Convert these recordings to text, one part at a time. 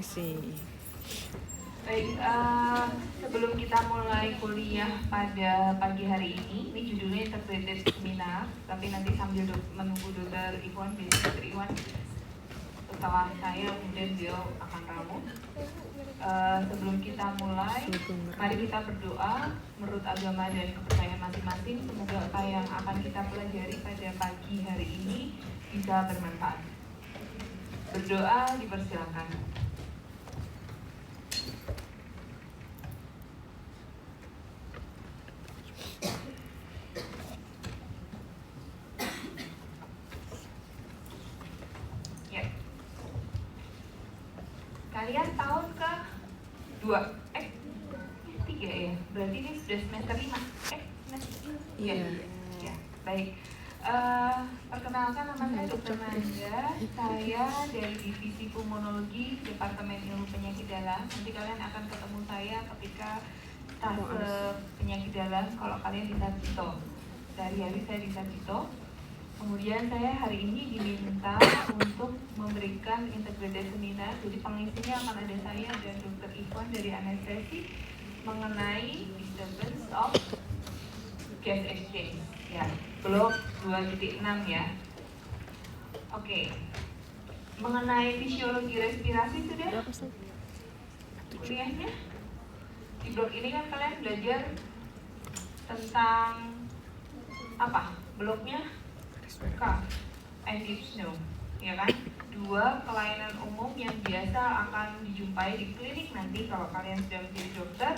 Masih. Baik, sebelum kita mulai kuliah pada pagi hari ini judulnya Integrated Seminar, tapi nanti sambil menunggu Dr. Iwan, Dr. Iwan setelah saya kemudian beliau akan ramu. Sebelum kita mulai, mari kita berdoa menurut agama dan kepercayaan masing-masing. Semoga apa yang akan kita pelajari pada pagi hari ini bisa bermanfaat. Berdoa dipersilakan. Kalian tahun ke 3 ya, berarti ini sudah semester 5. Iya. Ya, baik. Perkenalkan, nama saya Dr. Nanda. Saya dari Divisi Pulmonologi Departemen Ilmu Penyakit Dalam. Nanti kalian akan ketemu saya ketika stase penyakit dalam kalau kalian di Sarjito. Sehari-hari saya di Sarjito. Kemudian saya hari ini diminta untuk memberikan integrated seminar. Jadi pengisinya akan ada saya dan Dr. Iwan dari anestesi mengenai disturbance of gas exchange. Ya, blok 2.6 ya. Oke. Mengenai fisiologi respirasi sudah kuliahnya? Di blok ini kan kalian belajar tentang apa? Bloknya cough and dyspnea, ya kan? 2 kelainan umum yang biasa akan dijumpai di klinik nanti kalau kalian sudah menjadi dokter,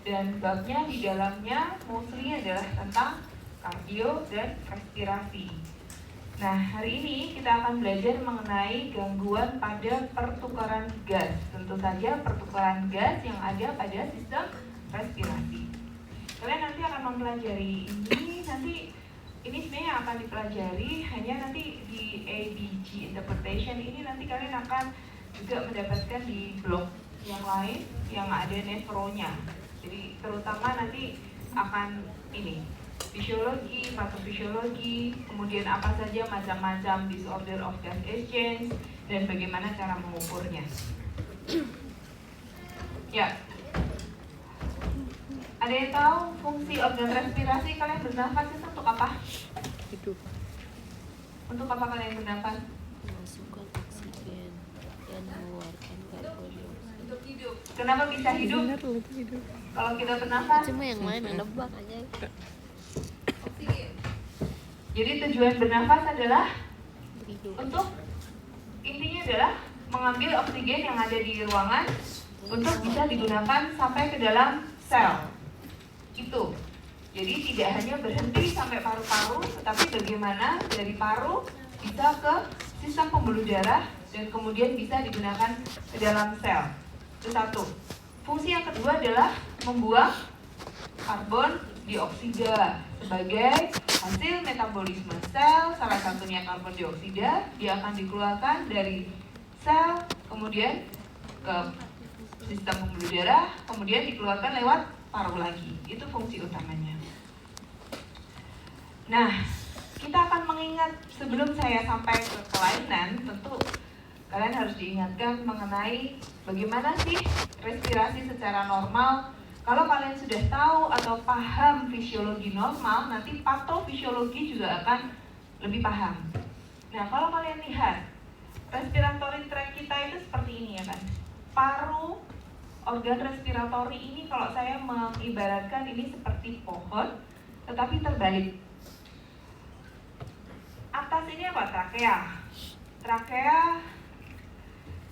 dan babnya di dalamnya mostly adalah tentang kardio dan respirasi. Nah, hari ini kita akan belajar mengenai gangguan pada pertukaran gas. Tentu saja pertukaran gas yang ada pada sistem respirasi. Kalian nanti akan mempelajari ini sebenarnya yang akan dipelajari hanya nanti di ABG Interpretation ini. Nanti kalian akan juga mendapatkan di blog yang lain yang ada nefronya. Jadi terutama nanti akan ini fisiologi, patofisiologi, kemudian apa saja macam-macam disorder of gas exchange dan bagaimana cara mengukurnya. Ya. Ada yang tahu fungsi organ respirasi? Kalian bernafas itu untuk apa? Hidup. Untuk apa kalian bernafas? Memasukkan oksigen dan mengeluarkan karbon dioksida. Untuk hidup. Kenapa bisa hidup? Hidup. Kalau kita bernafas? Cuma yang lain nebak aja. Oksigen. Jadi tujuan bernafas adalah Hidup. untuk intinya adalah mengambil oksigen yang ada di ruangan untuk bisa digunakan sampai ke dalam sel. Itu. Jadi tidak hanya berhenti sampai paru-paru, tetapi bagaimana dari paru bisa ke sistem pembuluh darah dan kemudian bisa digunakan ke dalam sel. Itu satu. Fungsi yang kedua adalah membuang karbon dioksida sebagai hasil metabolisme sel. Salah satunya karbon dioksida, dia akan dikeluarkan dari sel kemudian ke sistem pembuluh darah, kemudian dikeluarkan lewat paru lagi. Itu fungsi utamanya. Nah, kita akan mengingat sebelum saya sampai ke kelainan, tentu kalian harus diingatkan mengenai bagaimana sih respirasi secara normal. Kalau kalian sudah tahu atau paham fisiologi normal, nanti patofisiologi juga akan lebih paham. Nah, kalau kalian lihat respiratory tract kita itu seperti ini ya kan. Paru, organ respiratori ini kalau saya mengibaratkan ini seperti pohon, tetapi terbalik. Atas ini apa? Trakea. Trakea,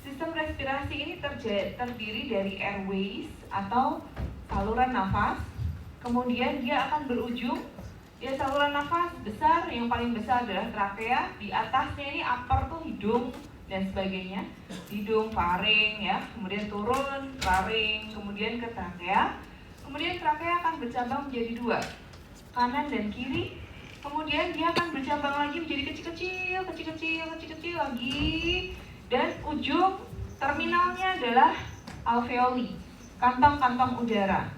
sistem respirasi ini terdiri dari airways atau saluran nafas. Kemudian dia akan berujung, ya saluran nafas besar, yang paling besar adalah trakea. Di atasnya ini upper tuh hidung dan sebagainya, hidung, faring ya, kemudian turun faring, kemudian ke trakea. Kemudian trakea akan bercabang menjadi 2, kanan dan kiri. Kemudian dia akan bercabang lagi menjadi kecil-kecil lagi, dan ujung terminalnya adalah alveoli, kantong-kantong udara.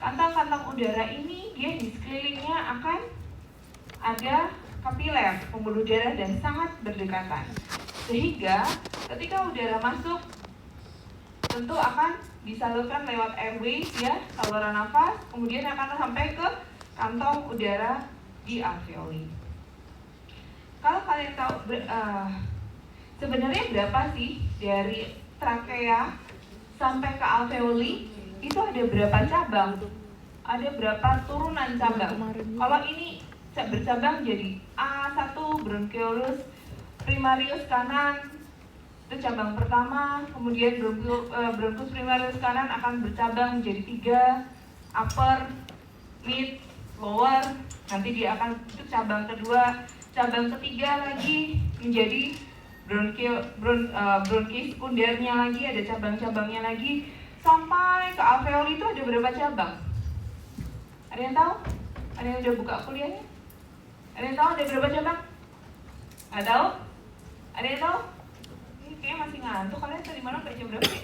Kantong-kantong udara ini dia di sekelilingnya akan ada kapiler, pembuluh darah dan sangat berdekatan. Sehingga ketika udara masuk tentu akan disalurkan lewat airways ya, saluran nafas, kemudian akan sampai ke kantong udara di alveoli. Kalau kalian tahu sebenarnya berapa sih dari trakea sampai ke alveoli itu ada berapa cabang? Ada berapa turunan cabang? Kalau ini bercabang jadi A1 bronchioles primarius kanan, itu cabang pertama. Kemudian bronchus primarius kanan akan bercabang menjadi 3, upper, mid, lower. Nanti dia akan itu cabang kedua, cabang ketiga lagi menjadi bronki sekundernya lagi, ada cabang-cabangnya lagi, sampai ke alveoli itu ada berapa cabang? Ada yang tahu? Ada yang udah buka kuliahnya? Ada yang tahu ada berapa cabang? Nggak tahu? Ada yang tahu? Ini kayaknya masih ngantuk. Kalian tadi malam sampai jam berapa sih?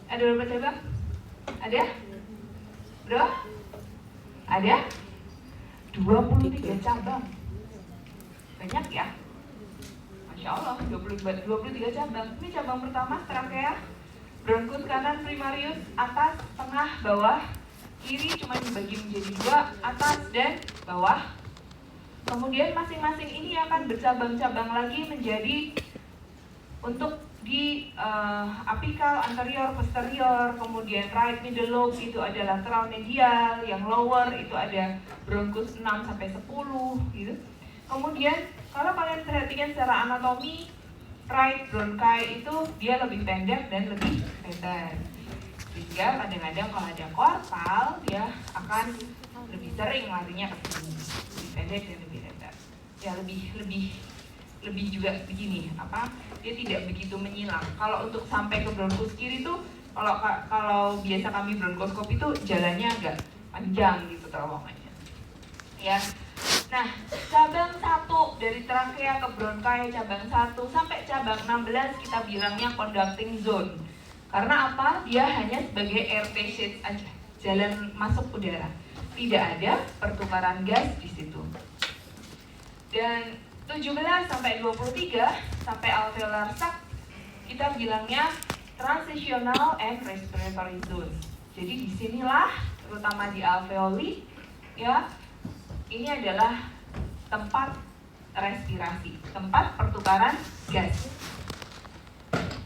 Ada berapa cabang? Ada? Berapa? Ada? 23 cabang. Banyak ya? Masya Allah, 23 cabang. Ini cabang pertama, trakea, bronkus kanan primarius, atas, tengah, bawah. Kiri cuma dibagi menjadi 2, atas dan bawah. Kemudian masing-masing ini akan bercabang-cabang lagi menjadi untuk di apikal, anterior, posterior, kemudian right middle lobe itu ada lateral medial, yang lower itu ada bronkus 6 sampai 10 gitu. Kemudian kalau kalian perhatikan secara anatomi, right bronchi itu dia lebih pendek dan lebih lebar. Sehingga kadang-kadang kalau ada korsal dia akan lebih sering larinya ke sini, lebih pendek dan lebih lebar. Ya lebih juga begini, dia tidak begitu menyilang. Kalau untuk sampai ke bronkus kiri tuh, kalau biasa kami bronkoskop itu jalannya agak panjang gitu terowongannya. Ya. Nah, cabang 1 dari trakea ke bronchi, cabang 1 sampai cabang 16 kita bilangnya conducting zone. Karena apa? Dia hanya sebagai air passage aja, jalan masuk udara. Tidak ada pertukaran gas di situ. Dan 17 sampai 23 sampai alveolar sac kita bilangnya transitional and respiratory zone. Jadi disinilah terutama di alveoli ya, ini adalah tempat respirasi, tempat pertukaran gas.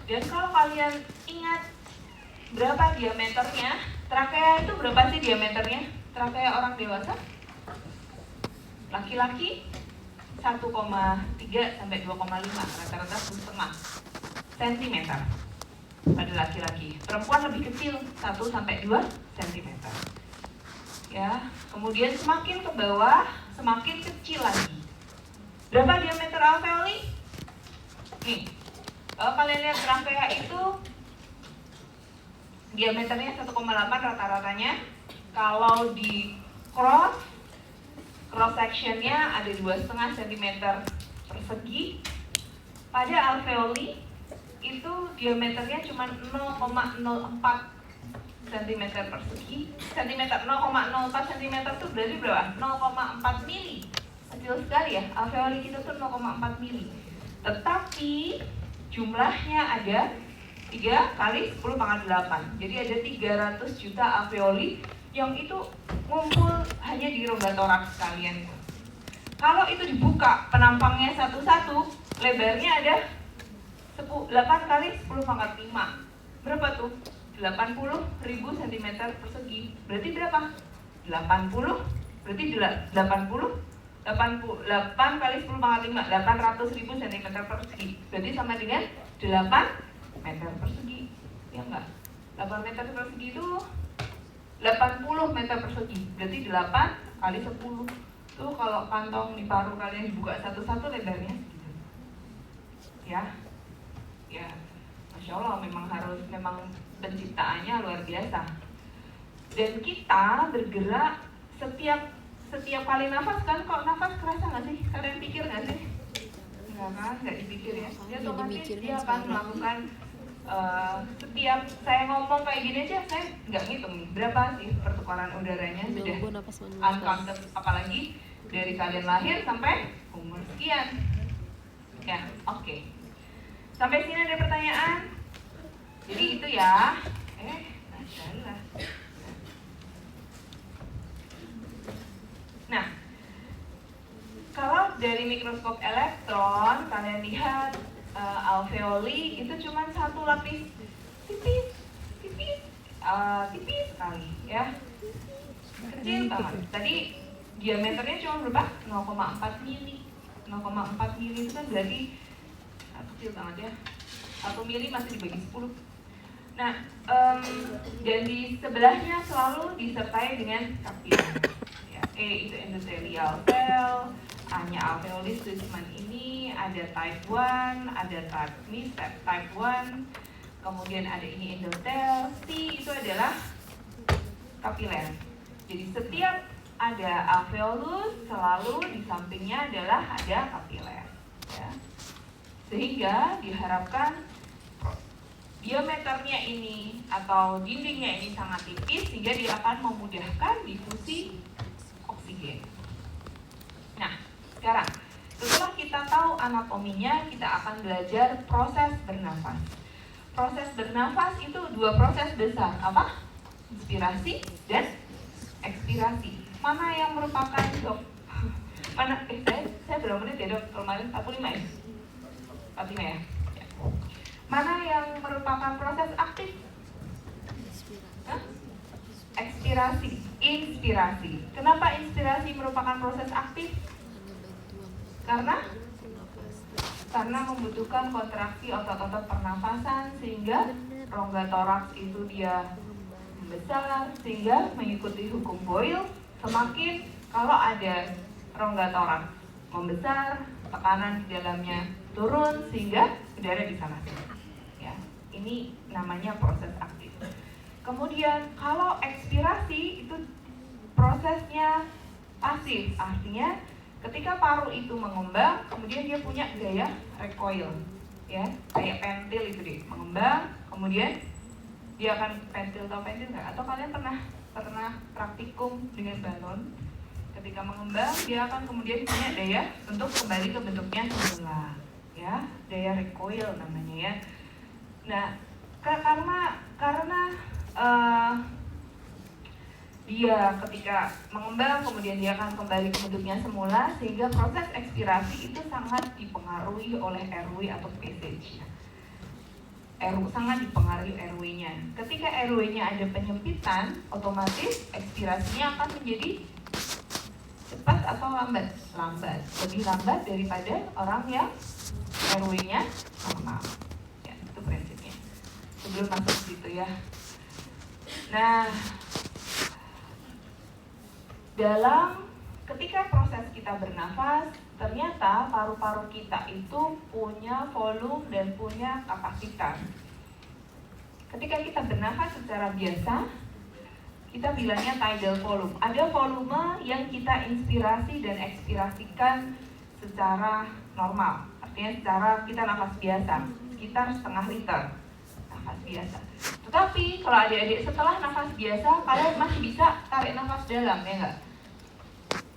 Dan kalau kalian ingat berapa diameternya, trakea itu berapa sih diameternya? Trakea orang dewasa? Laki-laki 1,3 sampai 2,5, rata-rata 1,5 cm pada laki-laki. Perempuan lebih kecil, 1 sampai 2 cm. Ya, kemudian semakin ke bawah, semakin kecil lagi. Berapa diameter alveoli? Nih, kalau kalian lihat trakea itu diameternya 1,8 rata-ratanya. Kalau di cross sectionnya ada 2,5 cm persegi. Pada alveoli itu diameternya cuma 0,04 cm persegi. 0,04 cm itu berarti berapa? 0,4 mili. Kecil sekali ya, alveoli kita tuh 0,4 mili. Tetapi jumlahnya ada 3 kali 10⁸. Jadi ada 300 juta alveoli yang itu ngumpul hanya di rongga toraks kalian. Kalau itu dibuka penampangnya satu-satu, lebarnya ada 8 kali 10⁻⁵. Berapa tuh? 80.000 cm persegi. Berarti berapa? 80. Berarti 8 kali 10⁻⁵, 800.000 cm persegi. Berarti sama dengan 8 meter persegi. Ya enggak? 8 meter persegi itu 80 meter persegi. Berarti 8 kali 10. Tuh kalau kantong di paru kalian dibuka satu-satu lebarnya segitu. Ya. Ya. Masya Allah, memang penciptaannya luar biasa. Dan kita bergerak setiap kali nafas kan, kok nafas kerasa nggak sih? Kalian pikir nggak sih? Enggak kan? Nggak dipikir ya. Dia otomatis dia akan melakukan setiap saya ngomong kayak gini aja, saya nggak ngitung nih berapa sih pertukaran udaranya sudah uncounted, apalagi dari kalian lahir sampai umur sekian. Ya, oke. Sampai sini ada pertanyaan? Jadi itu ya. Salah. Nah, kalau dari mikroskop elektron kalian lihat alveoli itu cuma satu lapis tipis sekali ya, kecil banget. Tadi diameternya cuma berapa? 0,4 mili. 0,4 mili itu kan berarti kecil banget ya. 1 mili masih dibagi 10. Nah, dan di sebelahnya selalu disertai dengan kapiler. Ya, E itu endothelial cell, A-nya alveoli cuma ini, ada type 1, ada type 1, kemudian ada ini endothel, C itu adalah kapiler. Jadi setiap ada alveolus selalu di sampingnya adalah ada kapiler. Ya. Sehingga diharapkan diameternya ini atau dindingnya ini sangat tipis sehingga dia akan memudahkan difusi oksigen. Nah, sekarang setelah kita tahu anatominya, kita akan belajar proses bernafas. Proses bernafas itu dua proses besar, apa? Inspirasi dan ekspirasi. Mana yang merupakan dok? Mana? Saya berapa menit ya dok? Kemarin 45 ya? 45 ya? Mana yang merupakan proses aktif? Ekspirasi, inspirasi. Kenapa inspirasi merupakan proses aktif? Karena membutuhkan kontraksi otot-otot pernafasan sehingga rongga toraks itu dia membesar, sehingga mengikuti hukum Boyle, semakin kalau ada rongga toraks membesar, tekanan di dalamnya turun sehingga udara bisa masuk. Ini namanya proses aktif. Kemudian kalau ekspirasi itu prosesnya pasif, artinya ketika paru itu mengembang, kemudian dia punya gaya recoil, ya kayak pentil itu deh, mengembang, kemudian dia akan pentil nggak? Atau kalian pernah praktikum dengan balon? Ketika mengembang, dia akan kemudian punya daya untuk kembali ke bentuknya semula, ya daya recoil namanya ya. Nah, karena dia ketika mengembang kemudian dia akan kembali ke bentuknya semula, sehingga proses ekspirasi itu sangat dipengaruhi oleh RW atau passage. Sangat dipengaruhi RW-nya. Ketika RW-nya ada penyempitan, otomatis ekspirasinya akan menjadi cepat atau lambat? Lebih lambat daripada orang yang RW-nya normal. Prinsipnya sebelum masuk situ ya. Nah, ketika proses kita bernafas, ternyata paru-paru kita itu punya volume dan punya kapasitas. Ketika kita bernafas secara biasa, kita bilangnya tidal volume. Ada volume yang kita inspirasi dan ekspirasikan secara normal. Artinya secara kita nafas biasa, sekitar setengah liter nafas biasa. Tetapi kalau adik-adik setelah nafas biasa, kalian masih bisa tarik nafas dalam, ya enggak?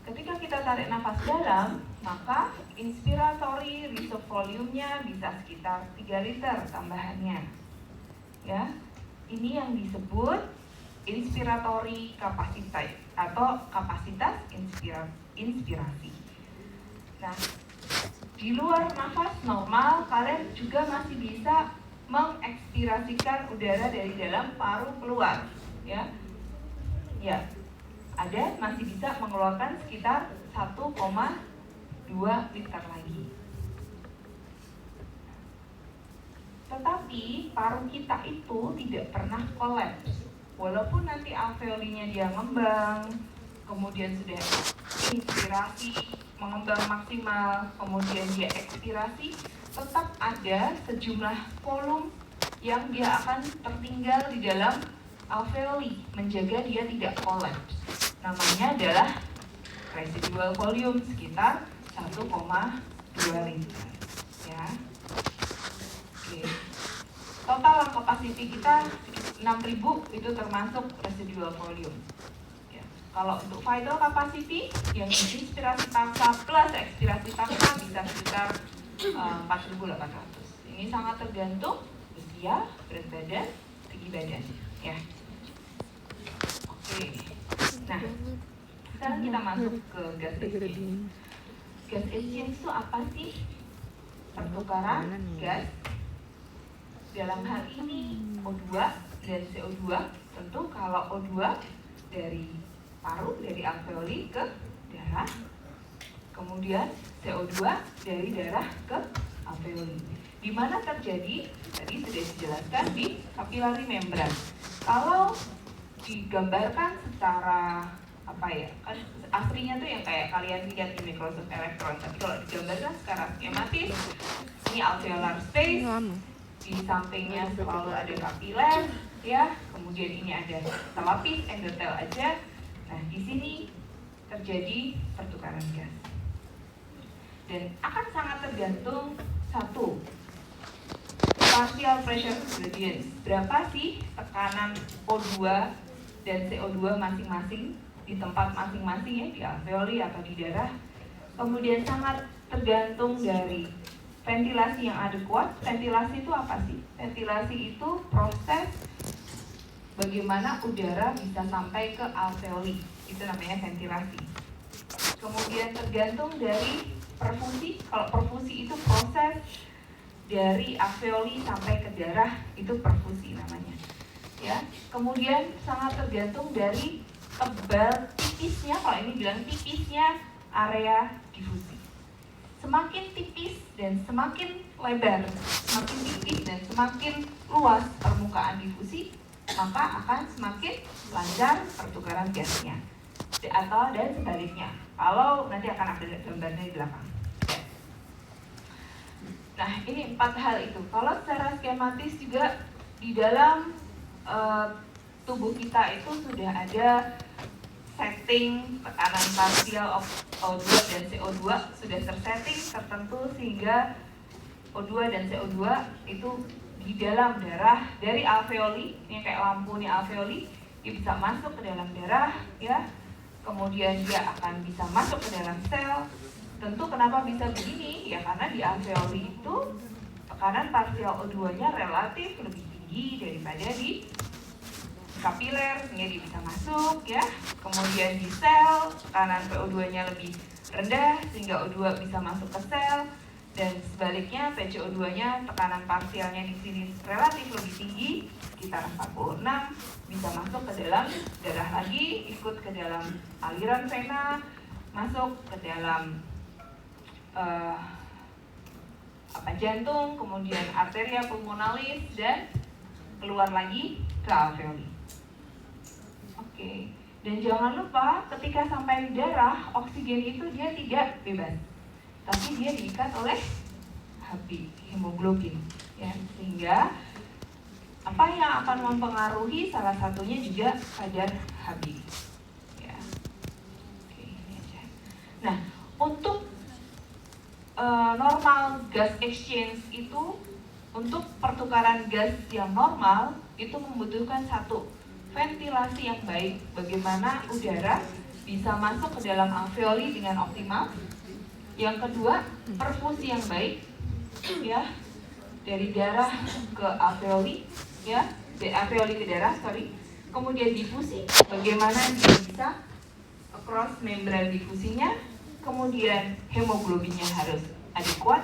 Ketika kita tarik nafas dalam, maka inspiratory reserve volume-nya bisa sekitar 3 liter tambahannya. Ya, ini yang disebut inspiratory capacity atau kapasitas inspirasi. Nah, di luar nafas normal, kalian juga masih bisa mengekspirasikan udara dari dalam paru keluar, ya. Masih bisa mengeluarkan sekitar 1,2 liter lagi. Tetapi paru kita itu tidak pernah kolaps. Walaupun nanti alveolinya dia ngembang, kemudian sudah inspirasi, mengembang maksimal, kemudian dia ekspirasi, tetap ada sejumlah volume yang dia akan tertinggal di dalam alveoli, menjaga dia tidak kolaps. Namanya adalah residual volume, sekitar 1,2 liter. Ya. Oke. Total kapasiti kita 6.000 itu termasuk residual volume. Ya. Kalau untuk vital capacity yang inspirasi paksa plus ekspirasi paksa bisa sekitar 4.800. Ini sangat tergantung usia, berat badan, tinggi badan, ya. Oke. Nah, sekarang kita masuk ke gas exchange. Gas exchange itu apa sih? Pertukaran gas. Dalam hal ini O2 dan CO2. Tentu kalau O2 dari paru, dari alveoli ke darah. Kemudian CO2 dari darah ke alveoli. Di mana terjadi? Tadi sudah dijelaskan di capillary membrane. Kalau digambarkan secara apa ya, kan aslinya tuh yang kayak kalian lihat di Microsoft Electron, tapi kalau digambarkan secara skematis, ini alveolar space, di sampingnya selalu ada kapiler, ya, kemudian ini ada pelapis endotel aja. Nah, di sini terjadi pertukaran gas, dan akan sangat tergantung satu, partial pressure gradient, berapa sih tekanan O2 dan CO2 masing-masing di tempat masing-masing ya, di alveoli atau di darah. Kemudian sangat tergantung dari ventilasi yang adekuat. Ventilasi itu apa sih? Ventilasi itu proses bagaimana udara bisa sampai ke alveoli, itu namanya ventilasi. Kemudian tergantung dari perfusi. Kalau perfusi itu proses dari alveoli sampai ke darah, itu perfusi namanya. Ya. Kemudian sangat tergantung dari tebal tipisnya, kalau ini bilang tipisnya area difusi. Semakin tipis dan semakin lebar, semakin tipis dan semakin luas permukaan difusi, maka akan semakin lancar pertukaran gasnya. Atau dan sebaliknya, kalau nanti akan ada gambarnya di belakang. Nah, ini 4 hal itu. Kalau secara skematis juga di dalam tubuh kita itu sudah ada setting tekanan parsial O2 dan CO2 sudah tersetting tertentu sehingga O2 dan CO2 itu di dalam darah dari alveoli, ini kayak lampu nih alveoli, dia bisa masuk ke dalam darah ya. Kemudian dia akan bisa masuk ke dalam sel. Tentu kenapa bisa begini? Ya karena di alveoli itu tekanan parsial O2-nya relatif lebih tinggi daripada di kapiler, sehingga dia bisa masuk ya. Kemudian di sel tekanan PO2-nya lebih rendah sehingga O2 bisa masuk ke sel, dan sebaliknya PCO2-nya tekanan parsialnya di sini relatif lebih tinggi, sekitar 46, bisa masuk ke dalam darah lagi, ikut ke dalam aliran vena, masuk ke dalam jantung, kemudian arteria pulmonalis, dan keluar lagi ke alveoli. Oke, dan jangan lupa ketika sampai di darah, oksigen itu dia tidak bebas, tapi dia diikat oleh Hb, hemoglobin, ya, sehingga apa yang akan mempengaruhi salah satunya juga kadar Hb. Ya. Oke, ini aja. Nah, untuk normal gas exchange itu, untuk pertukaran gas yang normal itu membutuhkan satu, ventilasi yang baik, bagaimana udara bisa masuk ke dalam alveoli dengan optimal. Yang kedua, perfusi yang baik, ya, dari darah ke alveoli, ya, dari alveoli ke darah, sorry. Kemudian difusi, bagaimana dia bisa across membran difusinya. Kemudian hemoglobinnya harus adekuat.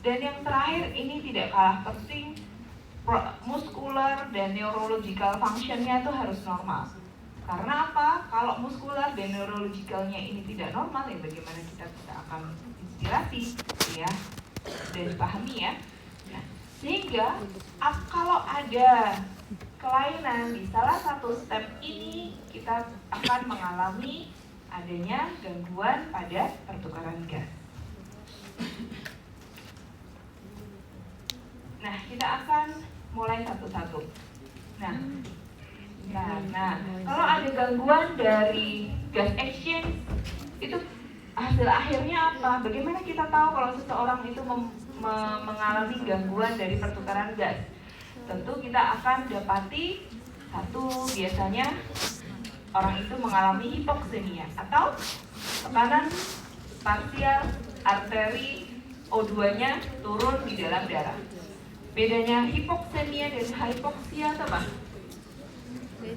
Dan yang terakhir, ini tidak kalah penting, muskular dan neurological functionnya itu harus normal. Karena apa? Kalau muskular dan neurologikalnya ini tidak normal, ya bagaimana kita bisa akan inspirasi, ya, dan dipahami ya. Nah, sehingga kalau ada kelainan di salah satu step ini, kita akan mengalami adanya gangguan pada pertukaran gas. Nah, kita akan mulai satu-satu. Nah, kalau ada gangguan dari gas exchange, itu hasil akhirnya apa? Bagaimana kita tahu kalau seseorang itu mengalami gangguan dari pertukaran gas? Tentu kita akan dapati satu, biasanya orang itu mengalami hipoksemia atau tekanan parsial arteri O2-nya turun di dalam darah. Bedanya hipoksemia dan hypoxia itu apa?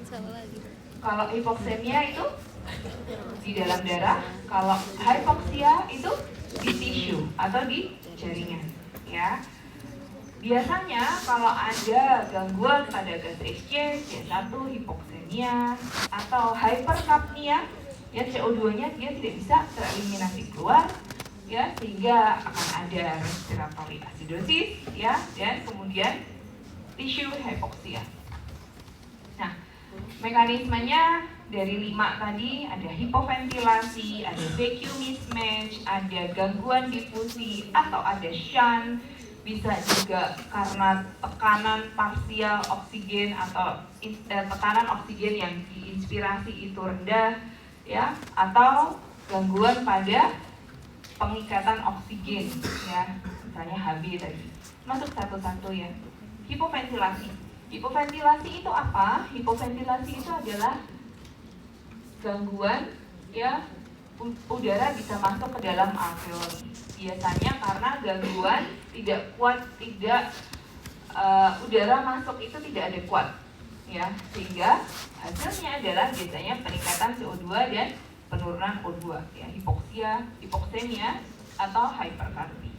Sama lagi. Kalau hipoksemia itu di dalam darah, kalau hypoxia itu di tisu atau di jaringan, ya. Biasanya kalau ada gangguan pada gas exchange, C1 hipoksemia atau hypercapnia, ya CO2-nya dia tidak bisa tereliminasi keluar, ya, sehingga akan ada respiratory acidosis, ya, dan kemudian tissue hypoxia. Nah, mekanismenya dari 5 tadi ada hipoventilasi, ada vacuum mismatch, ada gangguan difusi atau ada shunt, bisa juga karena tekanan parsial oksigen atau tekanan oksigen yang diinspirasi itu rendah, ya, atau gangguan pada pengikatan oksigen, ya, misalnya HB tadi. Masuk satu-satu ya. Hipoventilasi. Hipoventilasi itu apa? Hipoventilasi itu adalah gangguan, ya, udara bisa masuk ke dalam alveoli. Biasanya karena gangguan tidak kuat, udara masuk itu tidak adekuat, ya, sehingga hasilnya adalah biasanya peningkatan CO2 dan penurunan O2, ya, hipoksemia atau hypercarbia.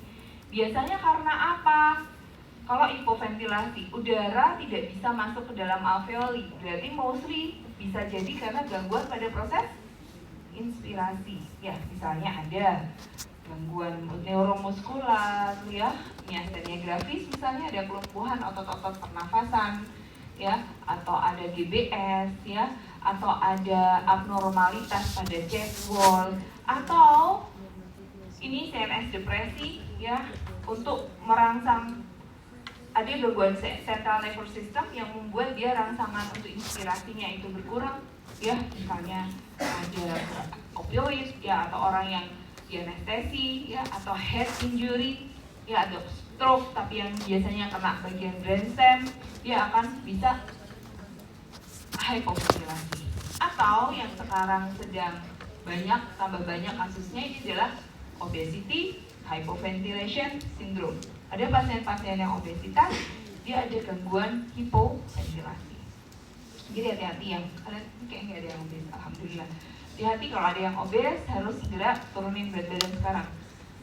Biasanya karena apa? Kalau hipoventilasi, udara tidak bisa masuk ke dalam alveoli, berarti mostly bisa jadi karena gangguan pada proses inspirasi, ya, misalnya ada gangguan neuromuskular, ya, miastenia gravis, misalnya ada kelumpuhan otot-otot pernafasan, ya, atau ada GBS, ya, atau ada abnormalitas pada chest wall, atau ini CNS depresi, ya, untuk merangsang ada gangguan central nervous system yang membuat dia rangsangan untuk inspirasinya itu berkurang, ya, misalnya ada opioid, ya, atau orang yang dianestesi, ya, atau head injury, ya, ada stroke tapi yang biasanya kena bagian brainstem, dia akan bisa hypoventilasi. Atau yang sekarang sedang tambah banyak kasusnya ini adalah obesity hypoventilation syndrome. Ada pasien-pasien yang obesitas, dia ada gangguan hipoventilasi. Jadi hati-hati yang kalian kayak nggak ada yang obes, alhamdulillah. Hati-hati kalau ada yang obes harus segera turunin berat badan sekarang,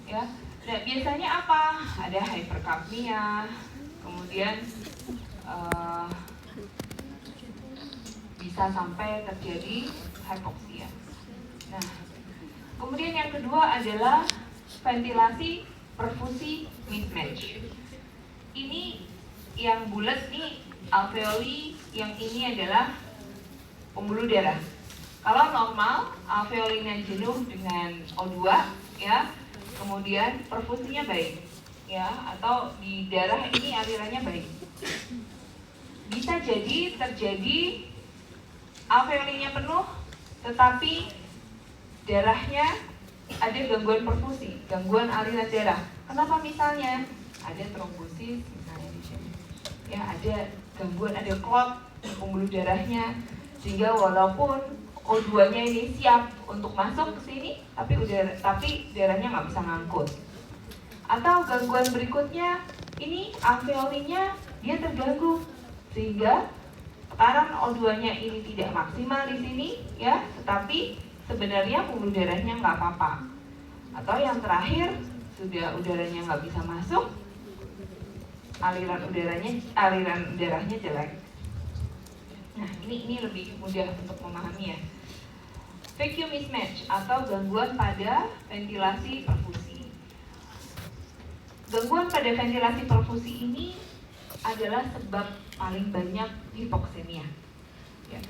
ya. Nah, biasanya apa? Ada hypercapnia, kemudian bisa sampai terjadi hypoxia. Nah, kemudian yang kedua adalah ventilasi perfusi mismatch. Ini yang bulat nih alveoli, yang ini adalah pembuluh darah. Kalau normal alveolinya jenuh dengan O2, ya, kemudian perfusinya baik, ya, atau di darah ini alirannya baik. Bisa jadi terjadi alveolinya penuh, tetapi darahnya ada gangguan perfusi, gangguan aliran darah. Kenapa misalnya? Ada trombosis, misalnya di sini, ya, ada gangguan, ada clot di pembuluh darahnya, sehingga walaupun O2-nya ini siap untuk masuk ke sini, tapi darahnya nggak bisa ngangkut. Atau gangguan berikutnya, ini alveolinya dia terganggu, sehingga tekanan O2-nya ini tidak maksimal di sini, ya, tetapi sebenarnya pembuluh darahnya nggak apa-apa. Atau yang terakhir, sudah udaranya nggak bisa masuk, aliran darahnya jelek. Nah, ini lebih mudah untuk memahami, ya. Vacuum mismatch atau gangguan pada ventilasi perfusi. Gangguan pada ventilasi perfusi ini adalah sebab paling banyak hipoksemia, ya.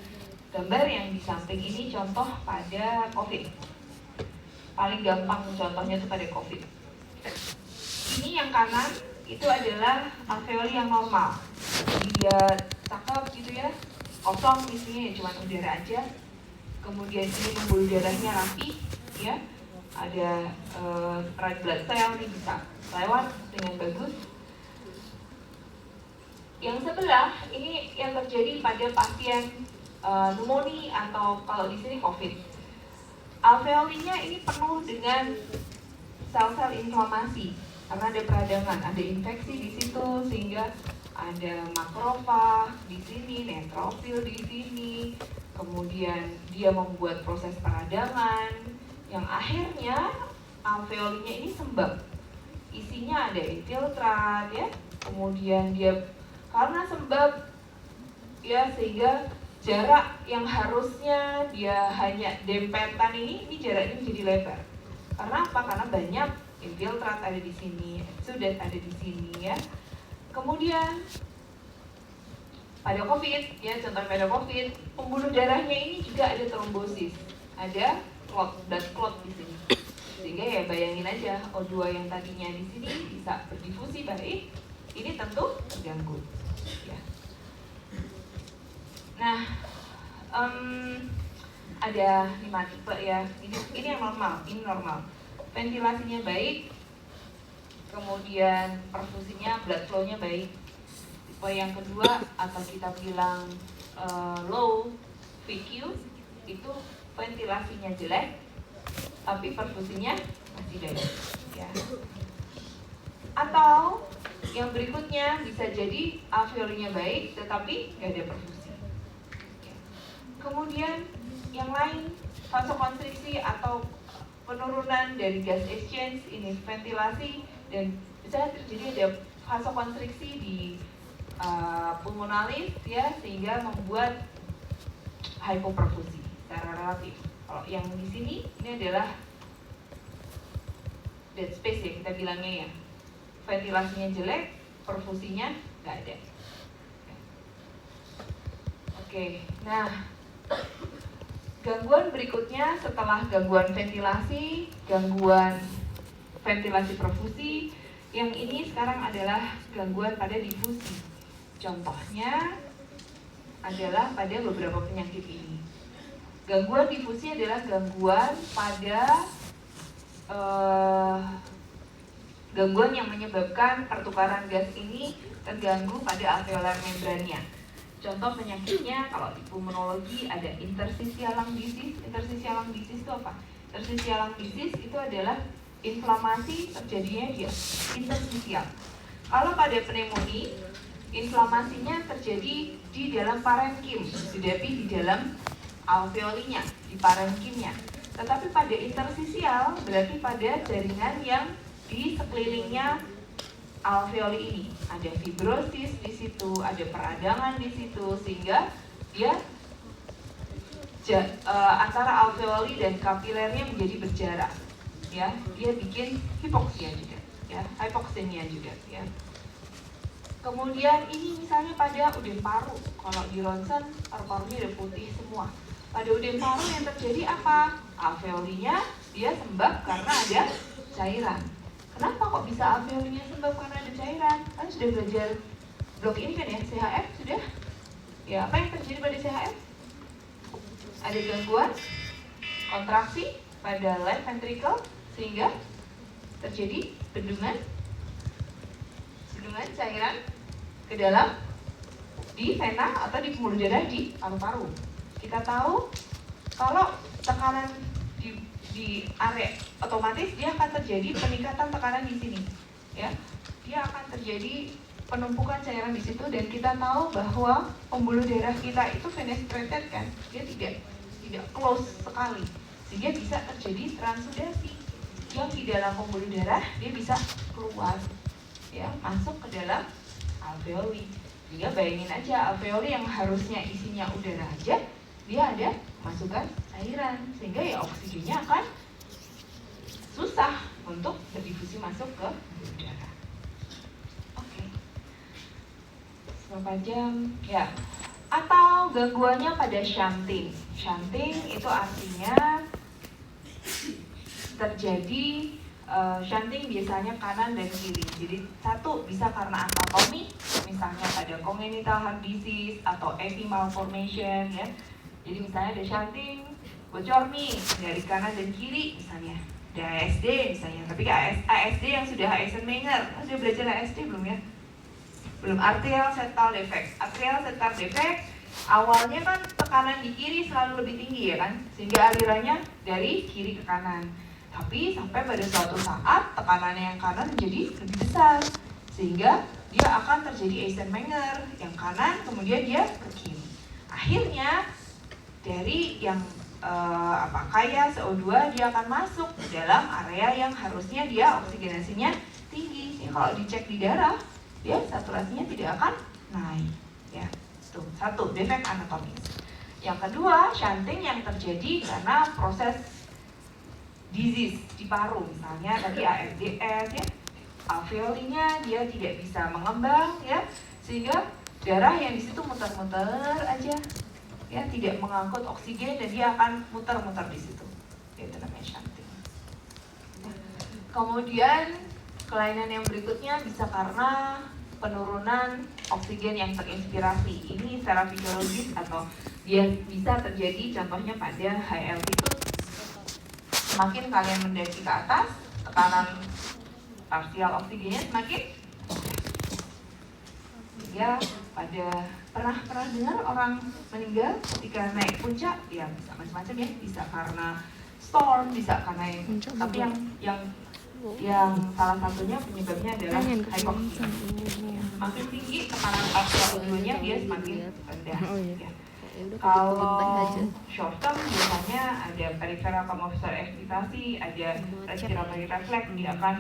Gambar yang di samping ini contoh pada COVID. Paling gampang contohnya itu pada COVID. Ini yang kanan itu adalah alveoli yang normal. Jadi dia cakep gitu, ya, kosong isinya, ya cuma udara aja. Kemudian ini pembuluh darahnya rapi, ya, ada red blood cell ini bisa lewat dengan bagus. Yang sebelah ini yang terjadi pada pasien pneumonia atau kalau di sini COVID. Alveolinya ini penuh dengan sel-sel inflamasi, karena ada peradangan, ada infeksi di situ, sehingga ada makrofag di sini, neutrofil di sini, kemudian dia membuat proses peradangan yang akhirnya alveolinya ini sembab, isinya ada infiltrat ya, kemudian dia karena sembab ya, sehingga jarak yang harusnya dia hanya dempetan ini jaraknya menjadi lebar. Karena apa? Karena banyak infiltrat ada di sini, sudah ada di sini ya. Kemudian pada COVID ya, contoh pada COVID, pembuluh darahnya ini juga ada trombosis, ada clot, blood clot di sini. Sehingga ya bayangin aja, O2 yang tadinya di sini bisa berdifusi baik, ini tentu terganggu. Ya. Nah, ada 5 tipe ya. Ini yang normal, ini normal. Ventilasinya baik, kemudian perfusinya, blood flow-nya baik. Tipe yang kedua atau kita bilang low VQ, itu ventilasinya jelek, tapi perfusinya masih baik. Ya. Atau yang berikutnya bisa jadi alveolinya baik, tetapi nggak ada perfusi. Ya. Kemudian yang lain, vasokonstriksi atau penurunan dari gas exchange, ini ventilasi, dan bisa terjadi ada vasokonstriksi di pulmonalis ya, sehingga membuat hypoperfusi secara relatif. Kalau yang di sini ini adalah dead space ya, kita bilangnya ya, ventilasinya jelek, perfusinya nggak ada. Oke, nah gangguan berikutnya setelah gangguan ventilasi perfusi, yang ini sekarang adalah gangguan pada difusi. Contohnya adalah pada beberapa penyakit ini. Gangguan difusi adalah gangguan pada gangguan yang menyebabkan pertukaran gas ini terganggu pada alveolar membrannya. Contoh penyakitnya kalau di pulmonologi ada interstitial lung disease. Interstitial lung disease itu apa? Interstitial lung disease itu adalah inflamasi terjadinya di interstitial. Kalau pada pneumonia, inflamasinya terjadi di dalam parenkim, tetapi di dalam alveolinya, di parenkimnya. Tetapi pada interstisial berarti pada jaringan yang di sekelilingnya alveoli ini. Ada fibrosis di situ, ada peradangan di situ, sehingga dia antara alveoli dan kapilernya menjadi berjarak. Ya, dia bikin hipoksia juga, ya, hypoxemia juga, ya. Kemudian ini misalnya pada udem paru, kalau di ronsen paru-parunya udah putih semua. Pada udem paru yang terjadi apa? Alveolinya dia sembab karena ada cairan. Kenapa kok bisa alveolinya sembab karena ada cairan? Kan sudah belajar blok ini kan ya, CHF sudah? Ya, apa yang terjadi pada CHF? Ada gangguan kontraksi pada left ventricle sehingga terjadi bendungan cairan ke dalam di vena atau di pembuluh darah di paru-paru. Kita tahu kalau tekanan di area otomatis dia akan terjadi peningkatan tekanan di sini, ya. Dia akan terjadi penumpukan cairan di situ, dan kita tahu bahwa pembuluh darah kita itu fenestrated kan, dia tidak close sekali, sehingga bisa terjadi transudasi yang di dalam pembuluh darah dia bisa keluar, ya, masuk ke dalam alveoli. Sehingga bayangin aja alveoli yang harusnya isinya udara aja, dia ada masukkan cairan, sehingga ya oksigennya akan susah untuk berdifusi masuk ke udara. Oke. Berapa jam? Ya. Atau gangguannya pada shunting. Shunting itu artinya terjadi shunting biasanya kanan dan kiri. Jadi satu bisa karena anatomi, misalnya pada congenital heart disease atau AP malformation ya. Jadi misalnya ada shunting bocor nih dari kanan dan kiri misalnya. Ada ASD misalnya, tapi ASD yang sudah Eisenmenger, sudah belajar ASD belum ya? Belum. Arterial septal defect. Arterial septal defect awalnya kan tekanan di kiri selalu lebih tinggi ya kan, sehingga alirannya dari kiri ke kanan. Tapi sampai pada suatu saat tekanannya yang kanan menjadi lebih besar, sehingga dia akan terjadi Eisenmenger, yang kanan kemudian dia ke kiri. Akhirnya dari yang kaya CO2 dia akan masuk ke dalam area yang harusnya dia oksigenasinya tinggi. Ya, kalau dicek di darah, dia saturasinya tidak akan naik. Ya, tuh satu defek anatomis. Yang kedua, shunting yang terjadi karena proses disease di paru, misalnya tadi ARDS ya, alveolinya dia tidak bisa mengembang ya, sehingga darah yang di situ muter-muter aja ya, tidak mengangkut oksigen dan dia akan muter-muter di situ. Itu namanya shunting. Kemudian kelainan yang berikutnya bisa karena penurunan oksigen yang terinspirasi. Ini secara fisiologis atau dia bisa terjadi contohnya pada high altitude. Semakin kalian mendaki ke atas, tekanan parsial oksigennya semakin. Ya, pernah dengar orang meninggal ketika naik puncak? Ya bisa macam-macam ya, bisa karena storm, bisa karena tapi yang salah satunya penyebabnya adalah hypoxia. Makin tinggi tekanan parsial oksigennya dia semakin rendah. Ya. Kalau short term biasanya ada peripheral chemosensory excitasi, ada respiratory reflex, dia akan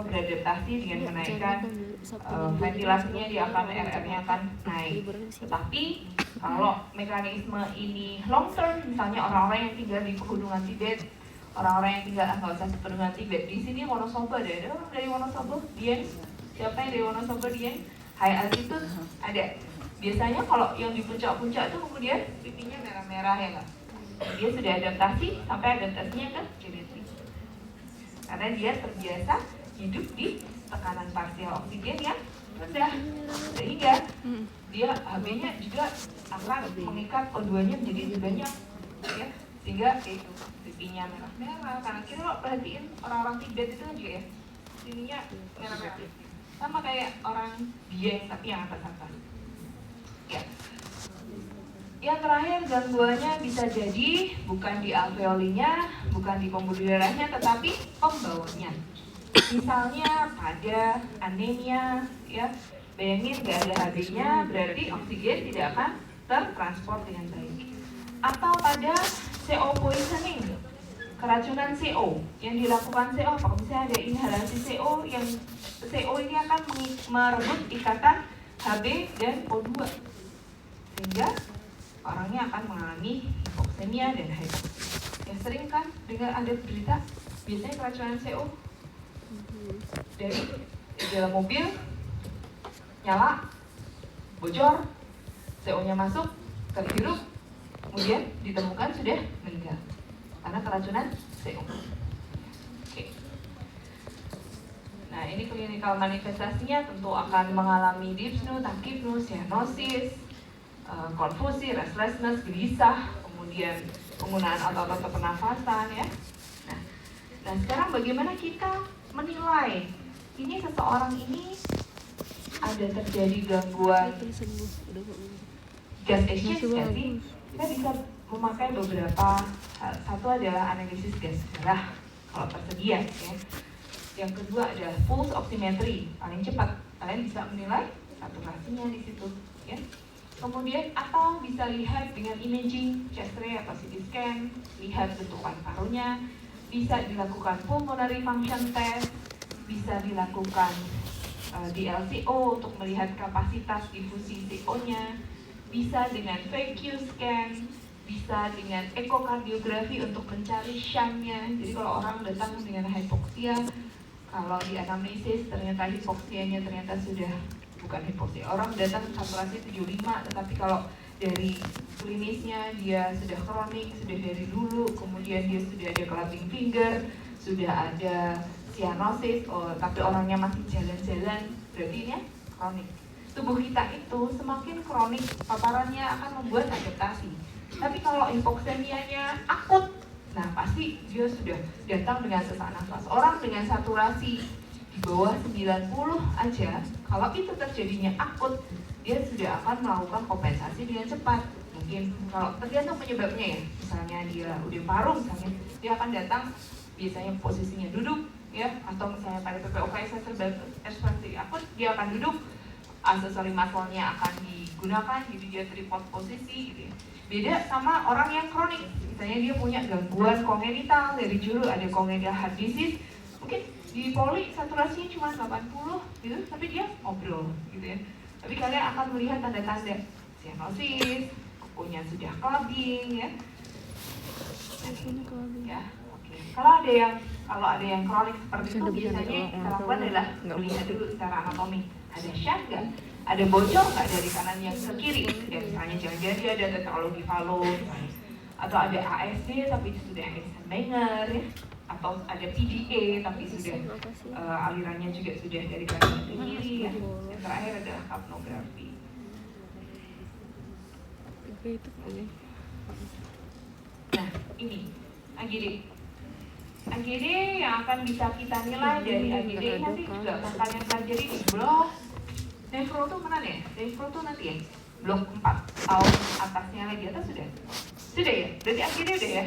beradaptasi dengan menaikkan ventilasinya, dia akan RR-nya akan naik. Tetapi kalau mekanisme ini long term, misalnya orang-orang yang tinggal di pegunungan Tibet, orang-orang yang tinggal nggak usah di pegunungan Tibet, di sini Wonosobo ada orang dari Wonosobo, Dieng, siapa yang dari Wonosobo Dieng? High altitude ada. Biasanya kalau yang di puncak-puncak itu kemudian pipinya merah-merah ya nggak? Dia sudah adaptasi, sampai adaptasinya ke genetik. Karena dia terbiasa hidup di tekanan parsial oksigen yang rendah, sehingga dia HB-nya juga akan mengikat O2-nya menjadi lebih banyak, ya, sehingga itu pipinya merah-merah. Karena kita kalau perhatiin orang-orang Tibet itu juga ya, sininya merah-merah, sama kayak orang Dieng tapi yang atas-atas. Ya. Yang terakhir, gangguannya bisa jadi bukan di alveolinya, bukan di pembuluh darahnya, tetapi pembawanya. Misalnya pada anemia, ya, bayangin nggak ada HB-nya, berarti oksigen tidak akan tertransport dengan baik. Atau pada CO poisoning, keracunan CO yang dilakukan CO, kalau misalnya ada inhalasi CO, yang CO ini akan merebut ikatan HB dan O2, sehingga orangnya akan mengalami hipoksemia dan hypoxia. Ya sering kan dengar ada berita, biasanya keracunan CO dari dalam mobil nyala, bocor, CO-nya masuk, terhirup, kemudian ditemukan sudah meninggal karena keracunan CO. Oke. Nah, ini klinikal manifestasinya tentu akan mengalami dyspnoe, tachypnea, cyanosis, konfusi, restlessness, gelisah, kemudian penggunaan otot-otot pernafasan ya. Nah, sekarang bagaimana kita menilai ini seseorang ini ada terjadi gangguan gas exchange nggak sih? Kita bisa memakai beberapa, satu adalah analisis gas darah kalau tersedia ya. Yang kedua adalah pulse oximetry, paling cepat kalian bisa menilai saturasinya di situ ya. Kemudian atau bisa lihat dengan imaging chest ray atau CT scan, lihat bentukan parunya, bisa dilakukan pulmonary function test, bisa dilakukan DLCO untuk melihat kapasitas difusi CO-nya, bisa dengan VQ scan, bisa dengan ekokardiografi untuk mencari shunt-nya. Jadi kalau orang datang dengan hypoxia, kalau di anamnesis ternyata hipoksianya ternyata sudah bukan hipoksia. Orang datang saturasi 75, tetapi kalau dari klinisnya dia sudah kronik, sudah dari dulu, kemudian dia sudah ada clapping finger, sudah ada cyanosis, tapi orangnya masih jalan-jalan, berarti ini kronik. Tubuh kita itu semakin kronik, paparannya akan membuat adaptasi. Tapi kalau hipoksemianya akut, nah pasti dia sudah datang dengan sesak nafas. Orang dengan saturasi di bawah 90 aja, kalau itu terjadinya akut, dia sudah akan melakukan kompensasi dengan cepat. Mungkin mungkin kalau tergantung penyebabnya ya, misalnya dia udah paru misalnya, dia akan datang biasanya posisinya duduk ya, atau misalnya pada PPOK ekspresi akut dia akan duduk, aksesori muscle-nya akan digunakan, jadi dia tripod posisi gitu ya. Beda sama orang yang kronik, misalnya dia punya gangguan kongenital dari dulu, ada congenital heart disease, mungkin di poli saturasinya cuma 80 gitu, tapi dia ngobrol gitu ya. Tapi kalian akan melihat tanda-tanda cyanosis, punya sudah clubbing ya. Ya, oke. Kalau ada yang kronik seperti itu, biasanya kita lakukan adalah melihat dulu secara anatomi. Ada shunt nggak? Ada bocor nggak dari kanan yang ke kiri? Ya, misalnya jangan-jangan dia ada tetralogy falo, atau ada ASD tapi sudah Eisenmenger ya, atau ada PDA tapi sudah alirannya juga sudah dari kanan ke kiri ya. Yang terakhir adalah capnografi. Nah, ini AGD yang akan bisa kita nilai dari AGD nanti juga akan kalian pelajari di blok nefro tuh mana ya? Nefro tuh nanti ya blok 4 tahun atasnya lagi, atas sudah ya? Berarti AGD udah ya?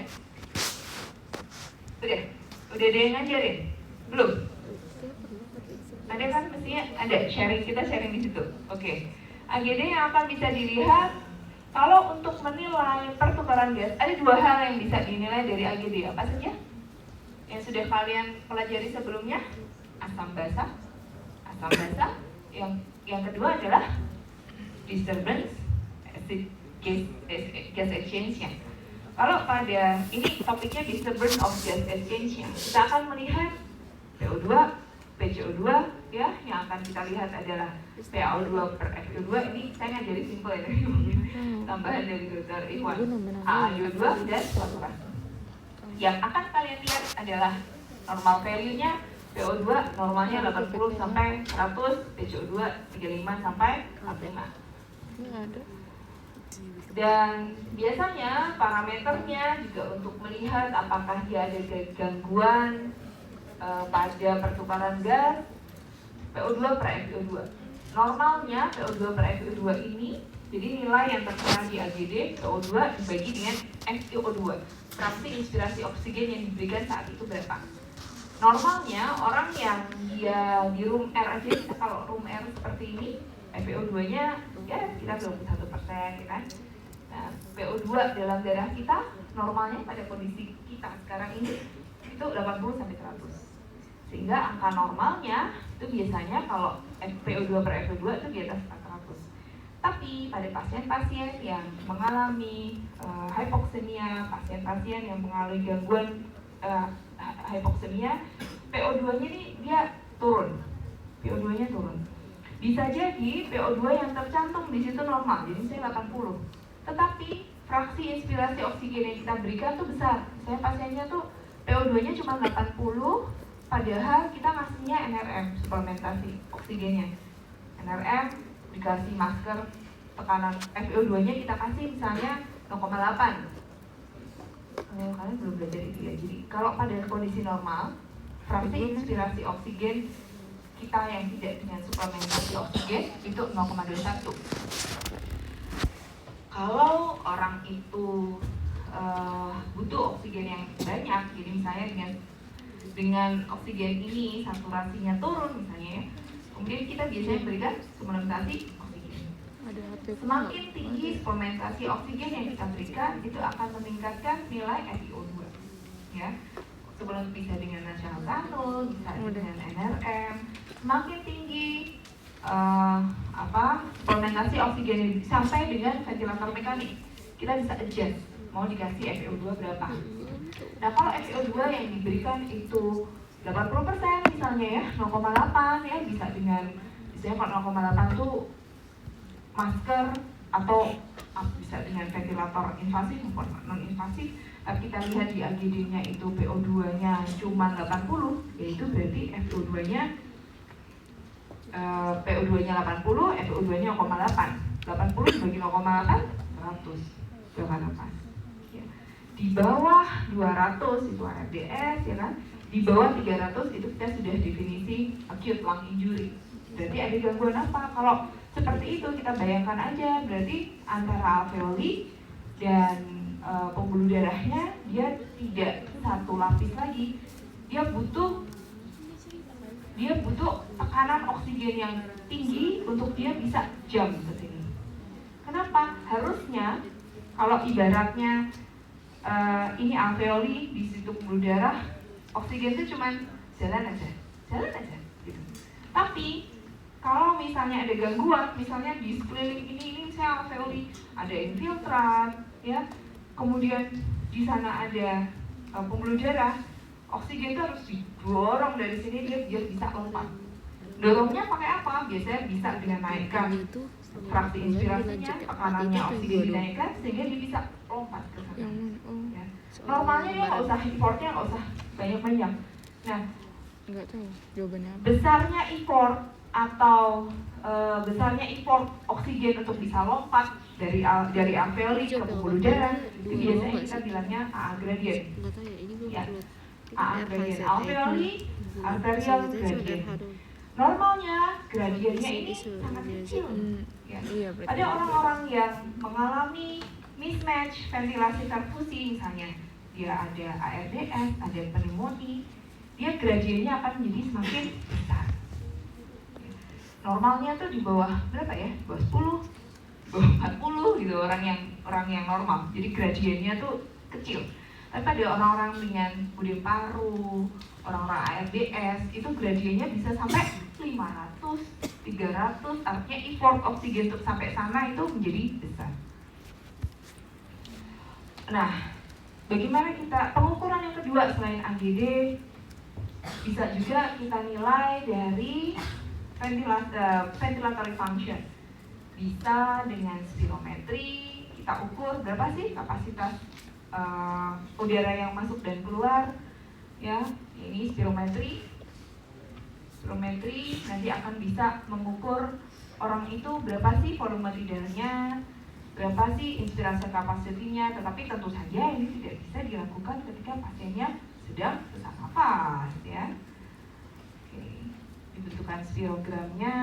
Udah ada yang ngajarin? Belum? Ada kan mestinya ada kita sharing di situ. Oke. AGD yang akan bisa dilihat kalau untuk menilai pertukaran gas, ada dua hal yang bisa dinilai dari AGD. Apa saja? Yang sudah kalian pelajari sebelumnya, asam basa. Yang kedua adalah disturbance acid gas exchange-nya. Kalau pada ini topiknya disturbance of gas exchange-nya, kita akan melihat PO2, PCO2 ya, yang akan kita lihat adalah PaO2 per FiO2. Ini saya ngajari simple ya, tambahan dari Dr. Ikhwan. AaO2 dan saturasi. Yang akan kalian lihat adalah normal value-nya. PO2 normalnya 80 sampai 100, PCO2 35 sampai 45. Dan biasanya parameternya juga untuk melihat apakah dia ada gangguan pada pertukaran gas, PO2 per FiO2. Normalnya PO2 per FiO2 ini, jadi nilai yang tertera di AGD, PO2 dibagi dengan FiO2. Fraksi inspirasi oksigen yang diberikan saat itu berapa? Normalnya orang yang dia di room air aja, kalau room air seperti ini, FiO2-nya ya kita 21% ya kan. Nah, PO2 dalam darah kita normalnya pada kondisi kita sekarang ini itu 80 sampai 100. Sehingga angka normalnya itu biasanya kalau PO2 per FiO2 itu di atas 400. Tapi pada pasien-pasien yang mengalami hypoxemia, pasien-pasien yang mengalami gangguan hypoxemia, PO2-nya nih dia turun. PO2-nya turun. Bisa jadi PO2 yang tercantum di situ normal, jadi misalnya 80. Tetapi fraksi inspirasi oksigen yang kita berikan tuh besar. Saya pasiennya tuh PO2-nya cuma 80, padahal kita ngasihnya NRM, suplementasi oksigennya. NRM dikasih masker, tekanan FiO2-nya kita kasih misalnya 0,8. Kalian belum belajar itu ya. Jadi kalau pada kondisi normal, fraksi inspirasi oksigen kita yang tidak dengan suplementasi oksigen itu 0,21. Kalau orang itu butuh oksigen yang banyak, jadi misalnya dengan oksigen ini saturasinya turun misalnya ya, kemudian kita biasanya berikan suplementasi oksigen. Semakin tinggi suplementasi oksigen yang kita berikan, itu akan meningkatkan nilai FiO2 ya. Sebelum bisa dengan nasional kanul, bisa dengan NRM. Semakin tinggi suplementasi oksigen ini sampai dengan ventilator mekanik, kita bisa adjust mau dikasih FiO2 berapa. Nah kalau FiO2 yang diberikan itu 80% misalnya ya, 0,8 ya, bisa dengan misalnya kalau 0,8 itu masker atau bisa dengan ventilator invasif maupun non invasif. Tapi kita lihat di AGD-nya itu PO2-nya cuma 80, yaitu berarti FiO2-nya PO2-nya 80, FiO2-nya 0,8. 80 dibagi 0,8, 100, 28. Ya. Di bawah 200 itu ARDS ya kan. Di bawah 300 itu kita sudah definisi acute lung injury. Berarti ada gangguan apa? Kalau seperti itu kita bayangkan aja, berarti antara alveoli dan pembuluh darahnya dia tidak satu lapis lagi, dia butuh tekanan oksigen yang tinggi untuk dia bisa jump ke sini. Kenapa? Harusnya kalau ibaratnya ini alveoli, di situ pembuluh darah, oksigen itu cuma jalan aja gitu. Tapi kalau misalnya ada gangguan, misalnya di sekeliling ini saya alveoli, ada infiltrat, ya, kemudian di sana ada pembuluh darah, oksigen itu harus didorong dari sini dia biar bisa lompat. Dorongnya pakai apa? Biasanya bisa dengan naikkan fraksi inspirasinya, tekanannya oksigen dinaikkan sehingga dia bisa lompat ke sana. Ya. Normalnya dia nggak usah importnya, nggak usah banyak-banyak. Nah, nggak tahu jawabannya apa. Besarnya import oksigen untuk bisa lompat dari alveoli ke pembuluh darah itu biasanya kita bilangnya AA gradient. Nggak tahu ya, ini gue Ya. perlu AA gradient, alveoli, arterial gradient. Normalnya gradiennya ini sangat kecil. Ya. Ada orang-orang yang mengalami mismatch ventilasi perfusi, misalnya dia ada ARDS, ada pneumonia, dia gradiennya akan menjadi semakin besar. Normalnya tuh di bawah berapa ya? Di bawah 10, di bawah 40 gitu orang yang normal. Jadi gradiennya tuh kecil. Tapi ada orang-orang dengan budem paru, orang-orang ARDS, itu gradiennya bisa sampai 500, 300, artinya effort oksigen untuk sampai sana itu menjadi besar. Nah, bagaimana kita pengukuran yang kedua selain AGD? Bisa juga kita nilai dari ventilatory function. Bisa dengan spirometri, kita ukur berapa sih kapasitas udara yang masuk dan keluar. Ya, ini spirometri nanti akan bisa mengukur orang itu berapa sih volume tidarnya, berapa sih inspirasi kapasitinya. Tetapi tentu saja ini tidak bisa dilakukan ketika pasiennya sedang sesak nafas, ya. Oke, dibentukkan spirogramnya,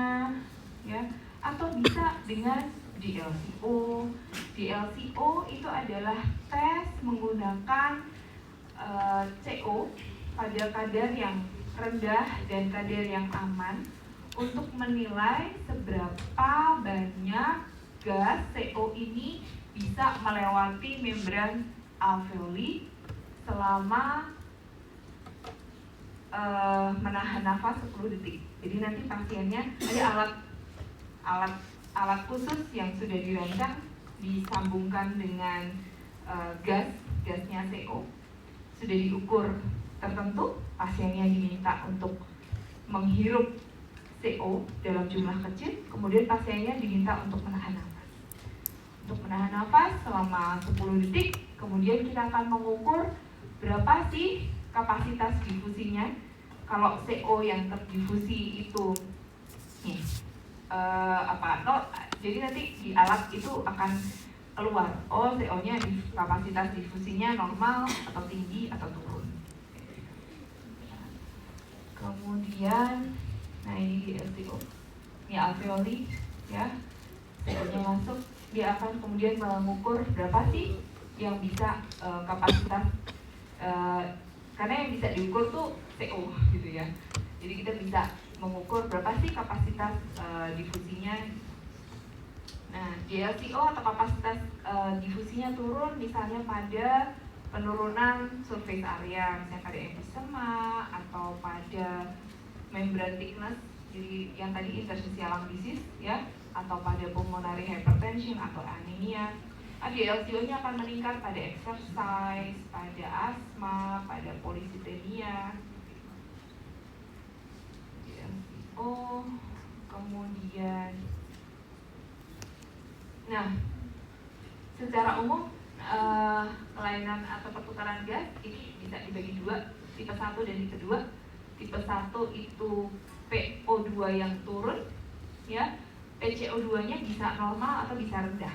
ya, atau bisa dengan DLCO. DLCO itu adalah tes menggunakan CO pada kadar yang rendah dan kadar yang aman untuk menilai seberapa banyak gas CO ini bisa melewati membran alveoli selama menahan nafas 10 detik. Jadi nanti pasiennya ada alat khusus yang sudah dirancang disambungkan dengan gasnya CO. Sudah diukur tertentu, pasiennya diminta untuk menghirup CO dalam jumlah kecil, kemudian pasiennya diminta untuk menahan nafas. Untuk menahan nafas selama 10 detik, kemudian kita akan mengukur berapa sih kapasitas difusinya. Kalau CO yang terdifusi itu jadi nanti di alat itu akan keluar, oh CO-nya kapasitas difusinya normal atau tinggi atau turun. Kemudian, nah ini di LCO, ini alveoli, ya, CO-nya masuk, dia akan kemudian mengukur berapa sih yang bisa kapasitas, karena yang bisa diukur tuh CO gitu ya. Jadi kita bisa mengukur berapa sih kapasitas difusinya. Nah, DLCO atau kapasitas difusinya turun misalnya pada penurunan surface area, misalnya pada emphysema atau pada membran thickness, jadi yang tadi interstitial lung disease, ya, atau pada pulmonary hypertension atau anemia. DLCO-nya akan meningkat pada exercise, pada asma, pada polisitenia. DLCO, kemudian, nah, secara umum kelainan atau pertukaran gas ini bisa dibagi dua, tipe 1 dan tipe 2. Tipe 1 itu PO2 yang turun, ya, PCO2-nya bisa normal atau bisa rendah.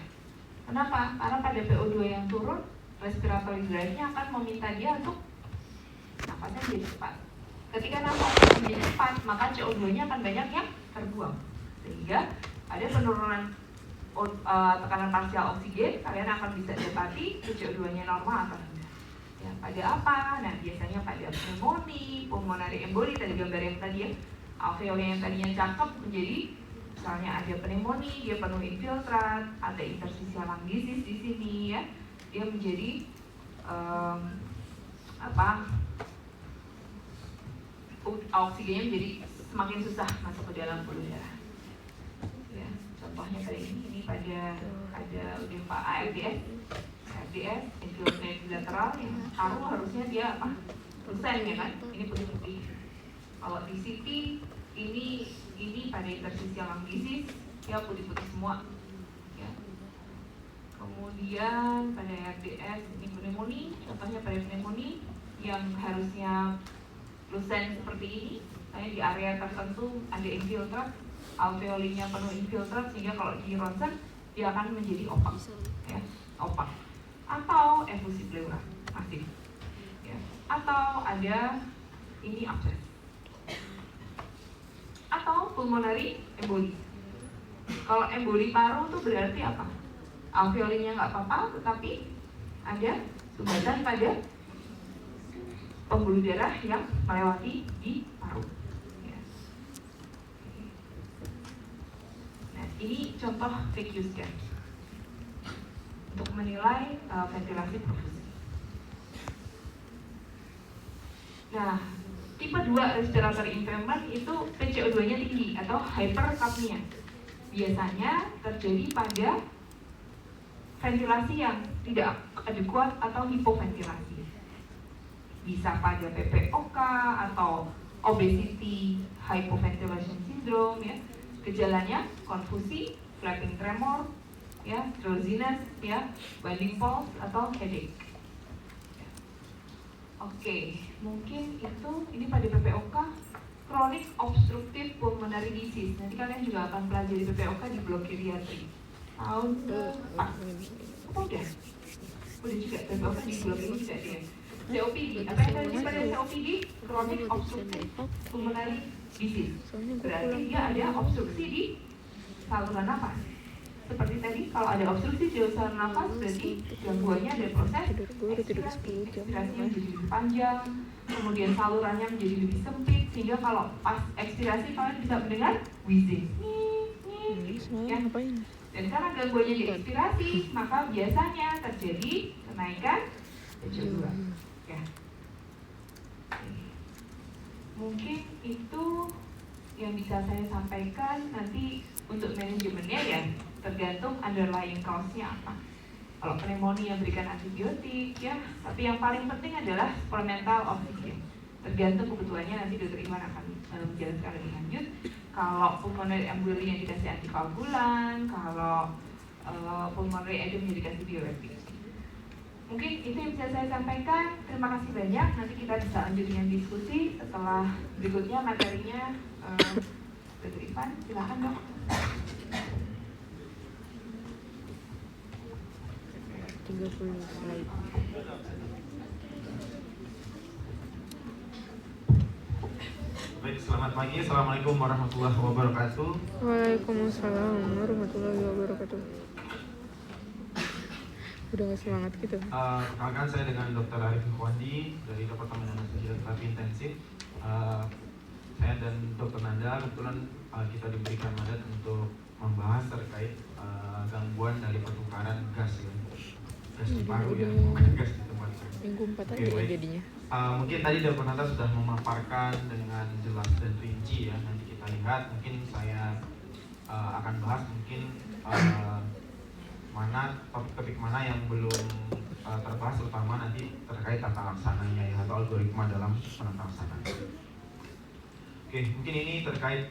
Kenapa? Karena pada PO2 yang turun, respiratory drive-nya akan meminta dia untuk nafasnya menjadi cepat. Ketika nafasnya menjadi cepat, maka CO2-nya akan banyak yang terbuang, sehingga ada penurunan tekanan parsial oksigen, kalian akan bisa dapati PCO2-nya normal atau rendah. Ya, pada apa? Nah, biasanya pada pneumonia, pulmonary emboli, tadi gambar yang tadi ya, alveoli yang tadinya cakep menjadi misalnya ada pneumonia, dia penuh infiltrat, ada interstitial lung disease di sini ya, dia menjadi oksigennya menjadi semakin susah masuk ke dalam pembuluh darah. Ya, contohnya pada ini pada ada UDFA ARDS, infiltrate bilateral yang paru harusnya dia apa? Lusen ya kan? Ini putih-putih. Kalau di CT ini pada interstitial lung disease ya putih-putih semua. Ya. Kemudian pada RDS ini pneumonia, contohnya pada pneumonia yang harusnya lusen seperti ini, saya di area tertentu ada infiltrat, alveolinya penuh infiltrat sehingga kalau di ronsen dia akan menjadi opak, ya, opak. Atau efusi pleura masif, ya. Atau ada ini abses, atau pulmonary emboli. Kalau emboli paru itu berarti apa? Alveolinya nggak apa-apa, tetapi ada sumbatan pada pembuluh darah yang melewati di paru. Ya. Nah, ini contoh vacuum scan untuk menilai ventilasi perfusi. Nah, tipe 2 respiratory impairment itu PCO2-nya tinggi atau hypercapnia. Biasanya terjadi pada ventilasi yang tidak adekuat atau hipoventilasi. Bisa pada PPOK atau obesity hypoventilation syndrome ya. Gejalanya konfusi, flapping tremor, ya, drowsiness, ya, binding pulse atau headache. Ya. Oke, mungkin itu ini pada PPOK chronic obstructive pulmonary disease. Nanti kalian juga akan pelajari PPOK di blok geriatri tahun ke-4. Apa udah? Udah juga PPOK di blok ini juga dia. COPD, apa yang terjadi pada COPD? Chronic obstructive pulmonary disease. Berarti dia ada obstruksi di saluran nafas. Seperti tadi, kalau ada obstruksi di saluran nafas, berarti gangguannya ada proses ekspirasinya menjadi lebih panjang, kemudian salurannya menjadi lebih sempit, sehingga kalau pas ekspirasi kalian bisa mendengar wheezing. Ya. Dan karena gangguannya di ekspirasi, maka biasanya terjadi kenaikan PCO2. Ya. Mungkin itu yang bisa saya sampaikan. Nanti untuk manajemennya ya tergantung underlying cause-nya apa. Kalau pneumonia berikan antibiotik ya, tapi yang paling penting adalah supplemental oksigen. Tergantung kebutuhannya, nanti Dr. Iwan akan menjelaskan lebih lanjut. Kalau pulmonary emboli yang dikasih antikoagulan, kalau pulmonary edema yang dikasih diuretik. Mungkin itu yang bisa saya sampaikan. Terima kasih banyak. Nanti kita bisa lanjut dengan diskusi setelah berikutnya materinya. Dr. Ivan, silakan dok. Slide. Baik, selamat pagi. Assalamualaikum warahmatullahi wabarakatuh. Waalaikumsalam warahmatullahi wabarakatuh. Udah gak semangat gitu. Perkenalkan saya dengan Dr. Arif Ikhwandi dari Departemen Anestesi dan Terapi Intensif. Saya dan Dr. Nanda kebetulan kita diberikan mandat untuk membahas terkait gangguan dari pertukaran gas ya. Gas di paru ya, bukan gas di tempat. Minggu 4 aja ya jadinya. Mungkin tadi Dr. Nanda sudah memaparkan dengan jelas dan rinci ya. Nanti kita lihat, mungkin saya akan bahas mungkin mana topik mana yang belum terbahas, terutama nanti terkait tata laksananya ya, atau algoritma dalam penata laksana. Oke, mungkin ini terkait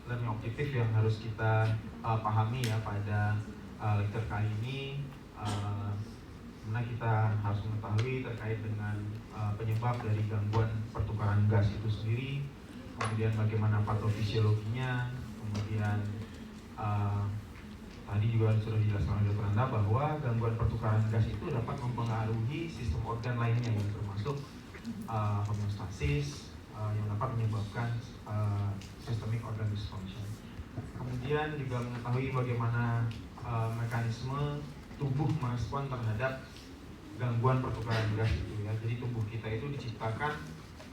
learning objektif yang harus kita pahami ya pada lecture kali ini. Mana kita harus mengetahui terkait dengan penyebab dari gangguan pertukaran gas itu sendiri, kemudian bagaimana patofisiologinya, kemudian tadi juga sudah dijelaskan oleh Dr. Nanda bahwa gangguan pertukaran gas itu dapat mempengaruhi sistem organ lainnya yang termasuk homeostasis yang dapat menyebabkan systemic organ dysfunction. Kemudian kemudian juga mengetahui bagaimana mekanisme tubuh merespon terhadap gangguan pertukaran gas itu ya. Jadi tubuh kita itu diciptakan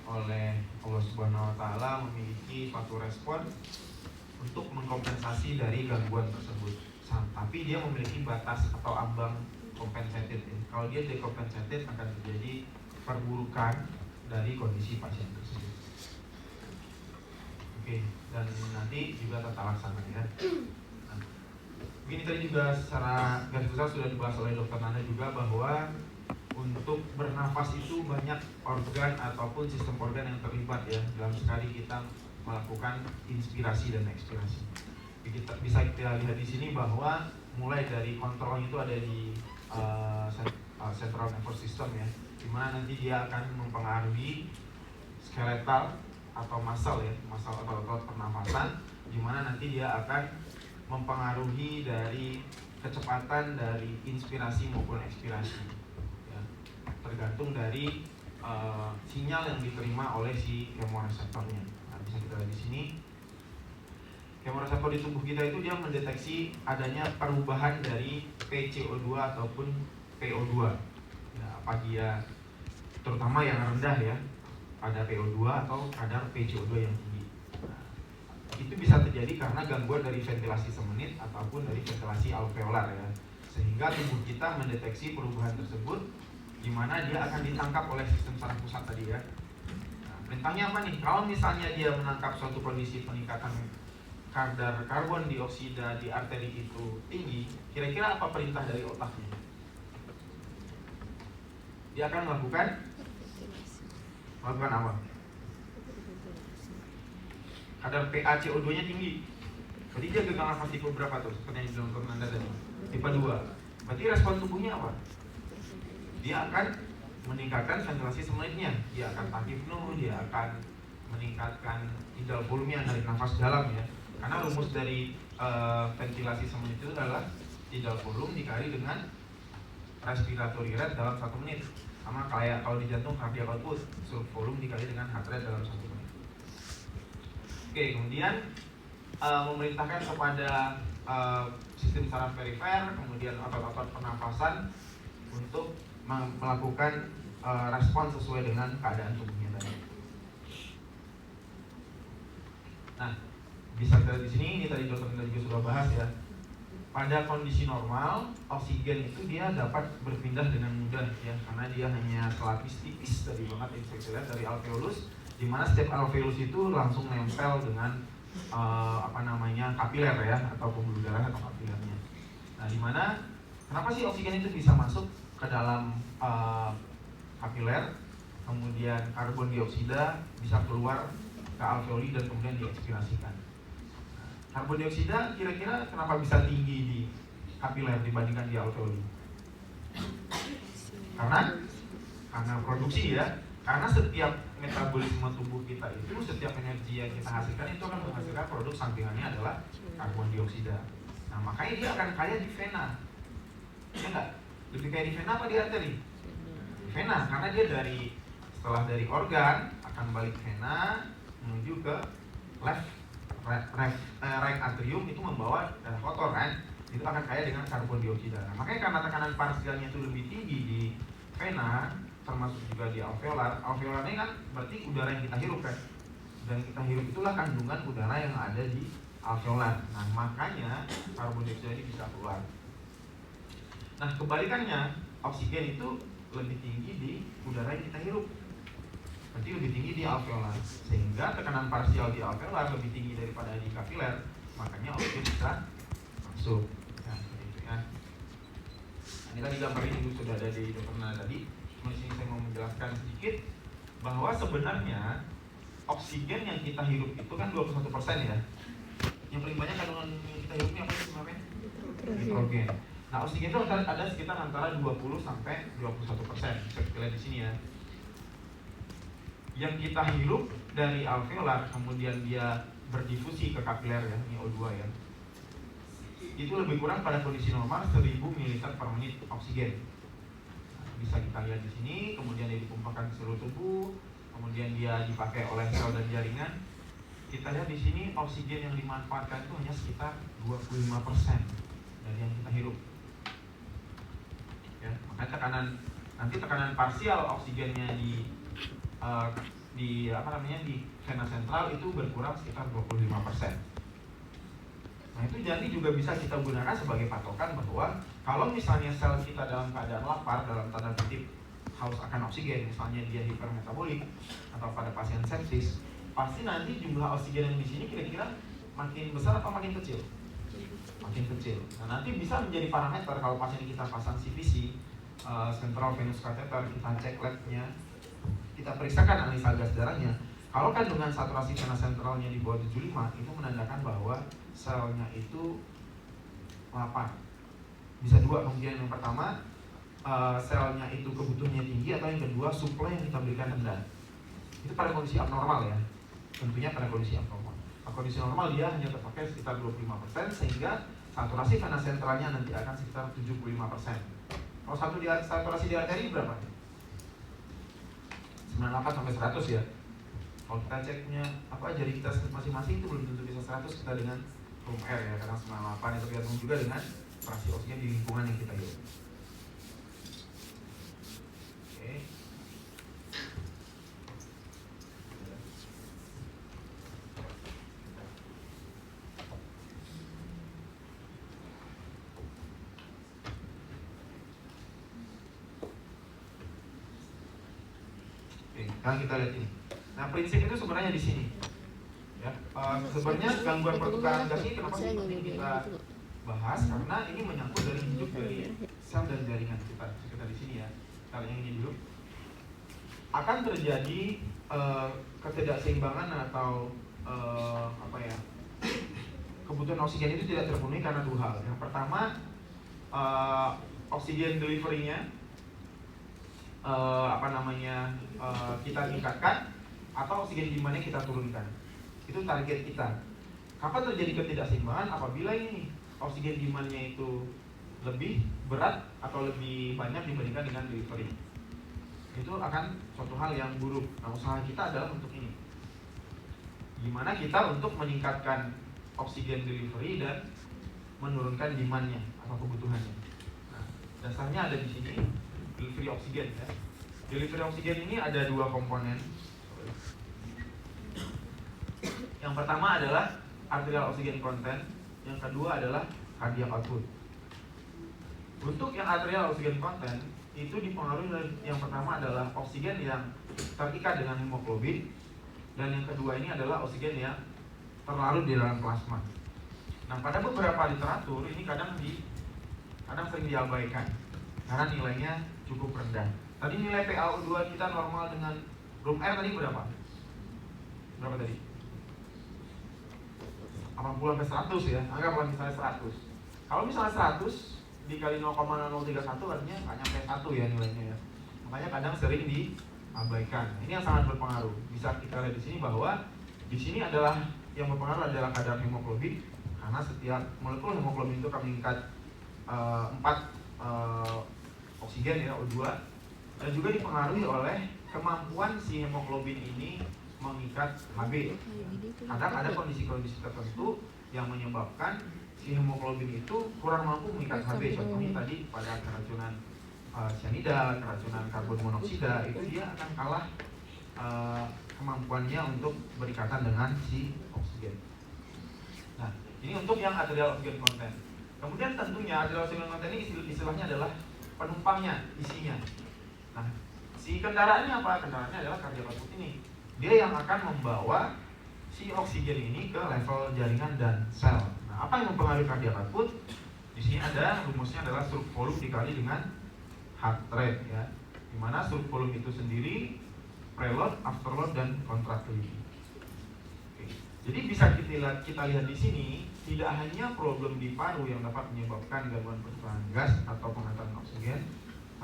oleh Allah Subhanahu wa taala memiliki suatu respon untuk mengkompensasi dari gangguan tersebut. Tapi dia memiliki batas atau ambang compensated ya. Kalau dia decompensated akan terjadi perburukan dari kondisi pasien tersebut. Oke, dan nanti juga tata laksana ya. Nah, begini tadi juga secara garis besar sudah dibahas oleh Dr. Nanda juga bahwa untuk bernafas itu banyak organ ataupun sistem organ yang terlibat ya dalam sekali kita melakukan inspirasi dan ekspirasi. Bisa kita lihat di sini bahwa mulai dari kontrol itu ada di central nervous system ya, dimana nanti dia akan mempengaruhi skeletal atau muscle ya, muscle atau otot pernafasan, dimana nanti dia akan mempengaruhi dari kecepatan dari inspirasi maupun ekspirasi ya, tergantung dari sinyal yang diterima oleh si kemoreseptornya. Nah, bisa kita lihat di sini kemoreseptor di tubuh kita itu dia mendeteksi adanya perubahan dari PCO2 ataupun PO2 ya, apa dia terutama yang rendah ya pada PO2 atau kadar PCO2 yang tinggi. Nah, itu bisa terjadi karena gangguan dari ventilasi semenit ataupun dari ventilasi alveolar ya, sehingga tubuh kita mendeteksi perubahan tersebut di mana dia akan ditangkap oleh sistem saraf pusat tadi ya. Nah, perintahnya apa nih? Kalau misalnya dia menangkap suatu kondisi peningkatan kadar karbon dioksida di arteri itu tinggi, kira-kira apa perintah dari otaknya? Dia akan melakukan apa? Kadar PaCO2 nya tinggi. Berarti dia gagal nafas tipe berapa tuh? Seperti yang bilang Nanda tadi. Tipe 2. Berarti respon tubuhnya apa? Dia akan meningkatkan ventilasi semenitnya. Dia akan tachypno, dia akan meningkatkan tidal volume yang dari nafas dalam ya. Karena rumus dari ventilasi semenit itu adalah tidal volume dikali dengan respiratory rate dalam 1 menit. Sama kayak kalau di jantung cardiac output, surf volume dikali dengan heart rate dalam 1 menit. Oke, kemudian memerintahkan kepada sistem saraf perifer, kemudian otot-otot pernafasan untuk melakukan respon sesuai dengan keadaan tubuhnya tadi. Nah, bisa kita lihat di sini, ini tadi dokter juga sudah bahas ya. Pada kondisi normal, oksigen itu dia dapat berpindah dengan mudah ya, karena dia hanya selapis tipis tadi banget yang saya lihat dari alveolus, di mana setiap alveolus itu langsung nempel dengan kapiler ya, atau pembuluh darah atau kapilernya. Nah, di mana kenapa sih oksigen itu bisa masuk ke dalam kapiler, kemudian karbon dioksida bisa keluar ke alveoli dan kemudian diekspirasikan. Karbon dioksida kira-kira kenapa bisa tinggi di kapiler dibandingkan di alveoli? Karena produksi ya. Karena setiap metabolisme tubuh kita itu, setiap energi yang kita hasilkan itu akan menghasilkan produk sampingannya adalah karbon dioksida. Nah, makanya dia akan kaya di vena. Ya enggak? Lebih kaya di vena apa di arteri? Di vena, karena dia setelah dari organ akan balik vena menuju ke right atrium, itu membawa darah kotor kan, itu akan kaya dengan karbon dioksida. Nah, makanya karena tekanan parsialnya itu lebih tinggi di vena, termasuk juga di alveolar. Alveolar ini kan berarti udara yang kita hirup kan, dan kita hirup itulah kandungan udara yang ada di alveolar. Nah, makanya karbon dioksida ini bisa keluar. Nah, kebalikannya, oksigen itu lebih tinggi di udara yang kita hirup, berarti lebih tinggi di alveolar, sehingga tekanan parsial di alveolar lebih tinggi daripada di kapiler, makanya oksigen bisa masuk. Nah, seperti itu ya. Nah, ini tadi gambar ini sudah ada di dokter Nanda tadi. Di sini saya mau menjelaskan sedikit bahwa sebenarnya oksigen yang kita hirup itu kan 21% ya. Yang paling banyak kandungan yang kita hirup ini apa sih sebenarnya? Nitrogen. Nah, oksigen itu ada sekitar antara 20 sampai 21%. Bisa kita lihat di sini ya. Yang kita hirup dari alveolar kemudian dia berdifusi ke kapiler ya, ini O2 ya. Itu lebih kurang pada kondisi normal 1000 ml per menit oksigen. Nah, bisa kita lihat di sini, kemudian dia ditumpahkan ke seluruh tubuh, kemudian dia dipakai oleh sel dan jaringan. kita lihat di sini oksigen yang dimanfaatkan itu hanya sekitar 25% dari yang kita hirup. Ya, makanya tekanan parsial oksigennya di vena sentral itu berkurang sekitar 25%. Nah, itu jadi juga bisa kita gunakan sebagai patokan bahwa kalau misalnya sel kita dalam keadaan lapar, dalam tanda kutip haus akan oksigen, misalnya dia hipermetabolik atau pada pasien sepsis, pasti nanti jumlah oksigen yang di sini kira-kira makin besar atau makin kecil? Makin kecil. Nah, nanti bisa menjadi parameter kalau pasien kita pasang CVC, central venous catheter, kita cek labnya, kita periksakan analisa gas darahnya. Kalau kandungan saturasi vena sentralnya di bawah 75, itu menandakan bahwa selnya itu lapar. Bisa dua kemungkinan. Yang pertama, selnya itu kebutuhannya tinggi, atau yang kedua, suplai yang kita berikan rendah. Itu pada kondisi abnormal ya. Tentunya pada kondisi abnormal. Pada kondisi normal dia hanya terpakai sekitar 25%, sehingga saturasi vena sentralnya nanti akan sekitar 75%. Kalau saturasi di arteri berapa? 98 sampai 100 ya. Kalau kita ceknya jari kita masing-masing itu belum tentu bisa 100 kita dengan room air ya, karena 98 itu tergantung juga dengan frasi oksigen di lingkungan yang kita hirup. Oke. Sekarang kita lihat ini. Nah, prinsip itu sebenarnya di sini. Ya, sebenarnya gangguan pertukaran gas ini kenapa sih penting kita bahas? Karena ini menyangkut dari hidup dari sel dan jaringan kita di sini ya. Kalau yang ini dulu akan terjadi ketidakseimbangan atau kebutuhan oksigen itu tidak terpenuhi karena dua hal. Yang pertama, oksigen delivery-nya kita tingkatkan, atau oksigen demand-nya kita turunkan. Itu target kita. Kapan terjadi ketidakseimbangan? Apabila ini oksigen demand-nya itu lebih berat atau lebih banyak dibandingkan dengan delivery. Itu akan suatu hal yang buruk. Nah, usaha kita adalah untuk ini. Gimana kita untuk meningkatkan oksigen delivery dan menurunkan demand-nya atau kebutuhannya. Nah, dasarnya ada di sini, delivery oksigen ya. Delivery oksigen ini ada dua komponen. Yang pertama adalah arterial oksigen content, yang kedua adalah cardiac output. Untuk yang arterial oksigen content itu dipengaruhi dari yang pertama adalah oksigen yang terikat dengan hemoglobin, dan yang kedua ini adalah oksigen yang terlarut di dalam plasma. Nah, pada beberapa literatur ini kadang sering diabaikan karena nilainya cukup rendah. Tadi nilai PaO2 kita normal dengan room air tadi berapa? Berapa tadi? 80 sampai 100 ya. Anggaplah misalnya 100. Kalau misalnya 100 dikali 0,0031 artinya nggak nyampe 1 ya nilainya ya. Makanya kadang sering diabaikan. Ini yang sangat berpengaruh. Bisa kita lihat di sini bahwa di sini adalah yang berpengaruh adalah kadar hemoglobin, karena setiap molekul hemoglobin itu akan meningkat 4 oksigen ya, O2, dan juga dipengaruhi oleh kemampuan si hemoglobin ini mengikat Hb. Kadang ada kondisi-kondisi tertentu yang menyebabkan si hemoglobin itu kurang mampu mengikat Hb. Contohnya tadi pada keracunan cyanida, keracunan karbon monoksida, itu dia akan kalah kemampuannya untuk berikatan dengan si oksigen. Nah, ini untuk yang arterial oksigen content. Kemudian tentunya arterial oksigen content ini istilahnya adalah penumpangnya, isinya. Nah, si kendaraannya apa? Kendaraannya adalah cardiac output ini. Dia yang akan membawa si oksigen ini ke level jaringan dan sel. Nah, apa yang mempengaruhi cardiac output? Di sini ada rumusnya adalah stroke volume dikali dengan heart rate ya. Dimana stroke volume itu sendiri preload, afterload, dan contractility. Jadi bisa kita lihat di sini tidak hanya problem di paru yang dapat menyebabkan gangguan pertukaran gas atau pengantaran oksigen,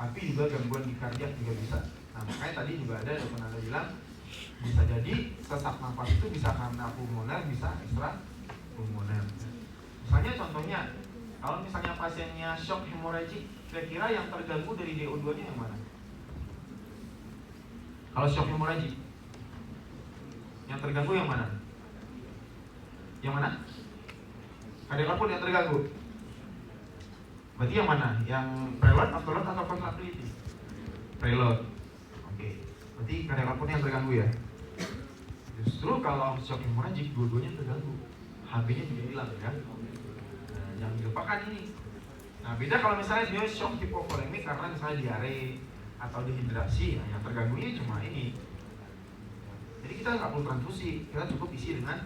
tapi juga gangguan di kardiak juga bisa. Nah, makanya tadi juga ada dokter Nanda bilang bisa jadi sesak nafas itu bisa karena pulmoner, bisa ekstra pulmoner. Misalnya contohnya, kalau misalnya pasiennya shock hemorrhagic, kira-kira yang terganggu dari DO2-nya yang mana? Kalau shock hemorrhagic, yang terganggu yang mana? Yang mana? Kadar apapun yang terganggu. Berarti yang mana? Yang preload, afterload, atau contractility? Preload. Oke. Berarti kadar apapun yang terganggu ya. Justru kalau shock hemorrhagic dua-duanya terganggu. HB-nya juga hilang ya. Nah, jangan dilupakan ini. Nah, beda kalau misalnya dia shock hipovolemik karena misalnya diare atau dehidrasi, nah, yang terganggunya cuma ini. Jadi kita nggak perlu transfusi, kita cukup isi dengan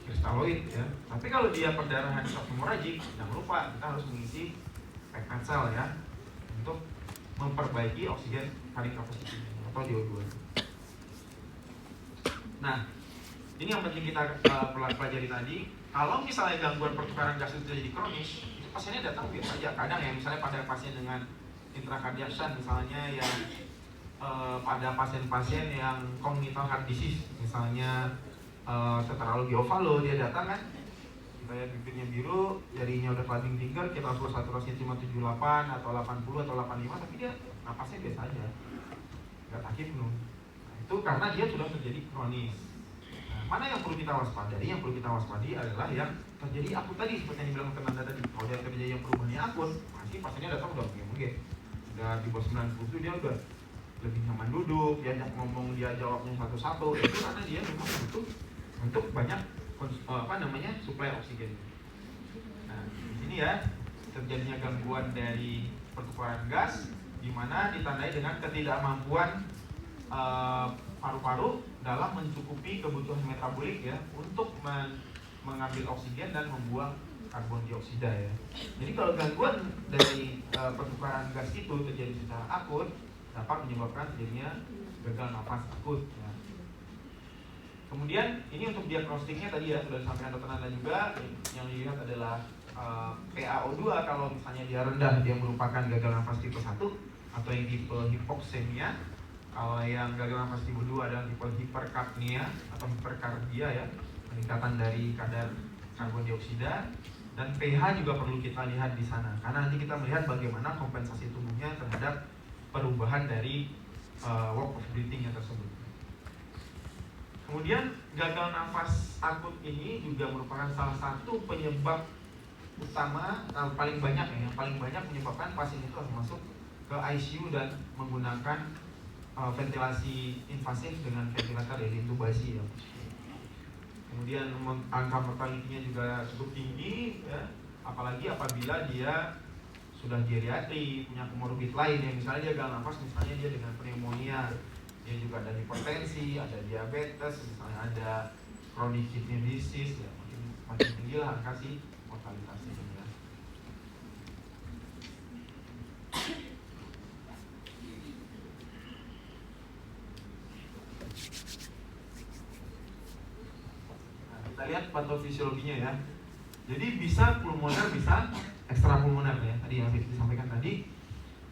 kristaloid ya. Tapi kalau dia perdarahan shock hemorrhagic, jangan lupa kita harus mengisi peptide cell ya untuk memperbaiki oksigen carrying capacity atau DO2. Nah, ini yang penting kita pelajari tadi. Kalau misalnya gangguan pertukaran gas itu jadi kronis, itu pasiennya datang biasa aja. Kadang ya, misalnya pada pasien dengan intracardiac shunt, misalnya yang pada pasien-pasien yang congenital heart disease, misalnya tetralogiovalo, dia datang kan, kita lihat bibirnya biru, jarinya udah clubbing finger, kita harus saturasinya cuma 78 atau 80 atau 85, tapi dia napasnya biasa aja, nggak takipenuh. Nah, itu karena dia sudah terjadi kronis. Mana yang perlu kita waspadai? Yang perlu kita waspadai adalah yang terjadi akut tadi, seperti yang dibilang teman tadi. Kalau dia terjadi yang perubahannya akut, pasti pasiennya datang udah mungkin udah di bawah 90 itu dia udah lebih nyaman duduk, dia ngomong, dia jawabnya satu-satu. Itu karena dia memang butuh untuk banyak suplai oksigen. Nah, di sini ya terjadinya gangguan dari pertukaran gas, di mana ditandai dengan ketidakmampuan paru-paru dalam mencukupi kebutuhan metabolik ya untuk mengambil oksigen dan membuang karbon dioksida ya. Jadi kalau gangguan dari pertukaran gas itu terjadi secara akut, dapat menyebabkan terjadinya gagal nafas akut ya. Kemudian ini untuk diagnostiknya tadi ya sudah disampaikan Dr. Nanda juga, yang dilihat adalah PaO2. Kalau misalnya dia rendah, dia merupakan gagal nafas tipe 1 atau yang tipe hipoksemia. Kalau yang gagal nafas tipe 2 adalah tipe hiperkapnia atau hiperkardia ya, peningkatan dari kadar karbon dioksida. Dan pH juga perlu kita lihat di sana, karena nanti kita melihat bagaimana kompensasi tubuhnya terhadap perubahan dari work of breathing-nya tersebut. Kemudian gagal nafas akut ini juga merupakan salah satu penyebab utama paling banyak ya, yang paling banyak menyebabkan pasien itu harus masuk ke ICU dan menggunakan ventilasi invasif dengan ventilator ya, intubasi ya. Kemudian angka mortality-nya juga cukup tinggi ya, apalagi apabila dia sudah geriatri, punya komorbid lain ya, misalnya dia gagal nafas, misalnya dia dengan pneumonia, dia juga ada hipertensi, ada diabetes, misalnya ada chronic kidney disease ya, makin tinggi lah angka si mortalitasnya ya. Nah, kita lihat patofisiologinya ya. Jadi bisa pulmoner, bisa ekstrapulmoner ya. Tadi yang disampaikan tadi,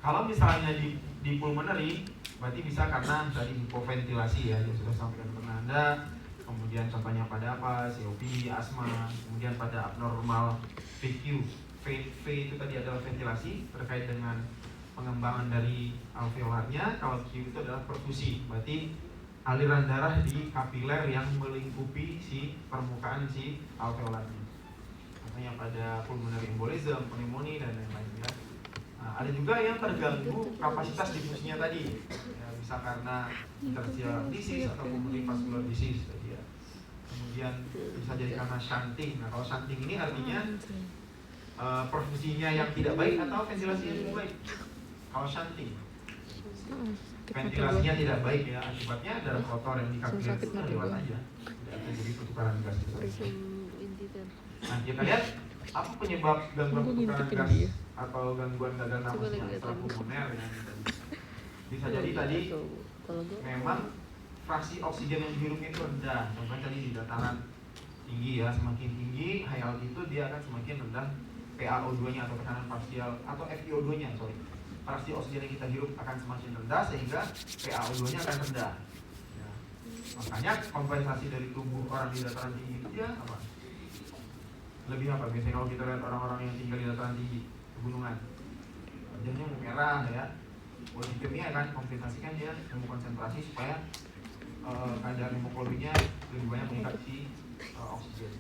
kalau misalnya di pulmonary berarti bisa karena dari hipoventilasi ya, yang sudah sampaikan Anda. Kemudian contohnya pada apa? COPD, asma. Kemudian pada abnormal VQ. V itu tadi adalah ventilasi terkait dengan pengembangan dari alveolarnya. Kalau Q itu adalah perfusi, berarti aliran darah di kapiler yang melingkupi si permukaan si alveolarnya. Contohnya pada pulmonary embolism, pneumonia dan lain-lain ya. Nah, ada juga yang terganggu kapasitas difusinya tadi ya, bisa karena interstitial disease atau pulmonary vascular disease tadi ya. Kemudian bisa jadi karena shunting. Nah, kalau shunting ini artinya perfusinya yang tidak baik atau ventilasinya yang tidak baik. Kalau shunting, ventilasinya tidak baik ya, akibatnya darah kotor yang di kapiler itu lewat aja, tidak terjadi pertukaran gas tersebut. Nah, kita lihat apa penyebab gangguan pertukaran gas atau gangguan gagal nafas ekstrapulmoner ya. Bisa jadi tadi memang fraksi oksigen yang dihirup itu rendah. Contohnya tadi di dataran tinggi ya, semakin tinggi high altitude dia akan semakin rendah PaO2-nya atau tekanan parsial atau FiO2-nya, fraksi oksigen yang kita hirup akan semakin rendah sehingga PaO2-nya akan rendah. Ya. Makanya kompensasi dari tubuh orang di dataran tinggi itu ya apa? Lebih apa? Biasanya kalau kita lihat orang-orang yang tinggal di dataran tinggi, pegunungan, wajahnya merah ya. Polikemia kan kompensasikan dia ilmu konsentrasi supaya kadar hemoglobinnya lebih banyak meningkat si oksigen.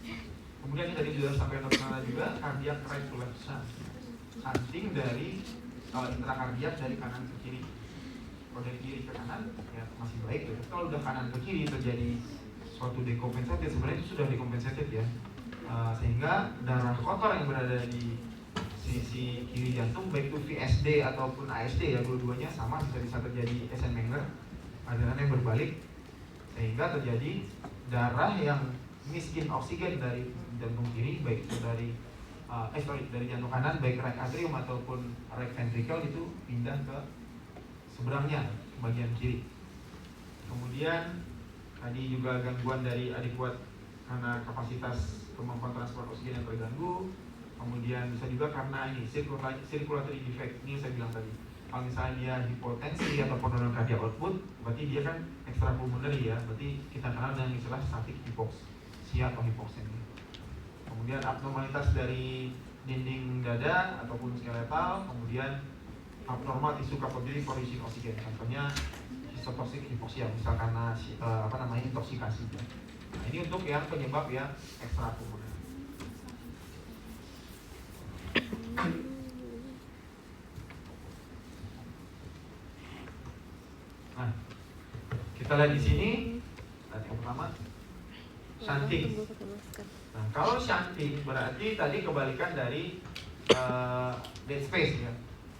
Kemudian tadi sudah sampai dokter juga cardiac right to left shunt, shunting dari intrakardiak dari kanan ke kiri. Kalau dari kiri ke kanan ya masih baik ya. Kalau udah kanan ke kiri terjadi suatu dekompensated, sebenarnya itu sudah dekompensated ya. Sehingga darah kotor yang berada di sisi kiri jantung, baik itu VSD ataupun ASD ya, dua-duanya sama, bisa terjadi Eisenmenger, aliran yang berbalik, sehingga terjadi darah yang miskin oksigen dari jantung kiri, baik itu dari jantung kanan, baik right atrium ataupun right ventricle, itu pindah ke seberangnya, ke bagian kiri. Kemudian tadi juga gangguan dari adekuat karena kapasitas kemampuan transport oksigen yang terganggu. Kemudian bisa juga karena ini circulatory defect, ini saya bilang tadi. Kalau misalnya dia hipotensi atau penurunan cardiac output, berarti dia kan extrapulmonary ya, berarti kita kenal dengan istilah static hypoxia atau hypoxemia. Kemudian abnormalitas dari dinding dada ataupun skeletal, kemudian abnormal tisu capillary for using oksigen, contohnya histotoxic hypoxia, misal karena intoksikasi. Nah, ini untuk yang penyebab ya ekstrapulmoner. Nah, kita lihat di sini, yang pertama shunting. Nah, kalau shunting berarti tadi kebalikan dari dead space ya,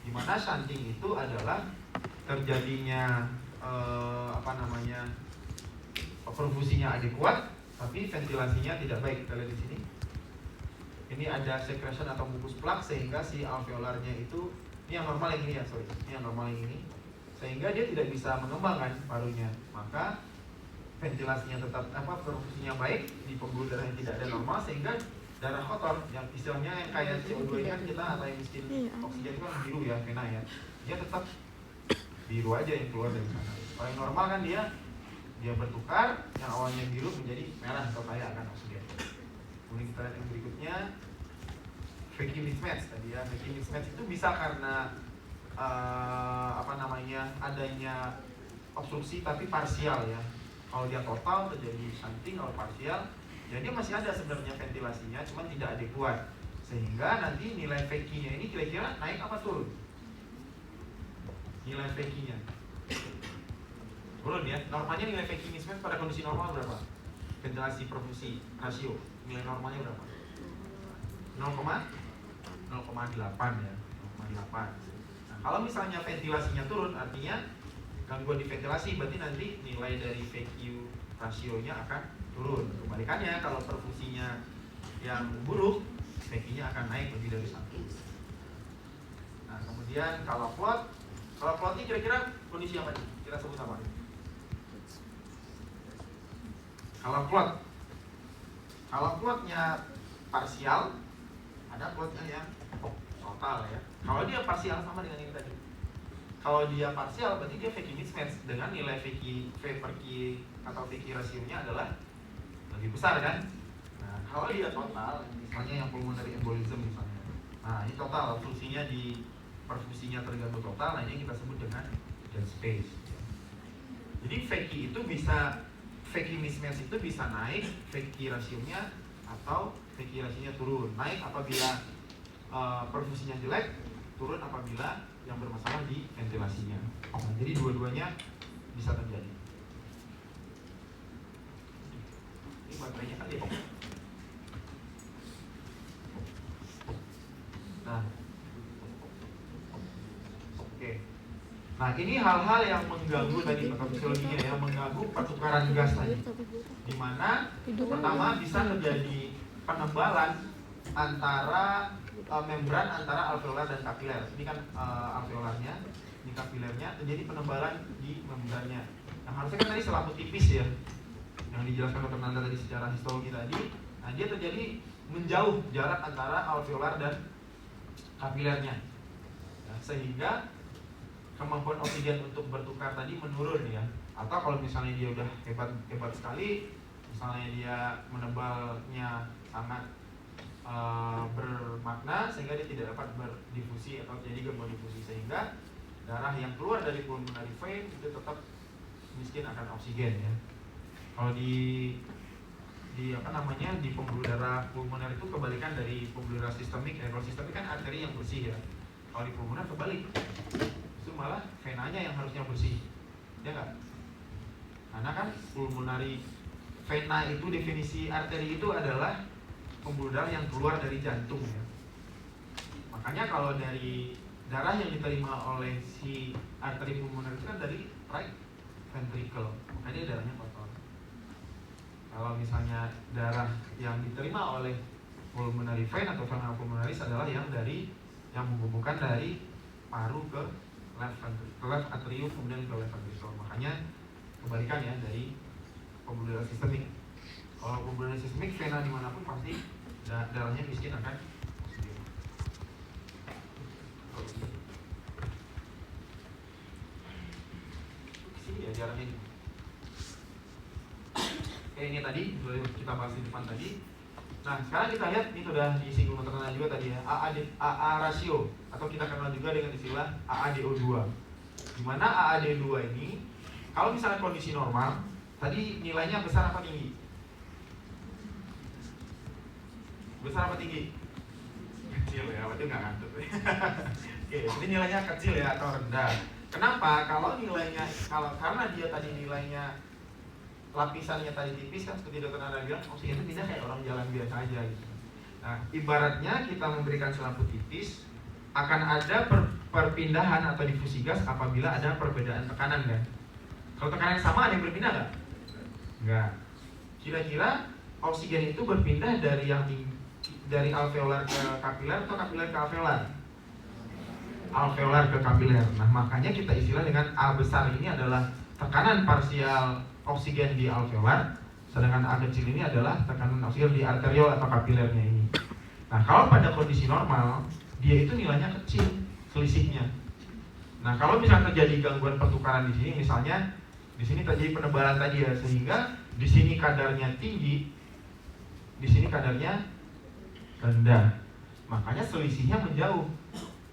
dimana shunting itu adalah terjadinya perfusinya adekuat tapi ventilasinya tidak baik. Kita lihat di sini, ini ada secretion atau mucus plak, sehingga si alveolarnya itu, ini yang normal yang ini ya, ini yang normal yang ini, sehingga dia tidak bisa mengembangkan parunya, maka ventilasinya tetap perfusinya baik di pembuluh darah yang tidak ada normal, sehingga darah kotor yang istilahnya yang kayak CO2 ini kan kita atau yang miskin oksigen itu kan biru ya, vena ya, dia tetap biru aja yang keluar dari sana. Kalau yang normal kan dia bertukar, yang awalnya biru menjadi merah atau kaya akan oksigen. Kemudian kita lihat yang berikutnya, Fackie mismatch tadi ya. Fackie mismatch itu bisa karena adanya obstruksi tapi parsial ya. Kalau dia total terjadi shunting, kalau parsial ya dia masih ada sebenarnya ventilasinya, cuma tidak adekuat, sehingga nanti nilai Fackie-nya ini kira-kira naik apa turun? Nilai Fackie-nya turun ya. Normalnya nilai Fackie mismatch pada kondisi normal berapa? Ventilasi perfusi rasio nilai normalnya berapa? 0,8 ya, 0,8. Nah, kalau misalnya ventilasinya turun, artinya gangguan di ventilasi, berarti nanti nilai dari VQ rasionya akan turun. Kebalikannya, kalau perfusinya yang buruk, VQ-nya akan naik lebih dari 1. Nah, kemudian kalau clot ini kira-kira kondisi apa nih? Kita sebut apa? Kalau clotnya parsial, ada clotnya yang total ya. Kalau dia parsial sama dengan ini tadi. Kalau dia parsial berarti dia Fackie mismatch dengan nilai V per Q atau Fackie rasionya adalah lebih besar kan. Nah, kalau dia total, misalnya yang pulmonary embolism misalnya. Nah, ini total, fungsinya di perfusinya terganggu total. Nah, ini kita sebut dengan dead space. Jadi Fackie itu bisa, Fackie mismatch itu bisa naik Fackie rasionya atau Fackie rasionya turun. Naik apabila perfusinya jelek, turun apabila yang bermasalah di ventilasinya. Nah, jadi dua-duanya bisa terjadi. Ini baterainya kali ya. Nah, oke. Nah, ini hal-hal yang mengganggu tadi patofisiologinya ya, mengganggu pertukaran gas tadi. Dimana pertama bisa terjadi penebalan antara membran antara alveolar dan kapiler. Ini kan alveolarnya, ini kapilernya, terjadi penebalan di membrannya. Nah, harusnya kan tadi selaput tipis ya, yang dijelaskan Dr. Nanda tadi secara histologi tadi. Nah, dia terjadi menjauh jarak antara alveolar dan kapilernya, nah, sehingga kemampuan oksigen untuk bertukar tadi menurun ya. Atau kalau misalnya dia udah hebat sekali, misalnya dia menebalnya sangat bermakna sehingga dia tidak dapat berdifusi atau jadi gangguan difusi, sehingga darah yang keluar dari pulmonary vein itu tetap miskin akan oksigen ya. Kalau di di pembuluh darah pulmoner itu kebalikan dari pembuluh darah sistemik. Kalau sistemik kan arteri yang bersih ya. Kalau di pulmoner kebalik, itu malah venanya yang harusnya bersih, ya nggak? Karena kan pulmonari vena itu definisi arteri itu adalah pembuluh darah yang keluar dari jantung ya. Makanya kalau dari darah yang diterima oleh si arteri pulmoner itu kan dari right ventricle, makanya darahnya kotor. Kalau misalnya darah yang diterima oleh pulmonary vein atau vena pulmonaris adalah yang menghubungkan dari paru ke left atrium kemudian ke left ventricle. Makanya kebalikan ya dari pembuluh darah sistemik. Kalau pembuluh darah sistemik vena dimanapun pasti darahnya miskin akan oksigen. Sini ya jaraknya ini. Oke, ini tadi sudah kita bahas di depan tadi. Nah, sekarang kita lihat ini sudah disinggung terkenal juga tadi ya, AA rasio atau kita kenal juga dengan istilah AADO2. Di mana AAD2 ini kalau misalnya kondisi normal, tadi nilainya besar apa tinggi? Besar apa tinggi? Kecil ya, berarti nggak ngantuk. Oke, jadi nilainya kecil ya atau rendah. Kenapa? Karena dia tadi nilainya lapisannya tadi tipis kan, seperti dokter Nanda bilang, oksigen itu tidak kayak orang jalan biasa aja gitu. Nah, ibaratnya kita memberikan selampu tipis, akan ada perpindahan atau difusi gas apabila ada perbedaan tekanan kan. Kalau tekanan sama ada yang berpindah nggak? Nggak. Kira-kira oksigen itu berpindah dari alveolar ke kapiler atau kapiler ke alveolar? Alveolar ke kapiler. Nah, makanya kita istilah dengan A besar ini adalah tekanan parsial oksigen di alveolar, sedangkan A kecil ini adalah tekanan oksigen di arteriol atau kapilernya ini. Nah, kalau pada kondisi normal, dia itu nilainya kecil, selisihnya. Nah, kalau misalnya terjadi gangguan pertukaran di sini, misalnya di sini terjadi penebalan tadi ya, sehingga di sini kadarnya tinggi, di sini kadarnya rendah, makanya selisihnya menjauh.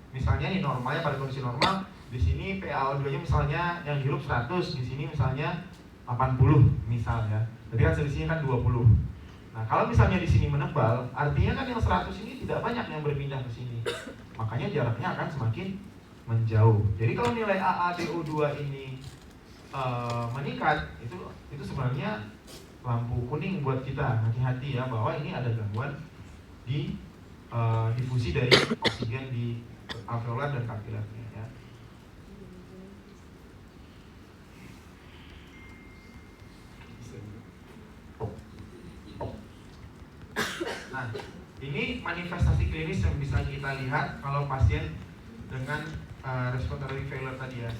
Misalnya ini normalnya pada kondisi normal, di sini PaO2-nya misalnya yang dihirup 100, di sini misalnya 80 misal ya. Jadi kan selisihnya kan 20. Nah, kalau misalnya di sini menebal, artinya kan yang 100 ini tidak banyak yang berpindah ke sini. Makanya jaraknya akan semakin menjauh. Jadi kalau nilai AADO2 ini meningkat, itu sebenarnya lampu kuning buat kita. Hati-hati ya bahwa ini ada gangguan di difusi dari oksigen di alveolar dan kapilernya ya. Nah, ini manifestasi klinis yang bisa kita lihat kalau pasien dengan respiratory failure tadi ya.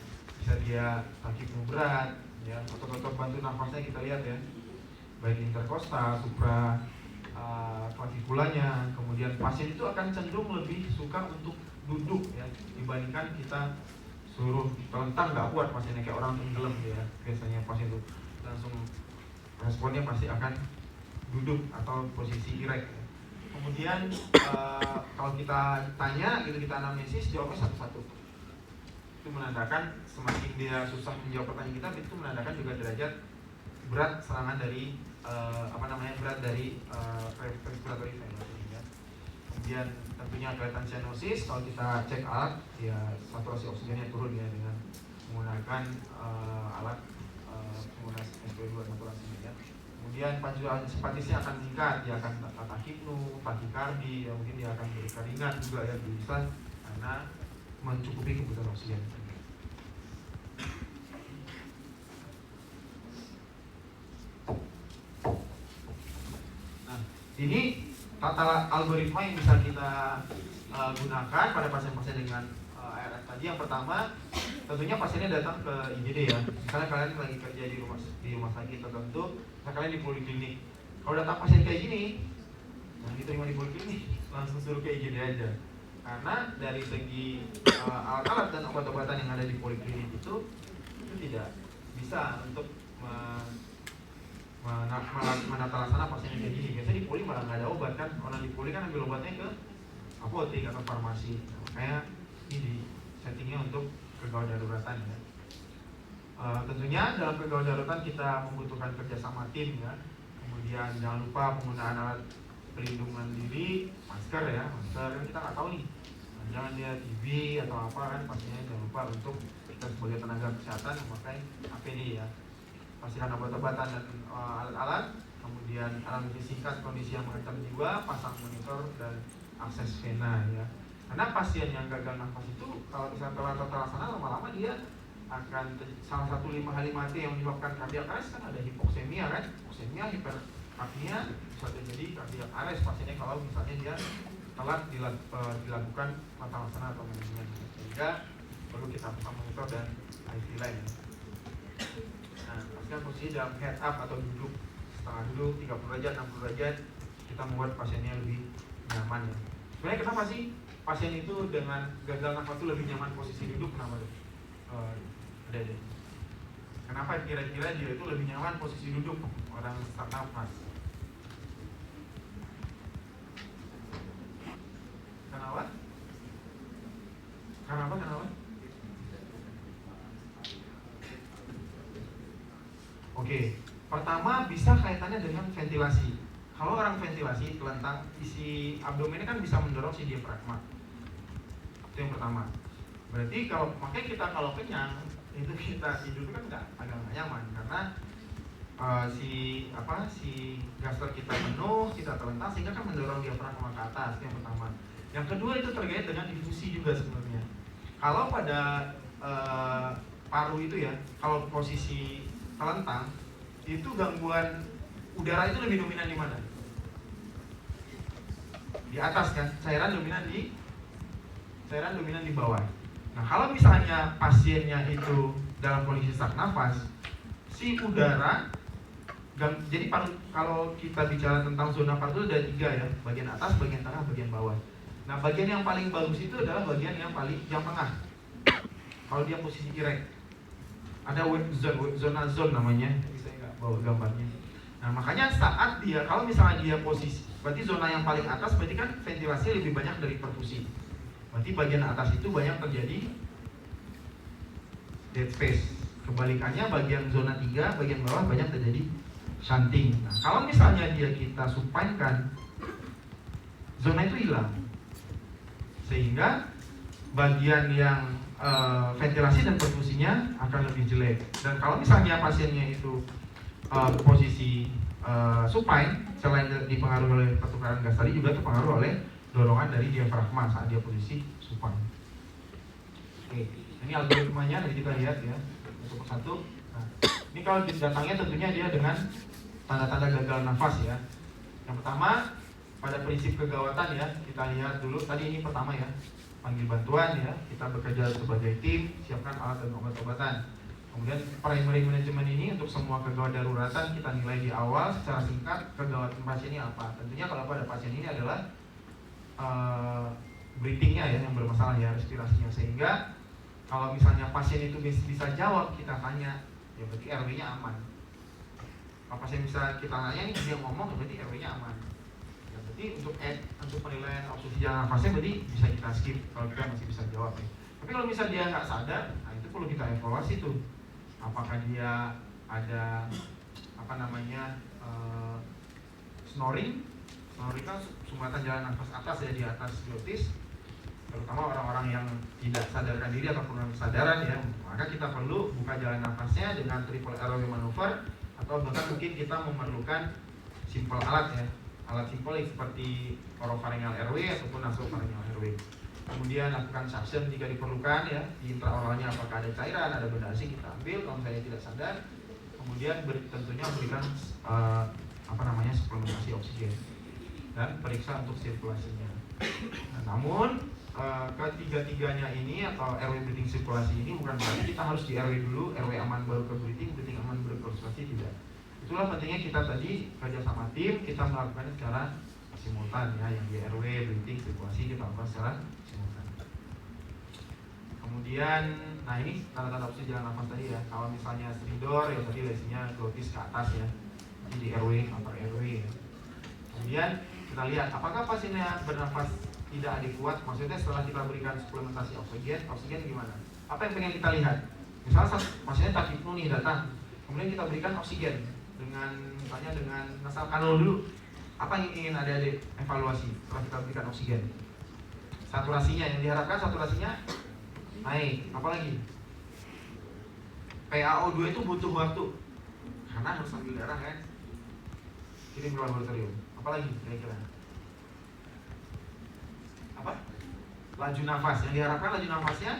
Bisa dia sakit berat, ya, otot-otot bantu nafasnya kita lihat ya, baik interkostal, supra klavikulanya. Kemudian pasien itu akan cenderung lebih suka untuk duduk ya, dibandingkan kita suruh telentang, nggak kuat pasiennya kayak orang tenggelam ya. Biasanya pasien itu langsung responnya pasti akan duduk atau posisi erect ya. Kemudian kalau kita tanya gitu, kita anamnesis, jawabnya satu-satu. Itu menandakan semakin dia susah menjawab pertanyaan kita, itu menandakan juga derajat berat serangan dari berat dari respiratory failure ya. Kemudian tentunya kelihatan cyanosis, kalau kita cek alat ya saturasi oksigennya turun ya dengan menggunakan alat penggunaan SpO2 saturasi ya. Kemudian pancuran simpatisnya akan meningkat, dia akan takipnu, takikardi, ya mungkin dia akan berkeringat juga ya, bisa karena mencukupi kebutuhan oksigen. Nah, ini tata algoritma yang bisa kita gunakan pada pasien-pasien dengan ARS tadi. Yang pertama, tentunya pasiennya datang ke IGD ya. Misalnya kalian lagi kerja di rumah sakit tertentu, misalnya kalian di poliklinik. Kalau datang pasien kayak gini, yang diterima di poliklinik, langsung suruh ke IGD aja. Karena dari segi alat-alat dan obat-obatan yang ada di poliklinik itu tidak bisa untuk menata laksana pasien kayak gini. Biasanya di poli malah nggak ada obat kan. Orang di poli kan ambil obatnya ke apotek atau farmasi. Makanya ini settingnya untuk kegawat daruratan ya. Tentunya dalam kegawat daruratan kita membutuhkan kerjasama tim ya. Kemudian jangan lupa penggunaan alat pelindungan diri, masker ya, masker kan kita nggak tahu nih, jangan dia TB atau apa kan, pastinya jangan lupa untuk kita sebagai tenaga kesehatan memakai APD ya. Pastikan obat-obatan dan alat-alat, kemudian analisis singkat kondisi yang mengancam jiwa, pasang monitor dan akses vena ya. Karena pasien yang gagal nafas itu kalau misalnya telah terlaksana lama-lama dia akan salah satu 5 hal mati yang menyebabkan kardiak arrest kan ada hipoksemia kan, hipoksemia, hiperapnia, bisa terjadi kardiak arrest pasiennya kalau misalnya dia telat dilakukan tata laksana atau manajemen, sehingga perlu kita pasang monitor dan IV line. Nah, pastikan posisi dalam head up atau duduk setengah duduk 30 derajat 60 derajat, kita membuat pasiennya lebih nyaman ya. Sebenarnya kenapa sih pasien itu dengan gagal nafas itu lebih nyaman posisi duduk, kenapa tuh? Ada. Kenapa kira-kira dia itu lebih nyaman posisi duduk orang sesak nafas? Kenapa? Kenapa? Oke, pertama bisa kaitannya dengan ventilasi. Kalau orang ventilasi, telentang isi abdomennya kan bisa mendorong si diafragma. Itu yang pertama. Berarti makanya kita kalau kenyang itu kita tidur kan agak nggak nyaman karena si gaster kita penuh, kita terlentang sehingga kan mendorong diafragma ke atas. Itu yang pertama. Yang kedua itu terkait dengan difusi juga sebenarnya. Kalau pada paru itu ya, kalau posisi telentang itu gangguan udara itu lebih dominan di mana? Di atas kan, cairan dominan di bawah. Nah, kalau misalnya pasiennya itu dalam kondisi sesak nafas, si udara jadi kalau kita bicara tentang zona paru itu ada 3 ya, bagian atas, bagian tengah, bagian bawah. Nah, bagian yang paling bagus itu adalah bagian yang tengah. Kalau dia posisi erect, ada zona namanya, saya nggak bawa gambarnya. Nah, makanya saat dia, kalau misalnya dia posisi, berarti zona yang paling atas berarti kan ventilasi lebih banyak dari perfusi. Berarti bagian atas itu banyak terjadi dead space. Kebalikannya bagian zona 3, bagian bawah banyak terjadi shunting. Nah, kalau misalnya kita supinkan, zona itu hilang. Sehingga bagian yang ventilasi dan perfusinya akan lebih jelek. Dan kalau misalnya pasiennya itu posisi supine, selain dipengaruhi oleh pertukaran gas tadi juga terpengaruh oleh dorongan dari diafragma saat dia posisi supine. Oke, ini algoritmanya nanti kita lihat ya satu persatu. Nah, ini kalau datangnya tentunya dia dengan tanda-tanda gagal nafas ya. Yang pertama pada prinsip kegawatan ya, kita lihat dulu tadi ini pertama ya, panggil bantuan ya, kita bekerja sebagai tim, siapkan alat dan obat-obatan. Kemudian primary management ini untuk semua kegawat daruratan kita nilai di awal secara singkat kegawatan pasien ini apa. Tentunya kalau pada pasien ini adalah breathingnya ya yang bermasalah ya, respirasinya, sehingga kalau misalnya pasien itu bisa jawab, kita tanya ya berarti RW-nya aman. Kalau pasien bisa kita tanya nih dia ngomong ya berarti RW-nya aman. Ya berarti untuk penilaian oksiden nafasnya berarti bisa kita skip kalau kita masih bisa jawab ya. Tapi kalau misalnya dia nggak sadar, nah itu perlu kita evaluasi tuh. Apakah dia ada snoring kan sumbatan jalan nafas atas ya, di atas glotis, terutama orang-orang yang tidak sadarkan diri atau kurang kesadaran ya, maka kita perlu buka jalan nafasnya dengan triple airway maneuver, atau bahkan mungkin kita memerlukan simple alat ya, alat simple seperti oropharyngeal airway ataupun nasopharyngeal airway. Kemudian lakukan suction jika diperlukan ya, di intraoralnya apakah ada cairan, ada benda asing kita ambil kalau misalnya tidak sadar. Kemudian tentunya berikan suplementasi oksigen dan periksa untuk sirkulasinya. Nah, namun ketiga-tiganya ini atau airway breathing sirkulasi ini bukan berarti kita harus di airway dulu, airway aman baru ke breathing aman baru ke sirkulasi, tidak. Itulah pentingnya kita tadi kerja sama tim, kita melakukannya secara simultan ya, yang di airway breathing sirkulasi kita lakukan secara simultan. Kemudian, nah ini tanda-tanda oksigen jalan nafas tadi ya. Kalau misalnya stridor ya tadi lesinya glotis ke atas ya, ini di airway, upper airway ya. Kemudian kita lihat apakah pasiennya bernafas tidak adekuat, maksudnya setelah kita berikan suplementasi oksigen gimana? Apa yang pengen kita lihat? Misalnya pasiennya takipnu nih datang, kemudian kita berikan oksigen dengan misalnya dengan nasal kanul dulu. Apa yang ingin adik-adik evaluasi setelah kita berikan oksigen? Saturasinya, yang diharapkan saturasinya naik. Apalagi PaO2 itu butuh waktu karena harus ambil darah kan, kirim ke laboratorium. Apalagi kira-kira apa? Laju nafas, yang diharapkan laju nafasnya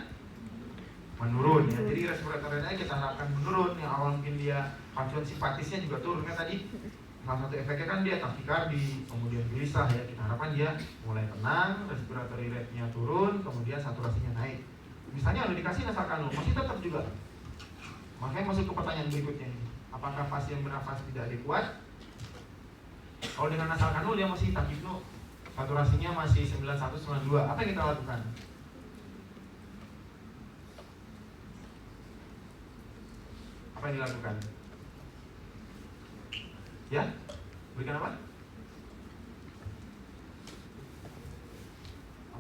menurun ya. Jadi respiratornya kita harapkan menurun. Yang awal mungkin dia pacuan simpatisnya juga turun kan tadi. Salah satu efeknya kan dia takikardi, kemudian gelisah ya. Kita harapkan dia mulai tenang, respiratory rate-nya turun, kemudian saturasinya naik. Misalnya udah dikasih nasal kanul, masih tetap juga. Makanya masuk ke pertanyaan berikutnya ini. Apakah pasien bernafas tidak adekuat? Kalau dengan nasal kanul dia masih takipno, saturasinya masih 91-92. Apa yang kita lakukan? Apa yang dilakukan? Ya? Berikan apa?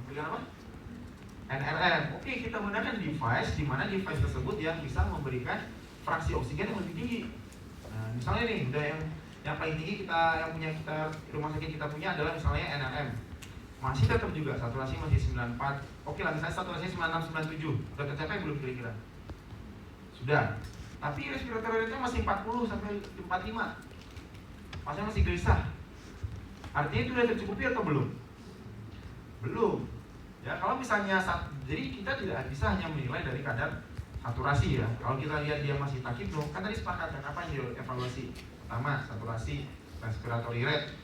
Berikan apa? NRM. Oke, kita menggunakan device di mana device tersebut yang bisa memberikan fraksi oksigen yang lebih tinggi. Nah, misalnya nih, udah yang paling tinggi yang punya kita rumah sakit kita punya adalah misalnya NRM. Masih tetap juga saturasi masih 94. Oke lah, misalnya saturasinya 96 97. Udah tercapai belum kira-kira? Sudah. Tapi respiratory rate-nya masih 40 sampai 45. Pasien masih gelisah. Artinya itu sudah tercukupi atau belum? Belum. Ya, kalau misalnya jadi kita tidak bisa hanya menilai dari kadar saturasi ya. Kalau kita lihat dia masih takipno, kan tadi sepakat kan apa yang dievaluasi? Pertama, saturasi, respiratory rate.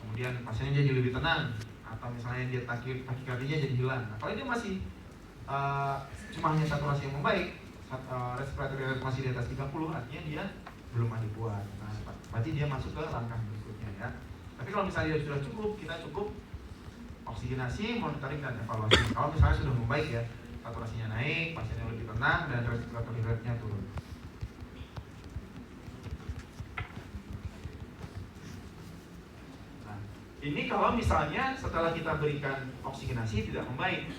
Kemudian pasiennya jadi lebih tenang, atau misalnya dia takikardinya jadi hilang. Nah, kalau dia masih cuma hanya saturasi yang membaik, respiratory rate masih di atas 30, artinya dia belum adekuat. Nah, berarti dia masuk ke langkah berikutnya ya. Tapi kalau misalnya dia sudah cukup, kita cukup oksigenasi, monitoring dan evaluasi. Kalau misalnya sudah membaik ya, saturasinya naik, pasiennya lebih tenang dan respiratory rate-nya turun. Nah, ini kalau misalnya setelah kita berikan oksigenasi tidak membaik.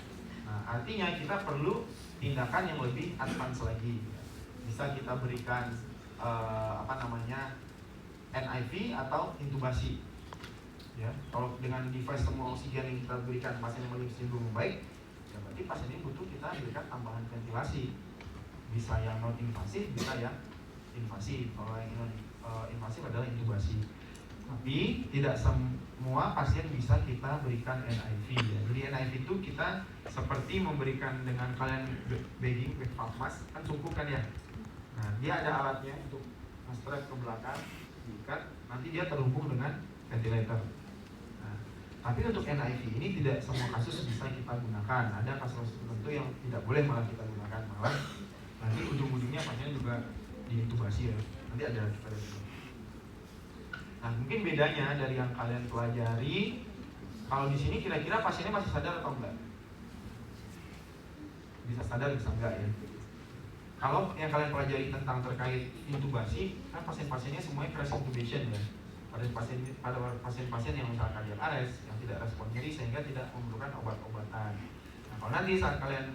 Nah, artinya kita perlu tindakan yang lebih advance lagi. Bisa kita berikan NIV atau intubasi. Ya, kalau dengan device semua oksigen yang kita berikan pasien yang cenderung membaik, ya berarti pasien ini butuh kita berikan tambahan ventilasi. Bisa yang non invasif, bisa yang invasif. Kalau yang invasif adalah intubasi. Tapi tidak semua pasien bisa kita berikan NIV ya. Jadi NIV itu kita seperti memberikan dengan kalian bagging, back valve mask, kan sungkup kan ya. Nah, dia ada alatnya untuk strap ke belakang, diikat, nanti dia terhubung dengan ventilator. Nah, tapi untuk NIV ini tidak semua kasus bisa kita gunakan. Ada kasus tertentu yang tidak boleh malah kita gunakan, malah nanti ujung-ujungnya pasien juga diintubasi ya. Nanti ada kita lihat. Nah, mungkin bedanya dari yang kalian pelajari, kalau di sini kira-kira pasiennya masih sadar atau enggak? Bisa sadar, bisa enggak ya? Kalau yang kalian pelajari tentang terkait intubasi, kan pasien-pasiennya semuanya crash intubation ya. Pada pasien-pasien yang misalkan cardiac arrest, yang tidak respon nyeri sehingga tidak memerlukan obat-obatan. Nah, kalau nanti saat kalian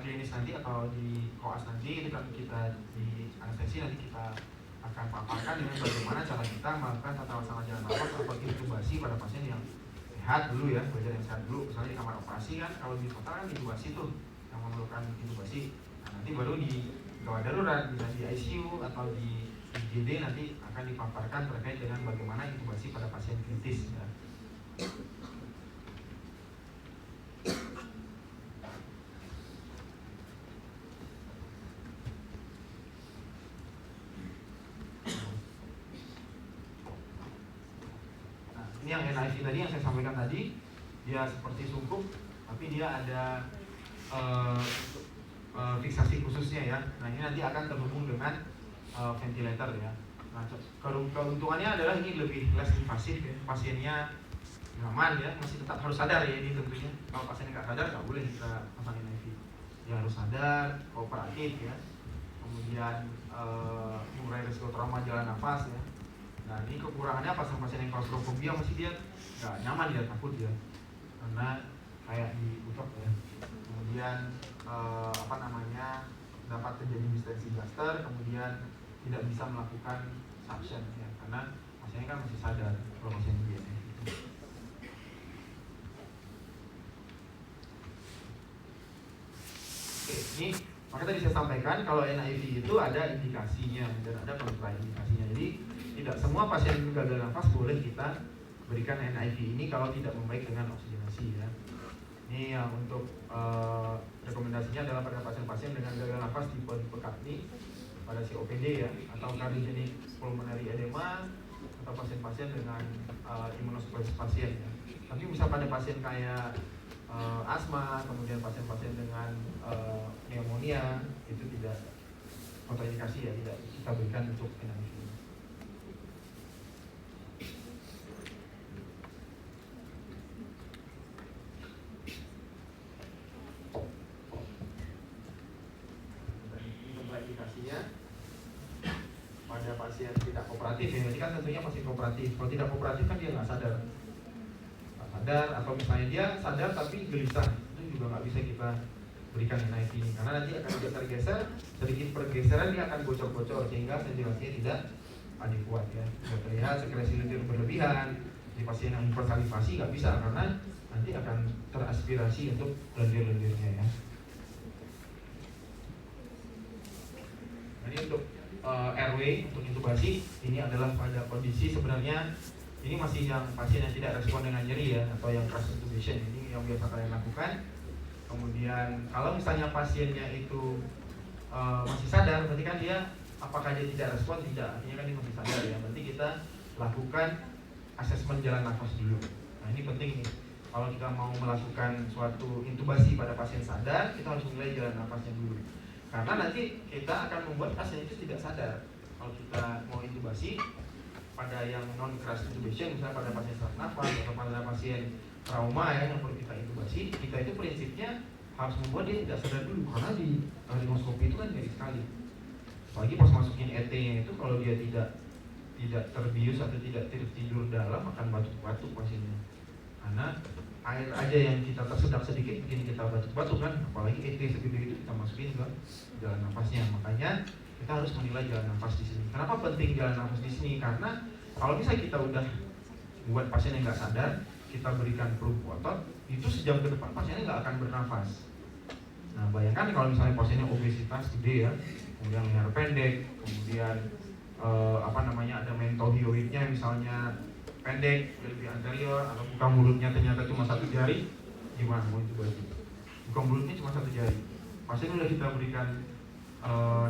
klinis nanti atau di koas nanti, itu kan kita di anestesi, nanti kita akan paparkan dengan bagaimana cara kita melakukan tata laksana jalan nafas atau intubasi pada pasien yang sehat dulu ya, belajar yang sehat dulu. Misalnya di kamar operasi kan, kalau di hospital kan intubasi tuh yang memerlukan intubasi. Nah, nanti baru di gawat darurat, bisa di ICU atau di IGD nanti akan dipaparkan terkait dengan bagaimana intubasi pada pasien kritis ya. Ini yang NIV tadi yang saya sampaikan tadi, dia seperti sungkup, tapi dia ada fiksasi khususnya ya. Nah, ini nanti akan terhubung dengan ventilator ya. Nah, keuntungannya adalah ini lebih less invasif ya. Pasiennya nyaman ya, masih tetap harus sadar ya ini tentunya. Kalau pasiennya nggak sadar nggak boleh kita pasang NIV. Dia harus sadar, kooperatif ya. Kemudian mengurangi risiko trauma jalan nafas ya. Nah, ini kekurangannya pasien-pasien yang klaustrofobia masih dia nggak nyaman, dia takut ya, karena kayak diucap ya. Kemudian dapat terjadi distensi blaster, kemudian tidak bisa melakukan suction ya, karena pasiennya kan masih sadar kalau pasien BNF. Oke, ini makanya tadi saya sampaikan kalau NIV itu ada indikasinya dan ada kontraindikasinya. Jadi tidak semua pasien gagal nafas boleh kita berikan NIV ini kalau tidak membaik dengan oksigenasi ya. Ini yang untuk rekomendasinya adalah pada pasien-pasien dengan gagal nafas tipe kardiopatik pada COPD ya, atau cardiogenic pulmonary edema, atau pasien-pasien dengan imunosupresif pasien ya. Tapi bisa pada pasien kayak asma, kemudian pasien-pasien dengan pneumonia itu tidak kontraindikasi ya, tidak kita berikan untuk NIV. Indikasinya pada pasien tidak kooperatif ya, ini kan tentunya pasien kooperatif. Kalau tidak kooperatif kan dia nggak sadar, atau misalnya dia sadar tapi gelisah, itu juga nggak bisa kita berikan NIV ini, karena nanti akan geser-geser, sedikit pergeseran dia akan bocor-bocor sehingga ventilasinya tidak adekuat ya. Sudah terlihat sekresi lendir berlebihan di pasien yang hipersalivasi nggak bisa karena nanti akan teraspirasi untuk lendir-lendirnya ya. Ini untuk airway, untuk intubasi, ini adalah pada kondisi sebenarnya ini masih yang pasien yang tidak respon dengan nyeri ya, atau yang crash intubation, ini yang biasa kalian lakukan. Kemudian kalau misalnya pasiennya itu masih sadar, berarti kan dia apakah dia tidak respon? Tidak, artinya kan dia masih sadar ya. Berarti kita lakukan asesmen jalan nafas dulu. Nah ini penting nih, kalau kita mau melakukan suatu intubasi pada pasien sadar, kita harus menilai jalan nafasnya dulu. Karena nanti kita akan membuat pasien itu tidak sadar. Kalau kita mau intubasi pada yang non crash intubation, misalnya pada pasien sesak nafas atau pada pasien trauma ya yang perlu kita intubasi, kita itu prinsipnya harus membuat dia tidak sadar dulu, karena di laryngoscopy itu kan ngeri sekali. Apalagi pas masukin ET-nya itu kalau dia tidak terbius atau tidak tidur dalam akan batuk-batuk pasiennya. Karena air aja yang kita tersedak sedikit bikin kita batuk-batuk kan, apalagi ET segede itu kita masukin ke jalan nafasnya. Makanya kita harus menilai jalan nafas di sini. Kenapa penting jalan nafas di sini? Karena kalau misalnya kita udah buat pasien yang nggak sadar, kita berikan peluk otot, itu sejam ke depan pasiennya nggak akan bernafas. Nah bayangkan kalau misalnya pasiennya obesitas gede ya, kemudian leher pendek, kemudian ada mentohioidnya misalnya pendek, lebih anterior, atau buka mulutnya ternyata cuma satu jari, gimana mau intubasi? Buka mulutnya cuma satu jari, pasien udah kita berikan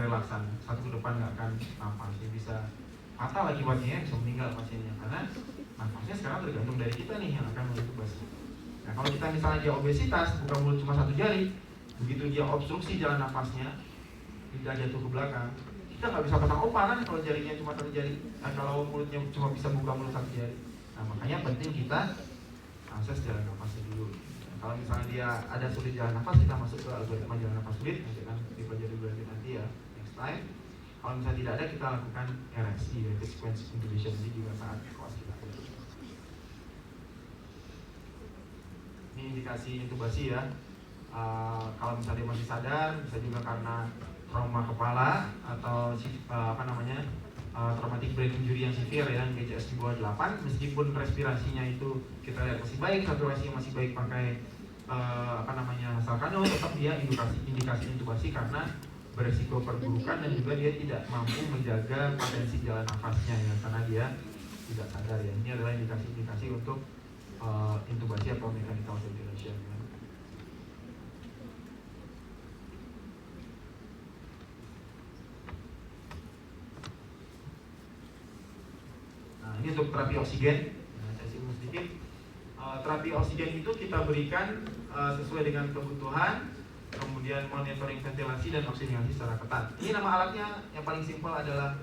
relaksan, satu ke depan nggak akan nafas, dia bisa fatal akibatnya, bisa meninggal pasiennya, karena nafasnya sekarang tergantung dari kita nih yang akan mengintubasi. Nah kalau kita misalnya dia obesitas, buka mulut cuma satu jari, begitu dia obstruksi jalan nafasnya, tidak jatuh ke belakang, kita nggak bisa pasang opa kan kalau jarinya cuma satu jari, kalau mulutnya cuma bisa buka mulut satu jari. Nah makanya penting kita akses jalan nafasnya dulu. Nah, kalau misalnya dia ada sulit jalan nafas, kita masuk ke algoritma jalan nafas sulit, nanti kan dipelajari berarti nanti ya next time. Kalau misalnya tidak ada, kita lakukan RSI, rapid sequence intubation, ini juga sangat kelas kita. Ini indikasi intubasi ya. Kalau misalnya dia masih sadar, bisa juga karena trauma kepala atau traumatic brain injury yang severe ya, GCS di bawah 8, meskipun respirasinya itu kita lihat masih baik, saturasinya masih baik pakai Salcano, tetap dia indikasi intubasi karena beresiko perburukan dan juga dia tidak mampu menjaga potensi jalan nafasnya ya, karena dia tidak sadar ya. Ini adalah indikasi-indikasi untuk intubasi atau mechanical ventilation ya. Nah ini untuk terapi oksigen. Nah, saya singgung sedikit. Terapi oksigen itu kita berikan sesuai dengan kebutuhan, kemudian monitoring ventilasi dan oksigenasi secara ketat. Ini nama alatnya yang paling simpel adalah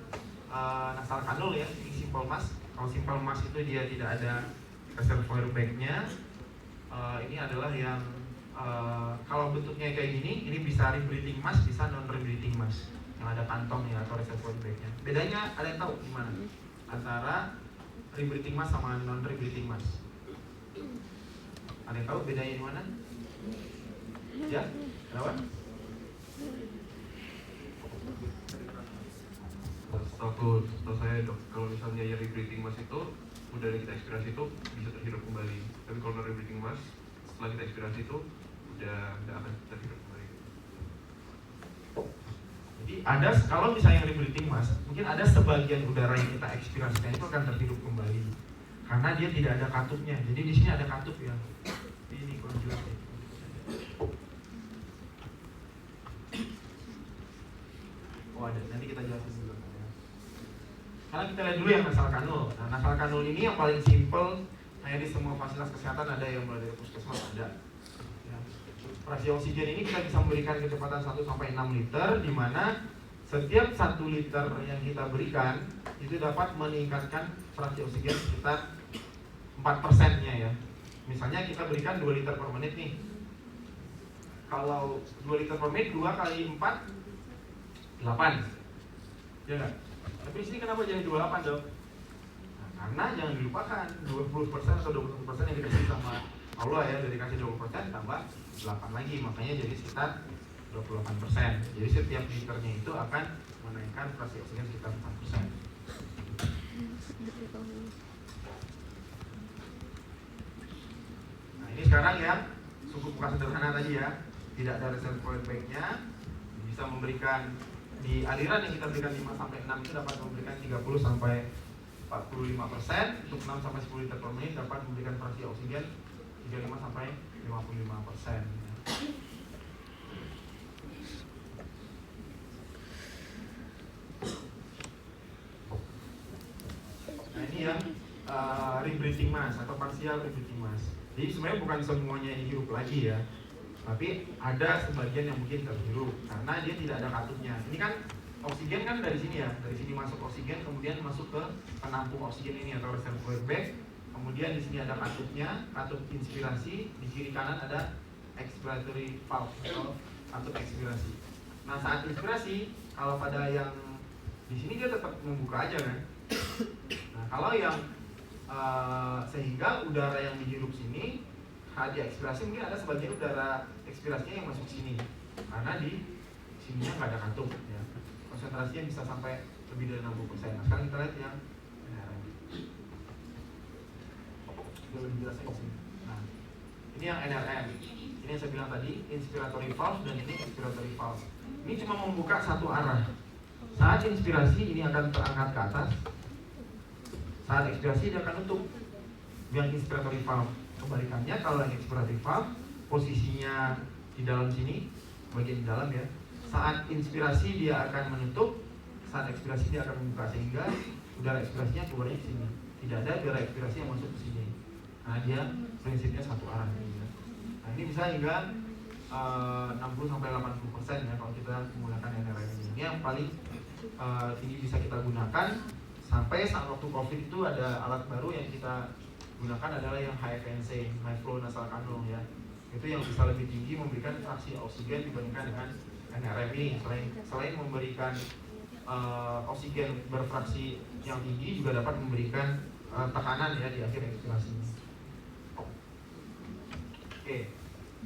nasal kanul ya, ini simple mask. Kalau simple mask itu dia tidak ada reservoir bagnya. Ini adalah yang kalau bentuknya kayak gini, ini bisa rebreathing mask, bisa non rebreathing mask yang ada kantongnya atau reservoir bagnya. Bedanya ada yang tahu gimana antara rebreathing mask sama non rebreathing mask? Ada yang tahu bedanya di mana? Ya, kenapa? setahu saya dok, kalau misalnya yang rebreathing mask itu udah kita ekspirasi itu bisa terhirup kembali. Tapi kalau non rebreathing mask setelah kita ekspirasi itu udah nggak akan terhirup kembali. Jadi ada, kalau misalnya rebreathing mask, mungkin ada sebagian udara yang kita ekspirasikan itu akan terhirup kembali karena dia tidak ada katupnya. Jadi di sini ada katup ya. Ini kurang jelas ya. Oh ada, nanti kita jelasin dulu. Karena kita lihat dulu yang nasal kanul. Nah, nasal kanul ini yang paling simple, kayak di semua fasilitas kesehatan ada, yang mulai dari puskesmas ada. Ya. Fraksi oksigen ini kita bisa memberikan kecepatan 1 sampai 6 liter, di mana setiap 1 liter yang kita berikan itu dapat meningkatkan fraksi oksigen sekitar 4%-nya ya. Misalnya kita berikan 2 liter per menit nih. Kalau 2 liter per menit, 2 kali 4 8. Ya enggak? Tapi di sini kenapa jadi 28 dong? Nah, karena jangan dilupakan 20% atau 20% yang dikasih sama Allah ya, dari kasih 20% tambah 8 lagi, makanya jadi sekitar 28%. Jadi setiap liternya itu akan menaikkan fraksi oksigen sekitar 4%. Nah ini sekarang ya, suku buka sederhana tadi ya, tidak ada reservoir back-nya, bisa memberikan di aliran yang kita berikan 5 sampai 6 itu dapat memberikan 30 sampai 45%, untuk 6 sampai 10 liter per menit dapat memberikan fraksi oksigen 35 sampai 55%. Nah ini yang rebreathing mask atau partial rebreathing mask. Jadi sebenarnya bukan semuanya dihirup lagi ya, tapi ada sebagian yang mungkin terhirup karena dia tidak ada katupnya. Ini kan oksigen kan dari sini ya, dari sini masuk oksigen, kemudian masuk ke penampung oksigen ini atau reservoir bag. Kemudian di sini ada katupnya, katup inspirasi, di kiri kanan ada expiratory valve atau katup ekspirasi. Nah saat inspirasi, kalau pada yang di sini dia tetap membuka aja kan. Nah kalau yang sehingga udara yang dihirup sini di ekspirasi mungkin ada sebagian udara ekspirasinya yang masuk sini karena di sininya nggak ada katup ya. Konsentrasinya bisa sampai lebih dari 60%. Nah sekarang kita lihat yang NRM. Lebih jelasnya di sini. Nah ini yang NRM. Ini yang saya bilang tadi, inspiratory valve, dan ini expiratory valve. Ini cuma membuka satu arah. Saat inspirasi ini akan terangkat ke atas. Saat ekspirasi dia akan tutup. Yang inspiratory valve. Kebalikannya kalau yang expiratory valve posisinya di dalam sini, bagian di dalam ya. Saat inspirasi dia akan menutup, saat ekspirasi dia akan membuka, sehingga udara ekspirasinya keluarnya ke sini. Tidak ada udara ekspirasi yang masuk ke sini. Nah dia prinsipnya satu arah. Nah ini bisa hingga 60 sampai 80% ya kalau kita menggunakan NRM ini. Ini yang paling tinggi bisa kita gunakan. Sampai saat waktu COVID itu ada alat baru yang kita gunakan adalah yang HFNC, high flow nasal cannula ya. Itu yang bisa lebih tinggi memberikan fraksi oksigen dibandingkan dengan NRM ini. Selain memberikan oksigen berfraksi yang tinggi, juga dapat memberikan tekanan ya di akhir ekspirasi. Oke.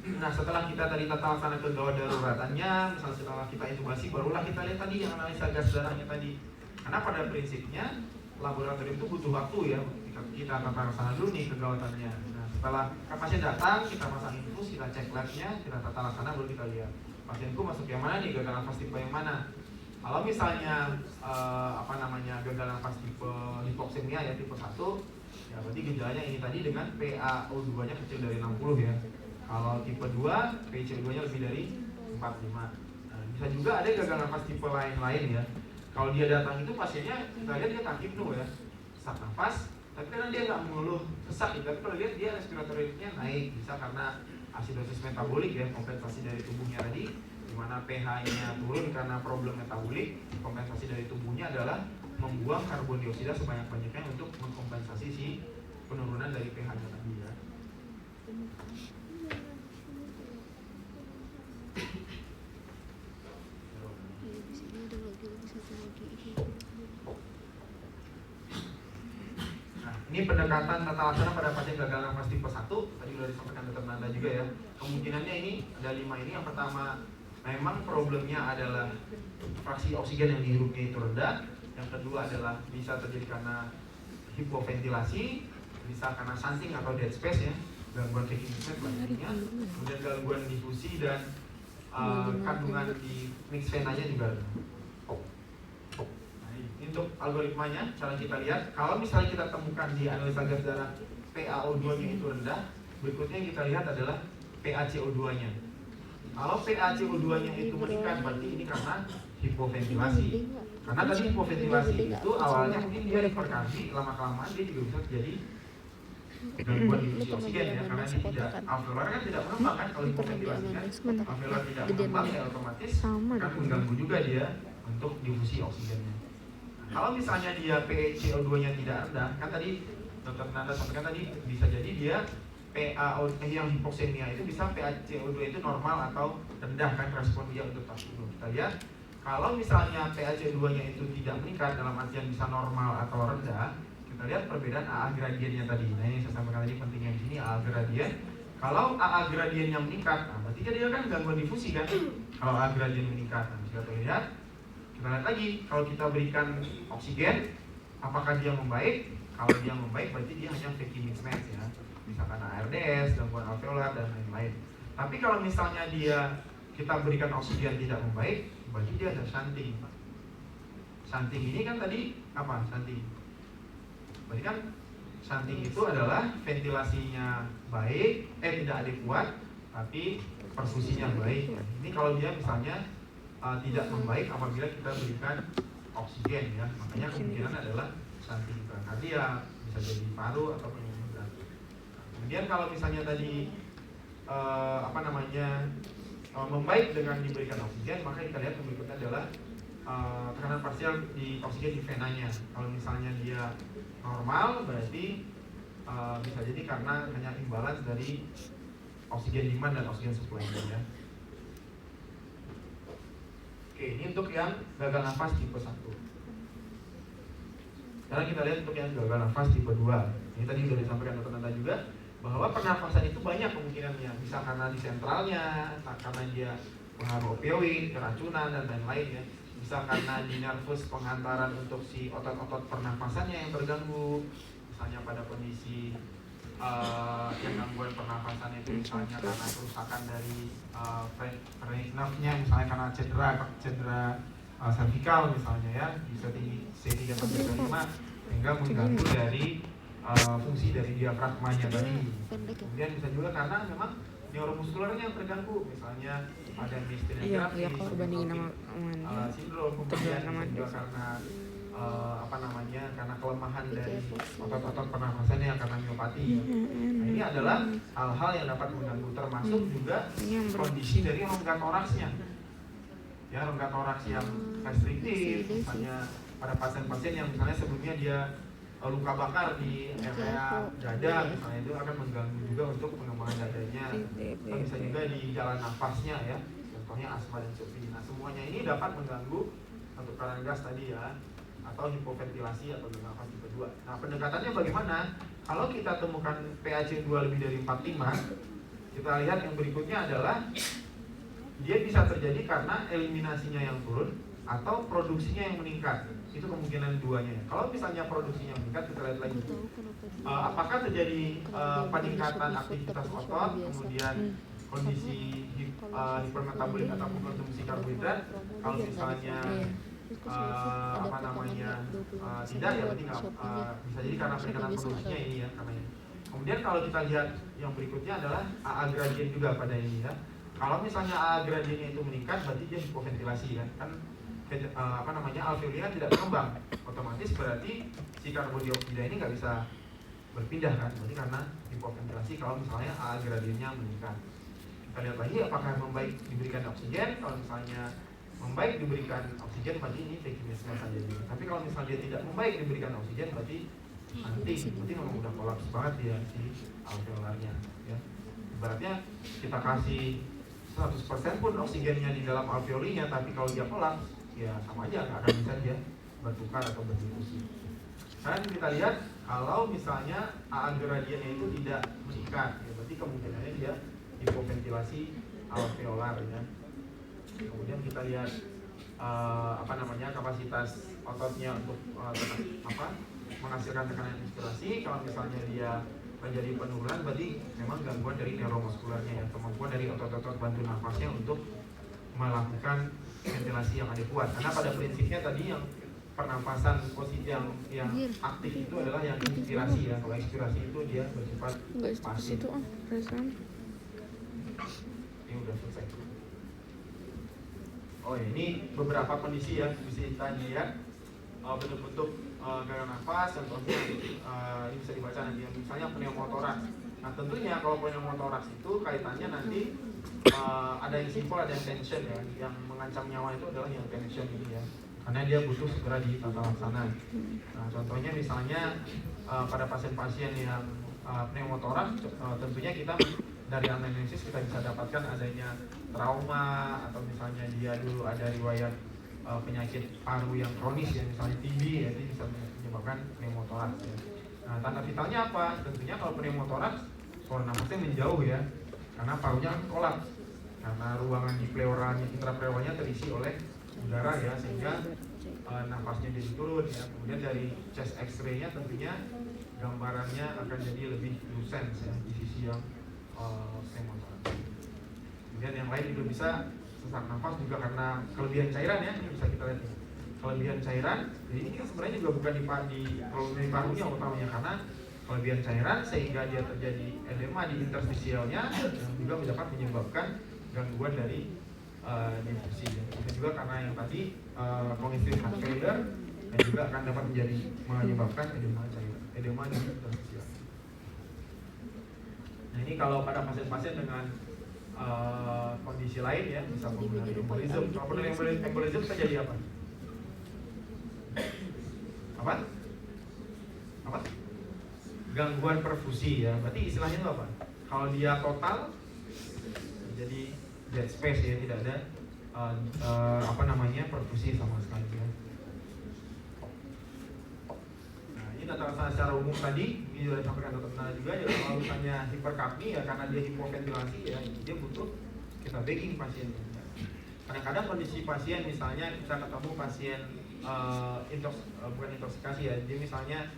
Nah setelah kita tadi tata laksana kegawat daruratannya, misalnya setelah kita intubasi, barulah kita lihat tadi yang analisa gas darahnya tadi. Karena pada prinsipnya laboratorium itu butuh waktu ya. Kita tata laksana dulu nih kegawatannya. Nah setelah pasien datang, kita pasang infus, kita cek labnya, kita tata laksana, baru kita lihat pasienku masuk yang mana nih, gagal nafas tipe yang mana. Kalau misalnya gagal nafas tipe hipoksemia ya, tipe 1 ya, berarti gejalanya ini tadi dengan PaO2 nya kecil dari 60 ya. Kalau tipe 2 PCO2 nya lebih dari 45. Nah, bisa juga ada gagal nafas tipe lain-lain ya. Kalau dia datang itu pasiennya kita lihat dia takipnu ya, sesak nafas, tapi karena dia nggak mengeluh sesak, tapi kalau lihat dia respiratory rate-nya naik, bisa karena asidosis metabolik ya, kompensasi dari tubuhnya tadi, di mana pH-nya turun karena problem metabolik. Kompensasi dari tubuhnya adalah membuang karbon dioksida sebanyak-banyaknya untuk mengkompensasi si penurunan dari pH-nya tadi ya. Ini pendekatan tata laksana pada pasien gagal nafas tipe 1, tadi sudah disampaikan Dr. Nanda juga ya. Kemungkinannya ini ada 5 ini. Yang pertama, memang problemnya adalah fraksi oksigen yang dihirupnya itu rendah. Yang kedua adalah bisa terjadi karena hipoventilasi, bisa karena shunting atau dead space ya, gangguan vacuum mixed banyak. Kemudian gangguan difusi dan kandungan di mix venanya juga. Nah, ini untuk algoritmanya, cara kita lihat, kalau misalnya kita temukan di analisa gas darah PaO2-nya itu rendah, berikutnya yang kita lihat adalah PaCO2-nya. Kalau PaCO2-nya itu meningkat, berarti ini karena hipoventilasi. Karena tadi hipoventilasi itu awalnya mungkin dia hiperkarbit, lama-kelamaan dia juga bisa terjadi gangguan difusi oksigen ya, karena dia tidak, alveolar kan tidak mengembang kan. Kalau hipoventilasi kan alveolar tidak mengembang ya otomatis akan mengganggu juga dia untuk difusi oksigennya. Kalau misalnya dia PaCO2-nya tidak rendah, kan tadi Dr. Nanda sampaikan tadi bisa jadi dia yang hipoksemia itu bisa PaCO2 itu normal atau rendah kan respon dia untuk vaksin. Kita lihat kalau misalnya PaCO2-nya itu tidak meningkat dalam artian bisa normal atau rendah, kita lihat perbedaan AA gradiennya tadi. Nah ini saya sampaikan tadi pentingnya di sini AA gradien. Kalau AA gradiennya meningkat, nah berarti dia kan gangguan difusi kan. Kalau AA gradien meningkat, nah bisa kita lihat lagi kalau kita berikan oksigen, apakah dia membaik? Kalau dia membaik berarti dia hanya vacuum mismatch ya, misalkan ARDS, gangguan alveolar dan lain-lain. Tapi kalau misalnya kita berikan oksigen tidak membaik, berarti dia ada shunting. Shunting ini kan tadi apa? Shunting. Berarti kan shunting itu adalah ventilasinya baik, tidak adekuat, tapi perfusinya baik. Ini kalau dia misalnya tidak membaik apabila kita berikan oksigen ya, makanya kemungkinan adalah shunting kardiak, bisa jadi paru atau penyakit berat. Kemudian kalau misalnya tadi membaik dengan diberikan oksigen, maka kita lihat yang berikutnya adalah tekanan parsial di oksigen di venanya. Kalau misalnya dia normal, berarti bisa jadi karena hanya imbalance dari oksigen demand dan oksigen supply ya. Oke, ini untuk yang gagal nafas tipe 1. Sekarang kita lihat untuk yang gagal nafas tipe 2. Ini tadi sudah disampaikan Dr. Nanda juga, bahwa pernafasan itu banyak kemungkinannya. Bisa karena di sentralnya, karena dia pengaruh opioid, keracunan dan lain-lain ya. Bisa karena di nervus pengantaran untuk si otot-otot pernafasannya yang terganggu. Misalnya pada kondisi yang gangguan pernafasan itu misalnya karena kerusakan dari nerve-nya, misalnya karena cedera cervical misalnya ya, bisa tinggi C3-5 sehingga mengganggu dari fungsi dari diafragmanya tadi. Kemudian bisa juga karena memang neuromuskulernya yang terganggu, misalnya ada myasthenia gravis, sindrom, kemudian bisa juga karena karena kelemahan dari otot-otot pernafasannya karena miopati. Nah, ini adalah hal-hal yang dapat mengganggu, termasuk juga kondisi dari rongga toraksnya. Ya, rongga toraks yang restriktif, misalnya pada pasien-pasien yang misalnya sebelumnya dia luka bakar di area dada, misalnya itu akan mengganggu juga untuk pengembangan dadanya. Atau bisa juga di jalan nafasnya ya, contohnya asma dan COPD. Nah, semuanya ini dapat mengganggu untuk tekanan gas tadi ya, atau hipoventilasi atau gagal nafas tipe 2. Nah, pendekatannya bagaimana? Kalau kita temukan PaCO2 lebih dari 45, kita lihat yang berikutnya adalah dia bisa terjadi karena eliminasinya yang turun atau produksinya yang meningkat. Itu kemungkinan duanya. Kalau misalnya produksinya meningkat, kita lihat lagi apakah terjadi peningkatan aktivitas otot, kemudian kondisi hipermetabolik ataupun konsumsi karbohidrat. Kalau misalnya tidak ya berarti bisa jadi karena peningkatan produksinya ini ya, karena ini. Kemudian kalau kita lihat yang berikutnya adalah AA gradien juga pada ini ya. Kalau misalnya AA gradiennya itu meningkat, berarti dia hipoventilasi kan alveolnya tidak berkembang, otomatis berarti si karbodioksida ini nggak bisa berpindah kan, berarti karena hipoventilasi. Kalau misalnya AA gradiennya meningkat, kita lihat lagi apakah membaik diberikan oksigen. Kalau misalnya membaik diberikan oksigen, berarti ini vacuum saja. Tapi kalau misalnya dia tidak membaik diberikan oksigen, berarti memang udah kolaps banget dia si alveolarnya ya. Ibaratnya kita kasih 100% pun oksigennya di dalam alveolinya, tapi kalau dia kolaps ya sama aja, nggak akan bisa dia bertukar atau berdifusi. Sekarang kita lihat kalau misalnya AA gradiennya itu tidak meningkat ya, berarti kemungkinannya dia hipoventilasi alveolar ya. Kemudian kita lihat kapasitas ototnya untuk menghasilkan tekanan inspirasi. Kalau misalnya dia terjadi penurunan, berarti memang gangguan dari neuromuskularnya ya, kemampuan dari otot-otot bantu nafasnya untuk melakukan ventilasi yang ada kuat. Karena pada prinsipnya tadi yang pernapasan posisi yang aktif itu adalah yang inspirasi ya. Kalau ekspirasi itu dia bersifat pasif. Itu perasaan. Ini udah selesai. Oh ya, ini beberapa kondisi ya bisa kita lihat bentuk-bentuk gagal nafas. Contohnya ini bisa dibaca nanti ya. Misalnya pneumotoraks. Nah tentunya kalau pneumotoraks itu kaitannya nanti ada yang simpel, ada yang tension ya. Yang mengancam nyawa itu adalah yang tension ini ya, karena dia butuh segera ditata laksana. Nah contohnya misalnya pada pasien-pasien yang pneumotoraks, tentunya kita dari anamnesis kita bisa dapatkan adanya trauma, atau misalnya dia dulu ada riwayat penyakit paru yang kronis ya, misalnya TB ya, itu bisa menyebabkan pneumotoraks ya. Nah tanda vitalnya apa? Tentunya kalau pneumotoraks saluran nafasnya menjauh ya, karena parunya kolaps, karena ruangan di pleuranya, intrapleuranya terisi oleh udara ya, sehingga nafasnya jadi turun ya. Kemudian dari chest X-ray-nya tentunya gambarannya akan jadi lebih lucens ya di sisi yang pneumotoraks. Kemudian yang lain juga bisa sesak nafas juga karena kelebihan cairan ya, ini bisa kita lihat nih. Kelebihan cairan, jadi ini kan sebenarnya juga bukan di parunya utamanya, karena kelebihan cairan sehingga dia terjadi edema di interstisialnya yang juga dapat menyebabkan gangguan dari difusi ya. Itu juga karena yang tadi congestive heart failure, dan juga akan dapat menyebabkan edema cairan, edema di interstisial. Nah ini kalau pada pasien-pasien dengan kondisi lain ya, bisa pulmonary embolism. Kalau pulmonary embolism terjadi apa? Apa? Gangguan perfusi ya. Berarti istilahnya itu apa? Kalau dia total jadi dead space ya, tidak ada perfusi sama sekali ya. Nah ini tata laksana secara umum tadi ini sudah disampaikan Dr. Nana juga ya. Kalau misalnya hiperkapni ya, karena dia hipoventilasi ya, dia butuh kita backing pasiennya. Kadang-kadang kondisi pasien, misalnya kita ketemu pasien bukan intoksikasi ya, dia misalnya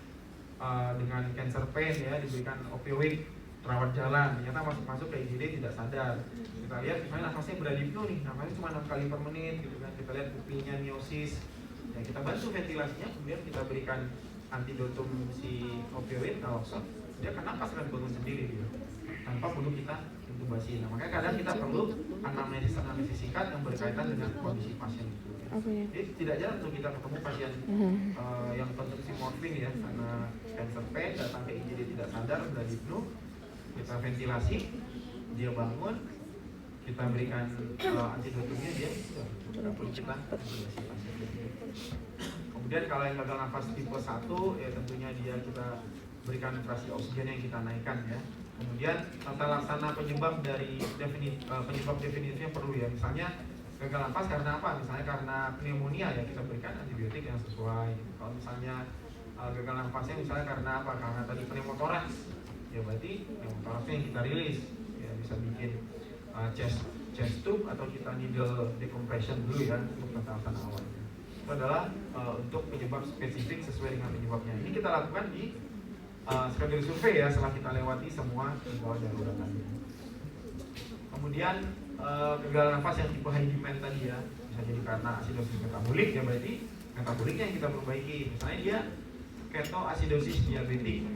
dengan cancer pain ya, diberikan opioid, terawat jalan, ternyata masuk ke IGD tidak sadar. Kita lihat misalnya nafasnya beradipno nih, nafasnya cuma 6 kali per menit gitu kan. Kita lihat pupilnya miosis, ya kita bantu ventilasinya, kemudian kita berikan antidotum si opioid, naloxone, dia akan nafas kan bangun sendiri gitu, tanpa perlu kita intubasi. Nah makanya kadang kita perlu anamnesis singkat yang berkaitan dengan kondisi pasien itu. Jadi tidak jarang untuk kita ketemu pasien yang konsumsi morfin ya, karena cancer pain, datang ke IGD tidak sadar, beradipno, kita ventilasi, dia bangun, kita berikan antidotumnya, dia sudah perlu kita intubasi pasien. Kemudian kalau yang gagal nafas tipe 1 ya, tentunya dia kita berikan pressure oksigen yang kita naikkan ya. Kemudian tata laksana penyebab dari penyebab definitifnya perlu ya. Misalnya gagal nafas karena apa? Misalnya karena pneumonia ya, kita berikan antibiotik yang sesuai. Kalau misalnya gagal nafasnya misalnya karena apa? Karena tadi pneumotoraks, ya berarti pneumotoraksnya yang kita rilis. Ya bisa bikin chest tube atau kita needle decompression dulu ya untuk tata laksana awal. Itu adalah untuk penyebab spesifik sesuai dengan penyebabnya. Ini kita lakukan di skenario survei ya, setelah kita lewati semua gawat darurat tadi. Kemudian gagal nafas yang tipe high demand tadi ya, bisa jadi karena asidosis metabolik ya, berarti metaboliknya yang kita perbaiki. Misalnya dia ketoasidosis diabetik,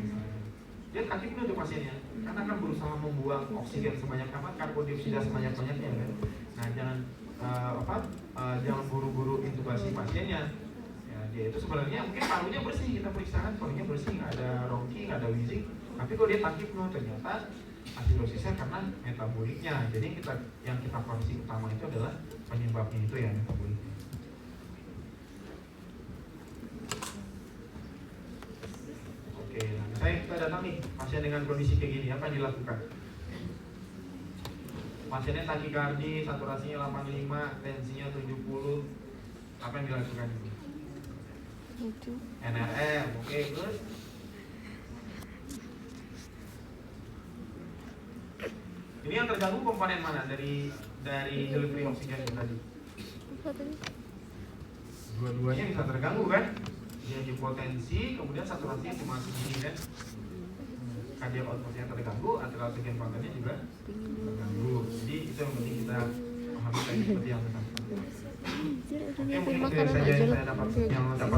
dia takipnya untuk pasiennya, karena akan berusaha membuang oksigen sebanyak apa, karbodioksida sebanyak-banyaknya kan. Nah jangan buru-buru intubasi pasiennya. Dia itu sebenarnya mungkin parunya bersih, kita periksakan parunya bersih, nggak ada ronki, nggak ada wheezing, tapi kalau dia takipno ternyata asidosisnya karena metaboliknya. Jadi yang kita koreksi utama itu adalah penyebabnya itu ya, metaboliknya. Oke, nah misalnya kita datang nih pasien dengan kondisi kayak gini, apa yang dilakukan? Pasiennya takikardi, saturasinya 85, tensinya 70, apa yang dilakukan? NRM, oke, terus ini yang terganggu komponen mana dari delivery oksigen tadi? dua-duanya bisa terganggu kan? Dia hipotensi, kemudian saturasinya cuma segini kan? Cardiac outputnya terganggu, antara oksigen kontennya juga terganggu. Jadi itu yang penting kita pahami tadi seperti yang kita. Oke, mungkin itu saja yang saya dapat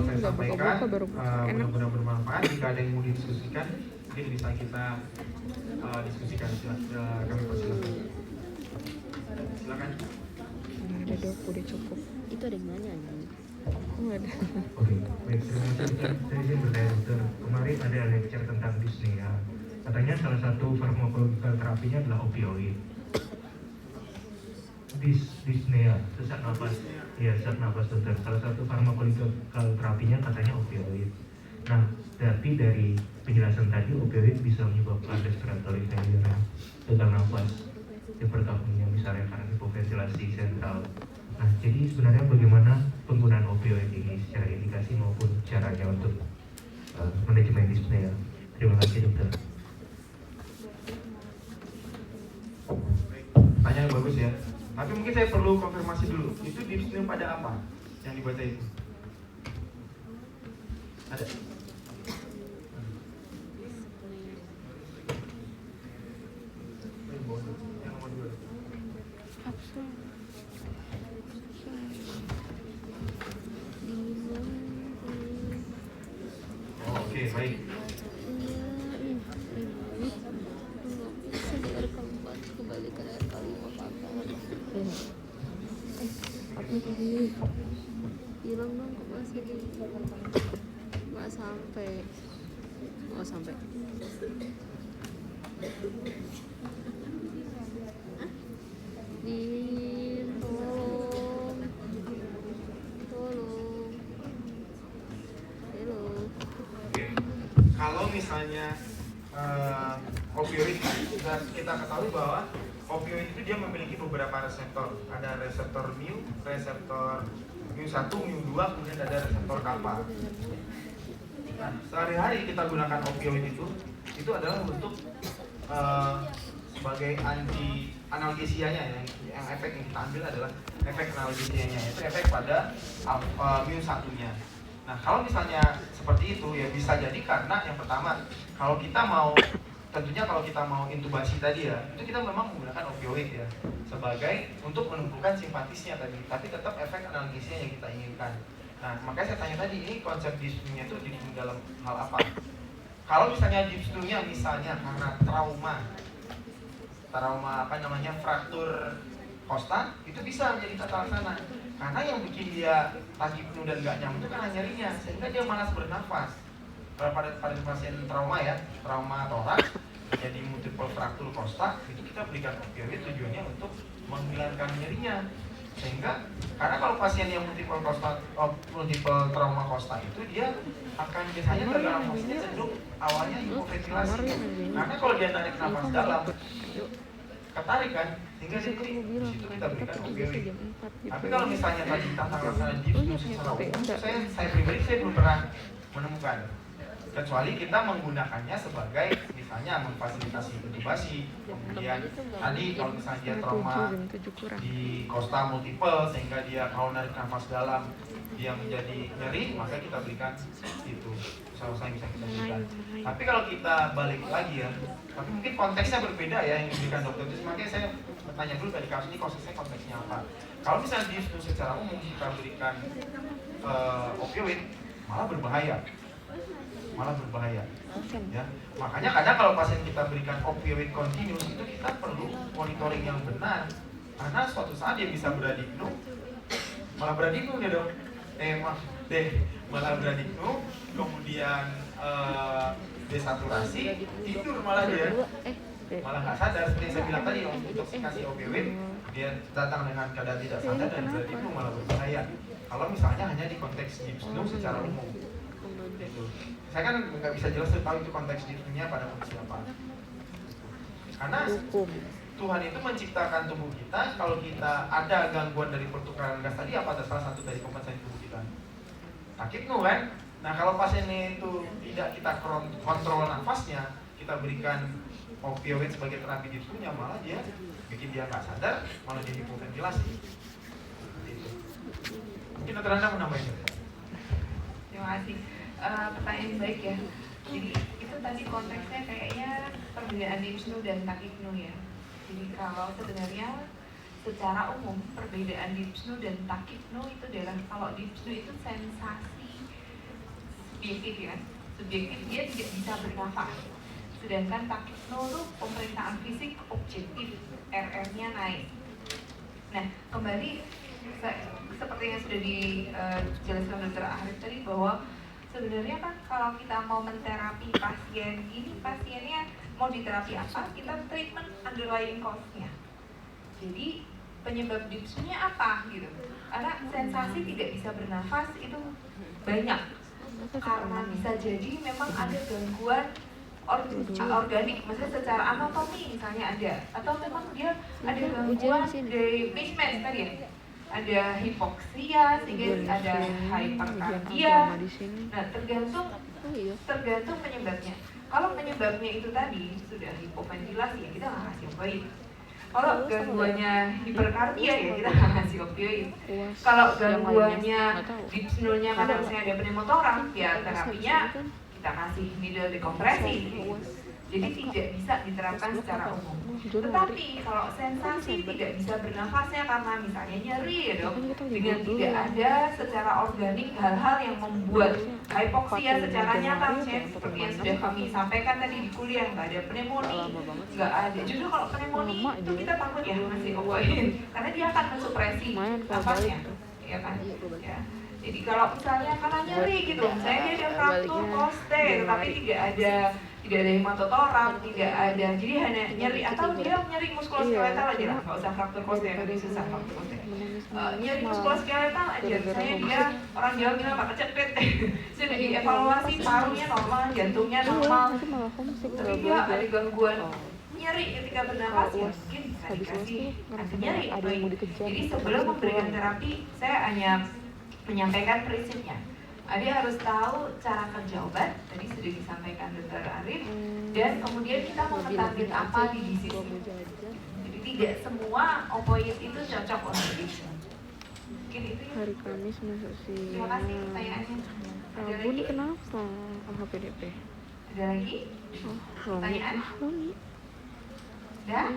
saya sampaikan. Mudah-mudahan bermanfaat. Jika ada yang mau didiskusikan, mungkin bisa kita diskusikan. Kami persilakan. Silakan. Ada dok, udah cukup. Itu ada yang nanya nih. Nggak ada. Oke, baik, terima kasih. Saya izin bertanya dokter, kemarin ada lecture tentang dyspnea. Katanya salah satu farmakological terapinya adalah opioid. Dyspnea, sesak nafas. Ya, sesak nafas dokter. Salah satu farmakological terapinya katanya opioid. Nah, tapi dari penjelasan tadi opioid bisa menyebabkan respiratory failure, gagal nafas, hiperkapnia misalnya karena hipoventilasi sentral. Nah, jadi sebenarnya bagaimana penggunaan opioid ini secara indikasi maupun caranya untuk manajemen dyspnea? Terima kasih dokter. Tanya yang bagus ya. Tapi mungkin saya perlu konfirmasi dulu. Itu dyspnea pada apa yang dibaca itu? Ada? Yang nomor 2. Oh, oke, baik. Apa tadi? Hilang dong kok masih nggak sampai. Oh sampai. Tolong. Hello. Oke. Kalau misalnya opioid, dan kita ketahui bahwa opioid itu dia memiliki beberapa reseptor. Ada reseptor mu, reseptor mu1, mu2, kemudian ada reseptor kappa. Nah, sehari-hari kita gunakan opioid itu adalah untuk sebagai anti analgesianya, yang efek yang kita ambil adalah efek analgesianya, itu efek pada mu1-nya. Nah, kalau misalnya seperti itu ya bisa jadi karena yang pertama, kalau kita mau intubasi tadi ya, itu kita memang menggunakan opioid ya sebagai untuk menumpukan simpatisnya tadi, tapi tetap efek analgesia yang kita inginkan. Nah, makanya saya tanya tadi, ini konsep dyspnea itu dyspnea dalam hal apa? Kalau misalnya dyspnea misalnya karena trauma fraktur kosta, itu bisa menjadi tata laksana. Karena yang bikin dia tachypnea dan gak nyaman itu karena nyerinya, sehingga dia malas bernafas. Pada pasien trauma ya, trauma toraks, jadi multiple fraktur kosta, itu kita berikan opioid tujuannya untuk menghilangkan nyerinya. Sehingga karena kalau pasien yang multiple trauma kosta itu dia akan biasanya gagal nafasnya cenderung awalnya hipoventilasi. Karena kalau dia narik nafas dalam, ketarik kan, sehingga di situ kita berikan opioid. Tapi kalau misalnya tadi tata laksana dyspnea secara umum, saya pribadi belum pernah menemukan. Kecuali kita menggunakannya sebagai misalnya memfasilitasi intubasi, kemudian tadi kalau misalnya dia trauma di kosta multiple sehingga dia kalau narik nafas dalam dia menjadi nyeri, maka kita berikan itu usaha-usaha yang bisa kita berikan. Tapi kalau kita balik lagi ya, tapi mungkin konteksnya berbeda ya yang diberikan dokter itu. Makanya saya bertanya dulu tadi kasus ini konteksnya apa. Kalau misalnya dyspnea secara umum kita berikan opioid malah berbahaya ya. Makanya kadang kalau pasien kita berikan opioid continuous itu kita perlu monitoring yang benar, karena suatu saat dia bisa bradiknu, malah bradiknu ya dong, malah bradiknu, kemudian desaturasi, tidur malah dia, malah nggak sadar. Seperti yang saya bilang tadi, untuk kasih opioid dia datang dengan keadaan tidak sadar dan bradiknu malah berbahaya. Kalau misalnya hanya di konteks dyspnea secara umum. Itu. Saya kan nggak bisa jelas tahu itu konteks dyspnea pada kondisi apa. Karena Tuhan itu menciptakan tubuh kita, kalau kita ada gangguan dari pertukaran gas tadi, apa ada salah satu dari kompensasi tubuh kita? Tachypnea kan? Nah, kalau pasiennya itu tidak kita kontrol nafasnya, kita berikan opioid sebagai terapi dyspnea, malah dia bikin dia nggak sadar, malah jadi hipoventilasi. Itu. Mungkin dokter Anda menambahnya. Terima kasih. Pertanyaan baik ya. Jadi itu tadi konteksnya kayaknya perbedaan Dipsnu dan Takipnu ya. Jadi kalau sebenarnya secara umum perbedaan Dipsnu dan Takipnu itu adalah kalau Dipsnu itu sensasi subjektif ya, subjektif dia tidak bisa bernafas. Sedangkan Takipnu itu pemeriksaan fisik objektif, RR-nya naik. Nah kembali seperti yang sudah dijelaskan Dr. Arif tadi bahwa sebenarnya kan kalau kita mau menterapi pasien ini, pasiennya mau diterapi apa, kita treatment underlying cause-nya. Jadi penyebab dipsnya apa gitu, karena sensasi tidak bisa bernafas itu banyak, karena bisa jadi memang ada gangguan organik, maksudnya secara anatomi misalnya ada, atau memang dia ada gangguan dari mismatch tadi ya, ada hipoksia sehingga ada hiperkardia. Nah tergantung penyebabnya. Kalau penyebabnya itu tadi sudah hipoventilasi ya kita nggak kasih opioid. Kalau gangguannya hiperkardia ya kita nggak kasih opioid. Kalau gangguannya dipsnunya karena misalnya ada pneumotoraks ya terapinya kita kasih needle dekompresi. Jadi tidak bisa diterapkan secara umum. Tetapi kalau sensasi tidak bisa bernafasnya karena misalnya nyeri ya dok, dengan tidak ada secara organik hal-hal yang membuat hipoksia secara nyata, seperti yang sudah kami sampaikan tadi di kuliah, nggak ada pneumonia, nggak ada. Justru kalau pneumonia itu kita takut ya ngasih opioid, karena dia akan mensupresi nafasnya, ya kan? Ya. Jadi kalau misalnya karena nyeri gitu, misalnya dia ada fraktur koste, tetapi tidak ada hematotoraks, tidak ada, jadi hanya nyeri atau dia nyeri muskuloskeletal aja lah, nggak usah fraktur koste, nanti susah fraktur koste. Nyeri muskuloskeletal aja, misalnya dia orang Jawa bilang apa kecepet, sudah dievaluasi parunya normal, jantungnya normal, tapi dia ada gangguan nyeri ketika bernapas ya mungkin bisa dikasih anti nyeri. Jadi sebelum memberikan terapi, saya hanya menyampaikan prinsipnya. Dia harus tahu cara kerja obat, tadi sudah disampaikan Dr. Arif, dan kemudian kita mau mentarget apa di disease. Jadi tidak semua opioid itu cocok untuk disease. Mungkin itu ya. Hari Kamis masuk sih. Terima kasih pertanyaannya. Ada Rabu lagi? nih kenapa? HPDP. Ada lagi? Roni. Pertanyaan? Roni. Udah?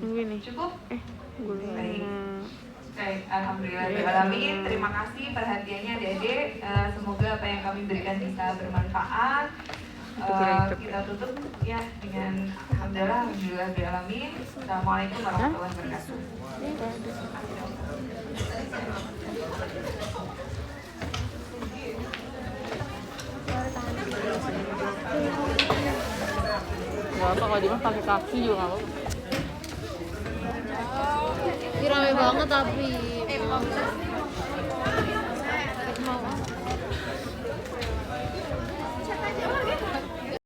Tunggu nih. Cukup? Baik. Baik, alhamdulillah. Terima kasih perhatiannya Dede. Semoga apa yang kami berikan bisa bermanfaat. Kita tutup ya dengan alhamdulillah. Assalamualaikum warahmatullahi wabarakatuh. Gak apa kalau Dimas pakai kaki juga gak apa-apa. Rame banget tapi